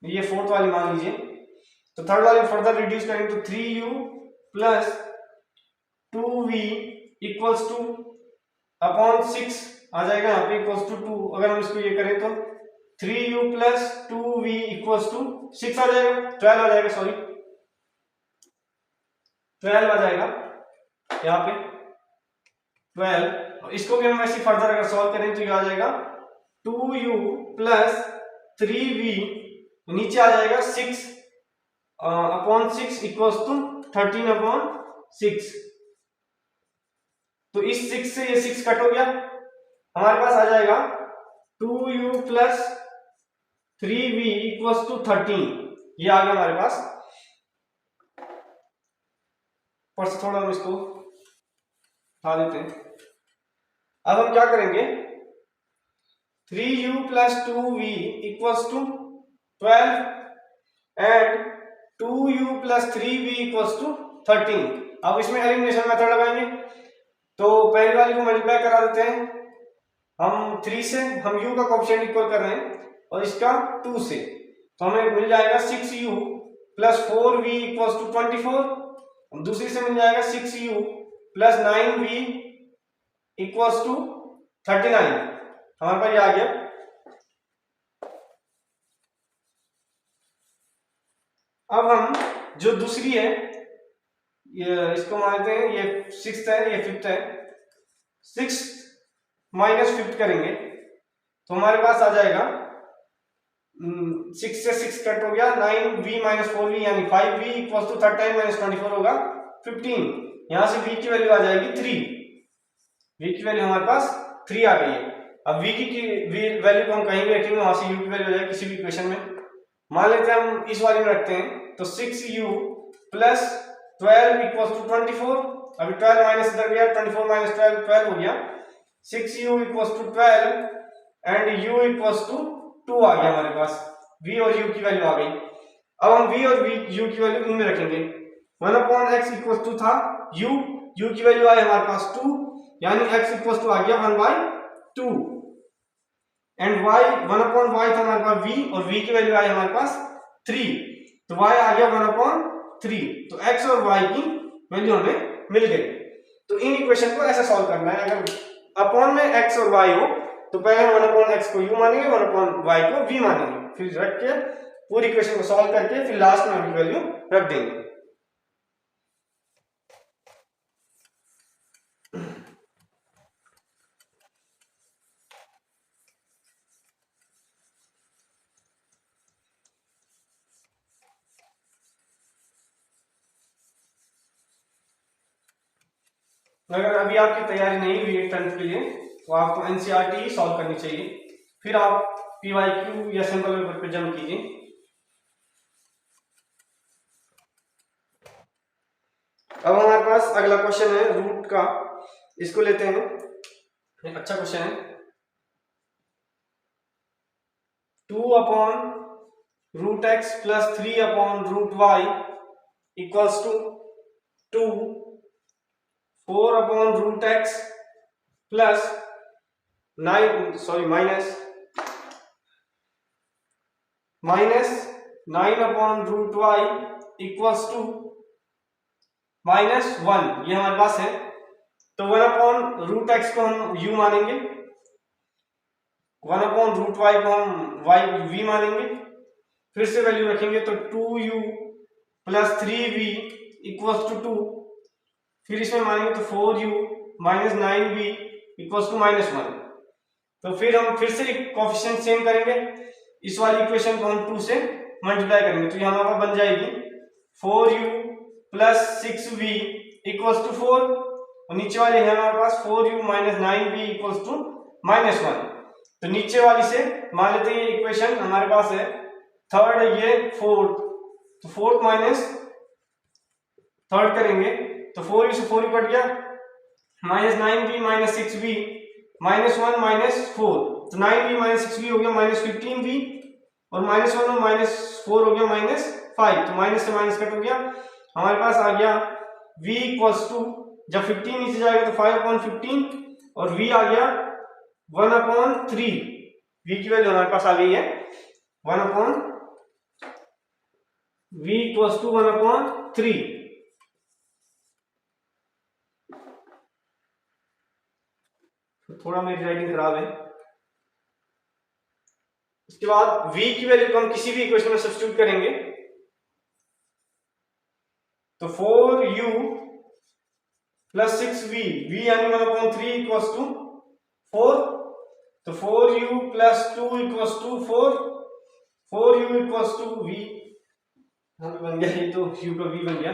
ये फोर्थ वाली मान लीजिए, तो थर्ड वाली फर्दर रिड्यूस करेंगे तो 3u plus 2v equals two upon 6 आ जाएगा, यहाँ पे इक्वल्स टू 2। अगर हम इसको ये करें तो 3u plus 2v equals to 6 आ जाएगा, 12 आ जाएगा, सॉरी 12 आ जाएगा यहाँ पे 12। इसको भी हम ऐसे फर्दर अगर सॉल्व करें तो ये आ जाएगा 2u प्लस 3v, नीचे आ जाएगा 6 अपॉन 6 इक्वल्स टू 13/6। तो इस 6 से ये 6 कट हो गया, हमारे पास आ जाएगा 2u plus 3v equals to 13। ये आ गया हमारे पास। पर से थोड़ा हम इसको हटा देते हैं। अब हम क्या करेंगे, 3u plus 2v equals to 12 and 2u plus 3v equals to 13। अब इसमें एलिमिनेशन मेथड लगाएंगे, तो पहली वाली को मल्टीप्लाई करा देते हैं हम 3 से, हम u का कोएफिशिएंट इक्वल कर रहे हैं, और इसका 2 से, तो हमें मिल जाएगा 6u plus 4v equals to 24। दूसरी से मिल जाएगा 6u plus 9v equals to 39। हमारे पास ये आ गया। अब हम जो दूसरी है ये इसको मानते हैं, ये 6th है, ये 5th है, 6 माइनस 5 करेंगे तो हमारे पास आ जाएगा 6 से 6 कट हो गया, 9v माइनस 4v यानी 5v इक्वल्स टू 39 माइनस 24 होगा 15। यहां से v की वैल्यू आ जाएगी 3। v की वैल्यू हमारे पास 3 आ गई है। अब v की वैल्यू को हम कहीं भी रखेंगे, वहां से u की वैल्यू आ जाएगी किसी भी इक्वेशन में। मान लेते हैं हम इस वाले में रखते हैं तो 6u प्लस 12 इक्वल्स टू 24। अभी 12 माइनस इधर गया, 24 माइनस 12 12 हो गया। 6u equals to 12 and u equals to 2 आ गया हमारे पास। v और u की वैल्यू आ गई। अब हम v और u की वैल्यू इनमें रखेंगे। 1/x इक्वल्स टू था u की वैल्यू आई हमारे पास 2 यानी x इक्वल्स टू आ गया 1/2 एंड y 1/y था हमारे पास v और v की वैल्यू आई हमारे पास 3, तो y आ गया 1/3। तो x और y की वैल्यू हमें मिल गई। तो इन इक्वेशन को ऐसे सॉल्व करना है। अगर अपॉन में x और y हो तो पहले 1/x को u मानेंगे, 1/y को v मानेंगे, फिर रख के पूरी इक्वेशन को सॉल्व करके फिर लास्ट में उनकी वैल्यू रख देंगे। अगर अभी आपकी तैयारी नहीं हुई है 10th के लिए तो आपको एनसीईआरटी ही सॉल्व करनी चाहिए, फिर आप पीवाईक्यू या सिंपल पेपर पे जंप कीजिए। अब हमारे पास अगला क्वेश्चन है रूट का, इसको लेते हैं। एक अच्छा क्वेश्चन है। 2/√x plus 3/√y equals to 2। 4/√x plus 9/√y equals to -1, ये हमारे पास है। तो 1/√x को हम u मानेंगे, 1/√y को हम v मानेंगे, फिर से वैल्यू रखेंगे तो 2u plus 3v equals to 2, फिर इसमें मानेंगे तो 4u minus 9v equals to -1। तो फिर हम फिर से कोएफिशिएंट सेम करेंगे, इस वाली इक्वेशन को हम 2 से मल्टीप्लाई करेंगे तो यहाँ हमारे पास बन जाएगी 4u plus 6v equals to 4 और नीचे वाले है हमारे पास 4u minus 9v equals to -1। तो नीचे वाली से मान लेते हैं ये इक्वेशन हमारे पास है थर्ड, ये फोर्थ, तो फोर्थ माइनस थर्ड करेंगे तो 4u से 4u कट गया, माइनस 9v माइनस 6v -1 -4, तो 9v माइनस 6v हो गया -15v और -1 और -4 हो गया -5, तो माइनस से माइनस कट हो गया। हमारे पास आ गया v इक्वल्स टू, जब 15 नीचे जाएगा तो 5/15 और v आ गया 1/3। v की वैल्यू हमारे पास आ गई है v इक्वल्स टू 1/3। थोड़ा मेरी राइटिंग खराब है। इसके बाद v की वैल्यू को हम किसी भी इक्वेशन में सब्स्टिट्यूट करेंगे तो 4u प्लस 6v, v यानी 1/3 इक्वल्स टू 4, तो 4u plus 2 equals to 4, 4u equals to v, यहाँ पे बन गया ये तो u का v बन गया,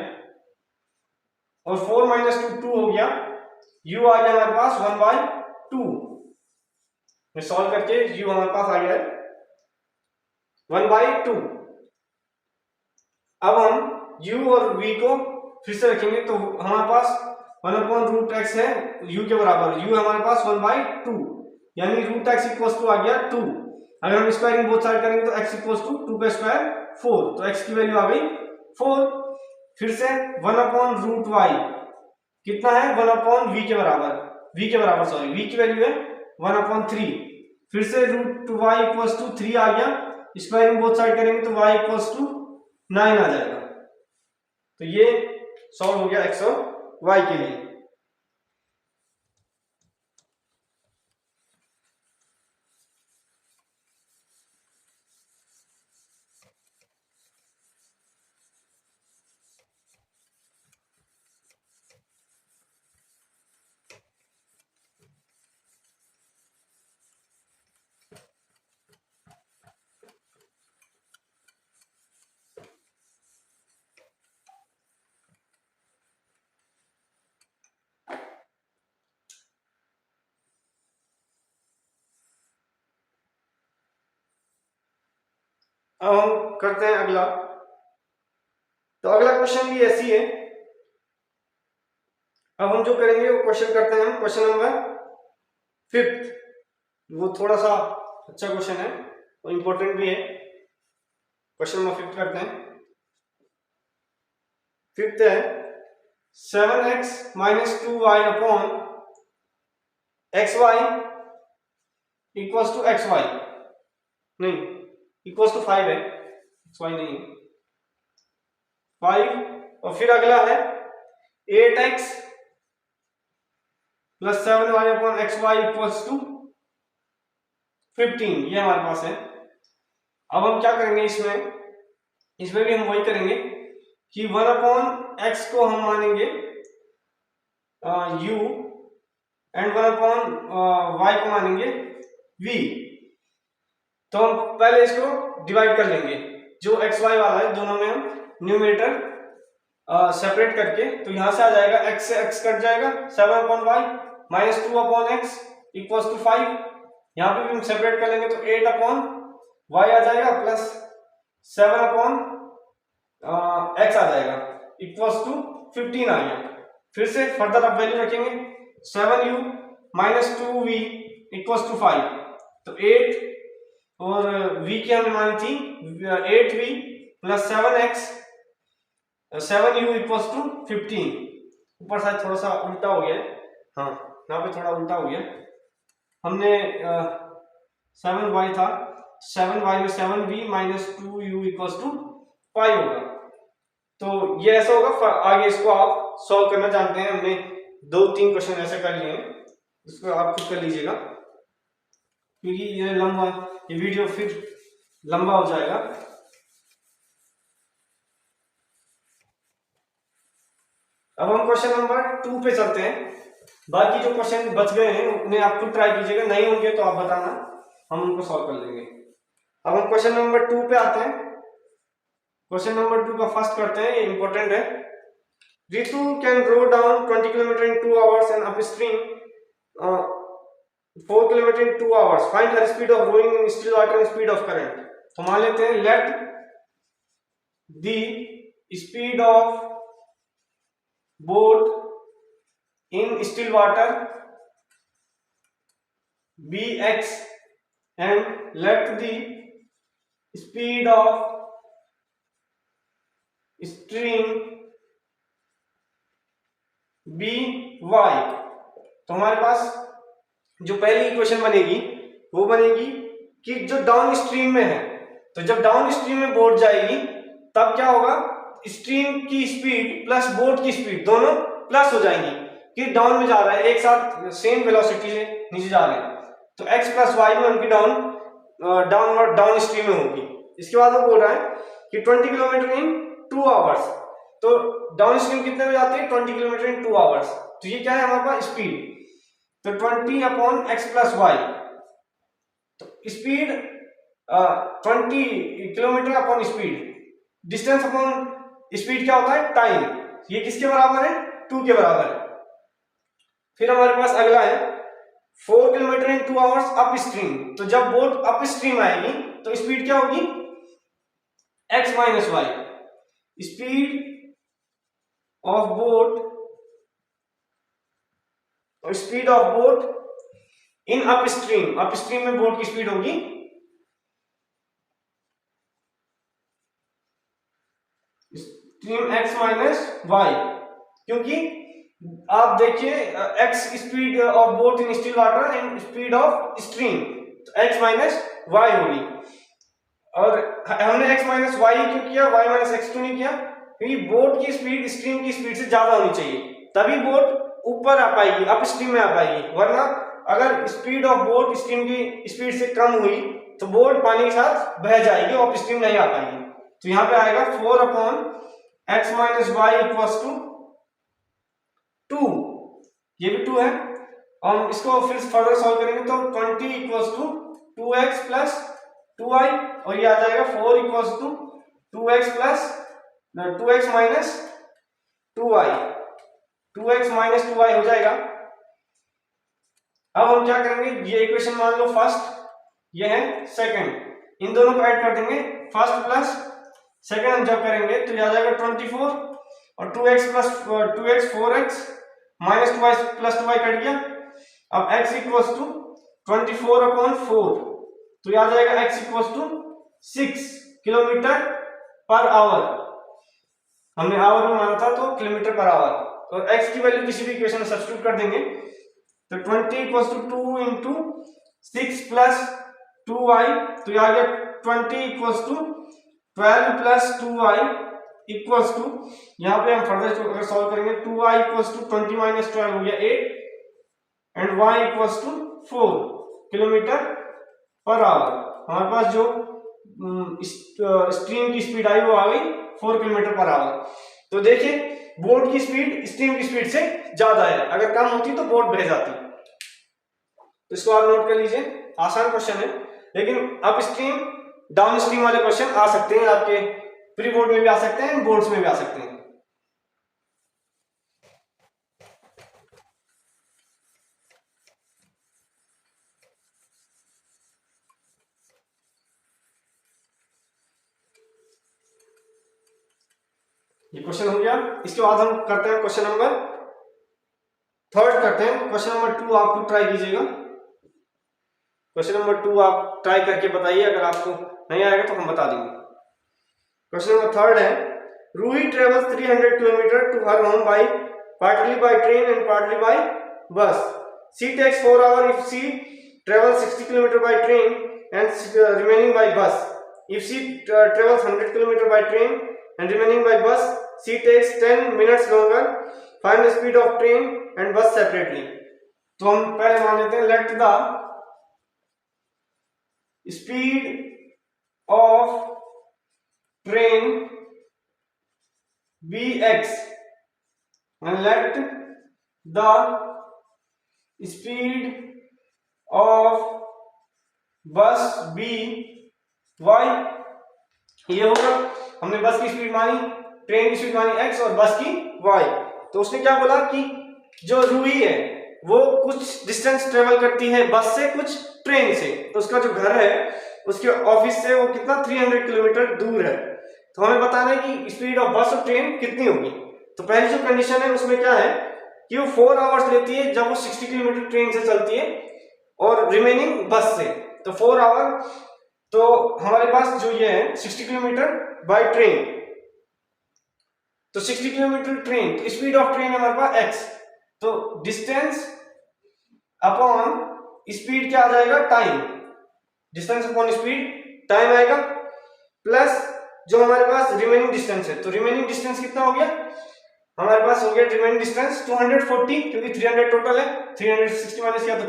और 4 माइनस 2 हो गया, u आ गया हमारे पास 1/2। मैं सॉल्व करके u हमारे पास आ गया है 1/2। अब हम u और v को फिर से रखेंगे तो हमारे पास 1/√x है u के बराबर, u हमारे पास 1/2 यानी √x इक्वल्स टू आ गया 2। अगर हम स्क्वायरिंग बोथ साइड करेंगे तो x इक्वल्स टू 2 का स्क्वायर 4, तो x की वैल्यू आ गई 4। फिर से 1/√y कितना है 1/v के बराबर, v की वैल्यू है 1/3, फिर से रूट वाई इक्वल्स टू 3 आ गया, स्क्वायरिंग बोथ साइड करेंगे तो वाई इक्वल्स टू 9 आ जाएगा। तो ये सॉल्व हो गया एक्स और वाई के लिए। अब हम करते हैं अगला। तो अगला क्वेश्चन भी ऐसी है। अब हम जो करेंगे वो क्वेश्चन करते हैं, हम क्वेश्चन नंबर 5। वो थोड़ा सा अच्छा क्वेश्चन है और इंपॉर्टेंट भी है। क्वेश्चन नंबर 5 करते हैं। 5th है 7x minus 2y upon xy equals to xy, नहीं इक्वल्स टू 5 है, xy नहीं है 5। और फिर अगला है 8x plus 7y upon xy equals to 15, ये हमारे पास है। अब हम क्या करेंगे इसमें भी हम वही करेंगे कि 1 अपॉन एक्स को हम मानेंगे u एंड 1 अपॉन y को मानेंगे v। तो हम पहले इसको डिवाइड कर लेंगे, जो xy वाला है दोनों में हम न्यूमरेटर सेपरेट करके, तो यहां से आ जाएगा x से x कट जाएगा 7 upon y minus 2 upon x equals to 5। यहां पे भी हम सेपरेट कर लेंगे तो 8 अपॉन y आ जाएगा प्लस 7 अपॉन x आ जाएगा इक्वल्स टू 15 आ गया। फिर से फर्दर अब वैल्यू रखेंगे 7u minus 2v equals to 5। तो 8 और v की हमने मानी थी 8v plus 7u equals to 15। ऊपर शायद थोड़ा सा उल्टा हो गया है, हाँ यहाँ पे थोड़ा उल्टा हो गया। हमने 7y था, 7y में 7v minus 2u equals to 5 होगा। तो ये ऐसा होगा। आगे इसको आप सॉल्व करना जानते हैं, हमने 2-3 क्वेश्चन ऐसे कर लिए हैं, इसको आप खुद कर लीजिएगा क्योंकि ये वीडियो फिर लंबा हो जाएगा। अब हम क्वेश्चन नंबर 2 पे चलते हैं। बाकी जो क्वेश्चन बच गए हैं उन्हें आप खुद ट्राई कीजिएगा, नहीं होंगे तो आप बताना, हम उनको सॉल्व कर लेंगे। अब हम क्वेश्चन नंबर 2 पे आते हैं। क्वेश्चन नंबर 2 का फर्स्ट करते हैं, ये इंपॉर्टेंट है। Ritu can row down 20 km in 2 hours and upstream 4 km in 2 hours. Find her speed of rowing in still water and speed of current. तो मान लेते हैं let the speed of boat in still water be x and let the speed of stream be y. तो हमारे पास जो पहली इक्वेशन बनेगी वो बनेगी कि जो डाउन स्ट्रीम में है, तो जब डाउन स्ट्रीम में बोट जाएगी तब क्या होगा, स्ट्रीम की स्पीड प्लस बोट की स्पीड दोनों प्लस हो जाएंगी कि डाउन में जा रहा है, एक साथ सेम वेलोसिटी से नीचे जा रहे हैं। तो x प्लस वाई में उनकी डाउन स्ट्रीम में होगी। इसके बाद वो बोल रहा है कि 20 किलोमीटर इन 2 आवर्स। तो डाउन स्ट्रीम कितने में जाती है, 20 किलोमीटर इन 2 आवर्स। तो ये क्या है हमारे पास स्पीड, तो 20 अपॉन एक्स प्लस वाई। तो speed 20 kilometre upon speed, distance upon speed क्या होता है, टाइम। ये किसके बराबर है, 2 के बराबर है। फिर हमारे पास अगला है 4 किलोमीटर इन 2 आवर्स अप स्ट्रीम। तो जब बोट अप स्ट्रीम आएगी तो स्पीड क्या होगी, x minus y. Speed of boat in upstream में बोट की स्पीड होगी स्ट्रीम x माइनस वाई, क्योंकि आप देखिए x speed of boat in still water and speed of stream, तो x माइनस वाई होगी। और हमने x माइनस वाई क्यों किया, y माइनस एक्स क्यों नहीं किया, क्योंकि बोट की स्पीड स्ट्रीम की स्पीड से ज्यादा होनी चाहिए, तभी बोट ऊपर आ पाएगी, अप स्ट्रीम में आ पाएगी। वरना अगर स्पीड ऑफ बोट स्ट्रीम की स्पीड से कम हुई तो बोट पानी के साथ बह जाएगी और अप स्ट्रीम नहीं आ पाएगी। तो यहाँ पे आएगा 4 upon x minus y equals to 2, ये भी 2 है। और इसको फिर फर्दर सॉल्व करेंगे तो 20 equals to 2x plus 2y, और ये आ जाएगा 4 equals to 2x plus 2x minus 2y, 2x minus 2y हो जाएगा। अब हम क्या करेंगे, ये इक्वेशन मान लो फर्स्ट, ये है सेकंड, इन दोनों को ऐड कर देंगे, फर्स्ट प्लस सेकंड हम जब करेंगे तो ये आ जाएगा 24, और 2x plus 2x 4x minus 2y plus 2y cut गया। अब x इक्वल्स टू 24 अपॉन 4, तो ये आ जाएगा x equals to 6 kilometre per hour, हमने आवर में माना था तो किलोमीटर पर आवर, और x की वैल्यू किसी भी इक्वेशन में सब्स्टिट्यूट कर देंगे। तो 20 equals to 2 into 6 plus 2y, तो ये आ गया 20 equals to 12 plus 2y equals to, यहाँ पे हम फर्दर अगर सॉल्व करेंगे 2y इक्वल्स टू 20 माइनस 12 हो गया 8, and y equals to 4 kilometre per hour. हमारे पास जो स्ट्रीम की स्पीड आई वो आ गई 4 किलोमीटर पर आवर। तो देखिए बोट की स्पीड स्ट्रीम की स्पीड से ज्यादा है, अगर कम होती तो बोट बह जाती। तो इसको आप नोट कर लीजिए, आसान क्वेश्चन है, लेकिन अप स्ट्रीम डाउन स्ट्रीम वाले क्वेश्चन आ सकते हैं, आपके प्री बोर्ड में भी आ सकते हैं, बोर्ड्स में भी आ सकते हैं। ये क्वेश्चन हो गया। इसके बाद हम करते हैं क्वेश्चन नंबर थर्ड करते हैं। क्वेश्चन नंबर 2 आपको ट्राई कीजिएगा, क्वेश्चन नंबर 2 आप ट्राई करके बताइए, अगर आपको नहीं आएगा तो हम बता देंगे। क्वेश्चन नंबर थर्ड है, Ruhi travels 300 kilometre to her home by partly by train and partly by bus. She takes 4 hours if she travels 60 km by train and remaining by bus. If she travels 100 km by train and remaining by bus, she takes 10 minutes longer. Find the speed of train and bus separately. तो हम पहले मान लेते हैं, let the speed of train be x and let the speed of bus be y। ये होगा, हमने बस की स्पीड मानी, ट्रेन की स्पीड मानी x और बस की y। तो उसने क्या बोला कि जो रूही है वो कुछ डिस्टेंस ट्रेवल करती है बस से, कुछ ट्रेन से, तो उसका जो घर है उसके ऑफिस से वो कितना 300 किलोमीटर दूर है। तो हमें बताना है कि स्पीड ऑफ बस और ट्रेन कितनी होगी। तो पहली जो कंडीशन है उसमें क्या है कि वो 4 आवर्स लेती है जब वो 60 किलोमीटर ट्रेन से चलती है और रिमेनिंग बस से, तो 4 आवर। तो हमारे पास जो ये है 60 किलोमीटर बाय ट्रेन, तो 60 किलोमीटर ट्रेन, तो स्पीड ऑफ ट्रेन है हमारे पास x, तो डिस्टेंस अपॉन स्पीड क्या आ जाएगा, time, distance upon speed time आएगा, प्लस जो हमारे पास रिमेनिंग डिस्टेंस है, तो रिमेनिंग डिस्टेंस कितना हो गया हमारे पास, हो गया रिमेनिंग डिस्टेंस 240, क्योंकि 300 टोटल है, 360 माइनस किया तो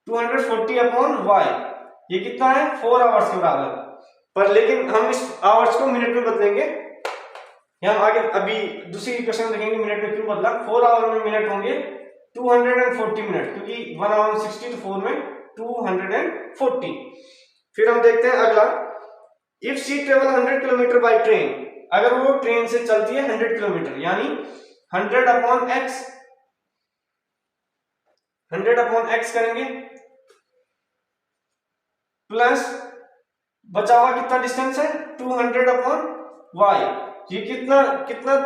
240 अपॉन y, ये कितना है 4 आवर्स के बराबर। पर लेकिन हम इस आवर्स को मिनट में बदलेंगे, हम आगे अभी दूसरी इक्वेशन में देखेंगे मिनट में क्यों बदला। 4 आवर में मिनट होंगे 240 मिनट, क्योंकि 1 आवर 60 तो 4 में 240। फिर हम देखते हैं अगला, if she travel 100 kilometre by train, अगर वो ट्रेन से चलती है 100 किलोमीटर, यानी 100 अपॉन x करेंगे, प्लस बचा हुआ कितना डिस्टेंस है 200 अपॉन y, ये कितना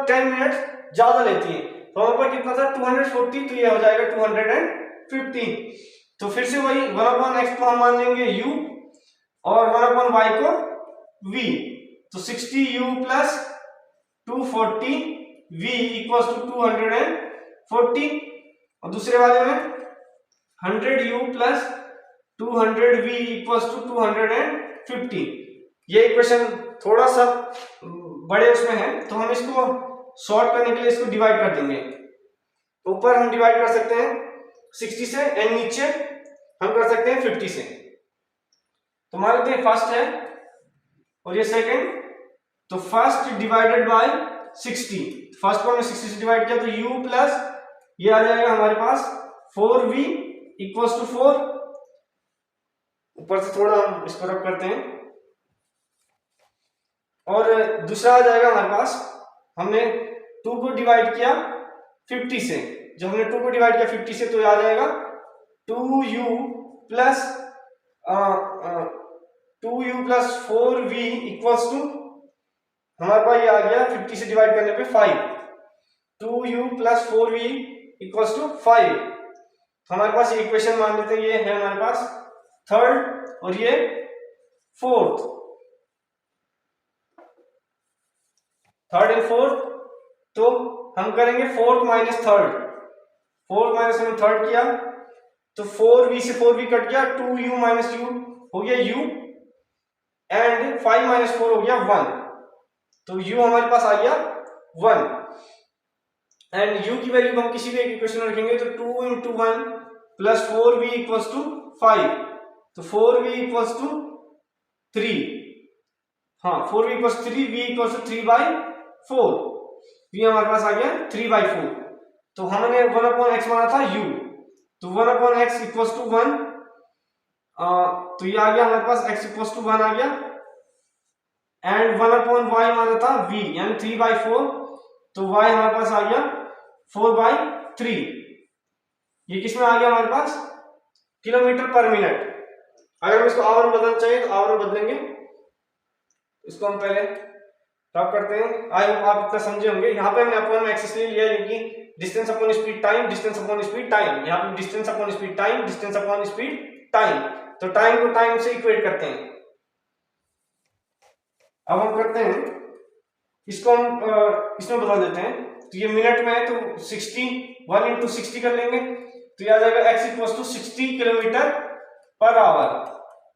10 मिनट ज्यादा लेती है, तो हमारे पास कितना था 240, तो ये हो जाएगा 250। तो फिर से वही 1 अपॉन x को हम मान लेंगे u और 1 अपॉन y को v, तो 60u plus 240v equals to 240, और दूसरे वाले में 100u plus 200v equals to 250। ये इक्वेशन थोड़ा सा बड़े उसमें है, तो हम इसको सॉल्व करने के लिए इसको डिवाइड कर देंगे। ऊपर हम डिवाइड कर सकते हैं 60 से एंड नीचे हम कर सकते हैं 50 से। तो मान लेते हैं फर्स्ट है और ये सेकंड, तो फर्स्ट डिवाइडेड बाय 60, फर्स्ट को हमने 60 से डिवाइड किया तो u प्लस ये आ जाएगा हमारे पास 4v इक्वल्स टू 4। ऊपर से थोड़ा हम इसको रब करते हैं और दूसरा आ जाएगा हमारे पास, हमने 2 को डिवाइड किया 50 से, जब हमने 2 को डिवाइड किया 50 से तो आ जाएगा 2u plus 4v equals to, हमारे पास ये आ गया 50 से डिवाइड करने पे 5, 2u plus 4v equals to 5। तो हमारे पास ये इक्वेशन मान लेते हैं, ये है हमारे पास थर्ड और ये फोर्थ, थर्ड एंड फोर्थ। तो हम करेंगे fourth minus third, fourth minus हमने थर्ड किया तो 4v से 4v कट गया, 2u माइनस u हो गया u एंड 5 माइनस 4 हो गया 1, तो u हमारे पास आ गया 1 एंड u की वैल्यू हम किसी भी एक इक्वेशन में रखेंगे तो 2 into 1 plus 4v equals to 5, तो 4v इक्वल्स टू 3, हाँ 4v equals 3, v equals to 3/4, v हमारे पास आ गया 3/4। तो हमने 1/x माना था u, तो 1/x इक्वल्स टू 1, तो ये आ गया हमारे पास x इक्वल्स टू 1 आ गया एंड 1/y माना था v यानी 3/4, तो y हमारे पास आ गया 4/3। ये किसमें आ गया हमारे पास, किलोमीटर पर मिनट। अगर हम इसको आवर में बदलना चाहिए तो आवर में बदलेंगे, इसको हम पहले टॉप करते हैं। आई होप आप इतना समझे होंगे। यहाँ पे हमने अपॉन में एक्स ले लिया क्योंकि distance upon speed time, distance upon speed time, यहाँ पे distance upon speed time, distance upon speed time, तो टाइम को टाइम से इक्वेट करते हैं। अब हम करते हैं इसको, हम इसमें बदल देते हैं, तो ये मिनट में है तो 60 1 इंटू 60 कर लेंगे, तो ये आ जाएगा x equals to 60 kilometre per hour,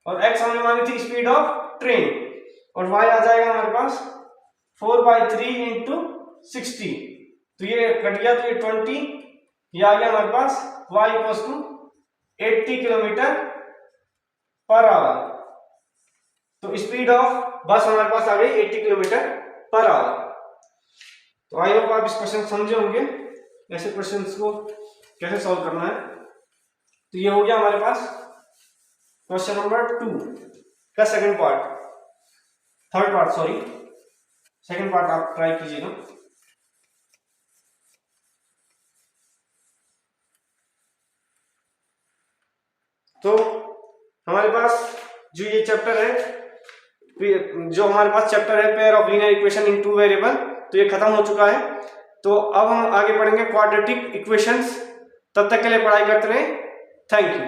और x हमने मानी थी स्पीड ऑफ ट्रेन, और y आ जाएगा हमारे पास 4/3 इंटू 60, तो ये कट गया तो ये 20, ये आ गया हमारे पास y equals to 80 kilometre per hour. तो स्पीड ऑफ बस हमारे पास आ गई 80 किलोमीटर पर आवर। तो आई होप आप इस क्वेश्चन समझे होंगे, ऐसे क्वेश्चंस को कैसे सॉल्व करना है। तो ये हो गया हमारे पास क्वेश्चन नंबर 2 का second part, third part sorry, second part आप ट्राई कीजिएगा। तो हमारे पास जो ये चैप्टर है, जो हमारे पास चैप्टर है pair of linear equation in two variable, तो ये खत्म हो चुका है। तो अब हम आगे पढ़ेंगे क्वाड्रेटिक इक्वेशंस। तब तक के लिए पढ़ाई करते रहें। Thank you.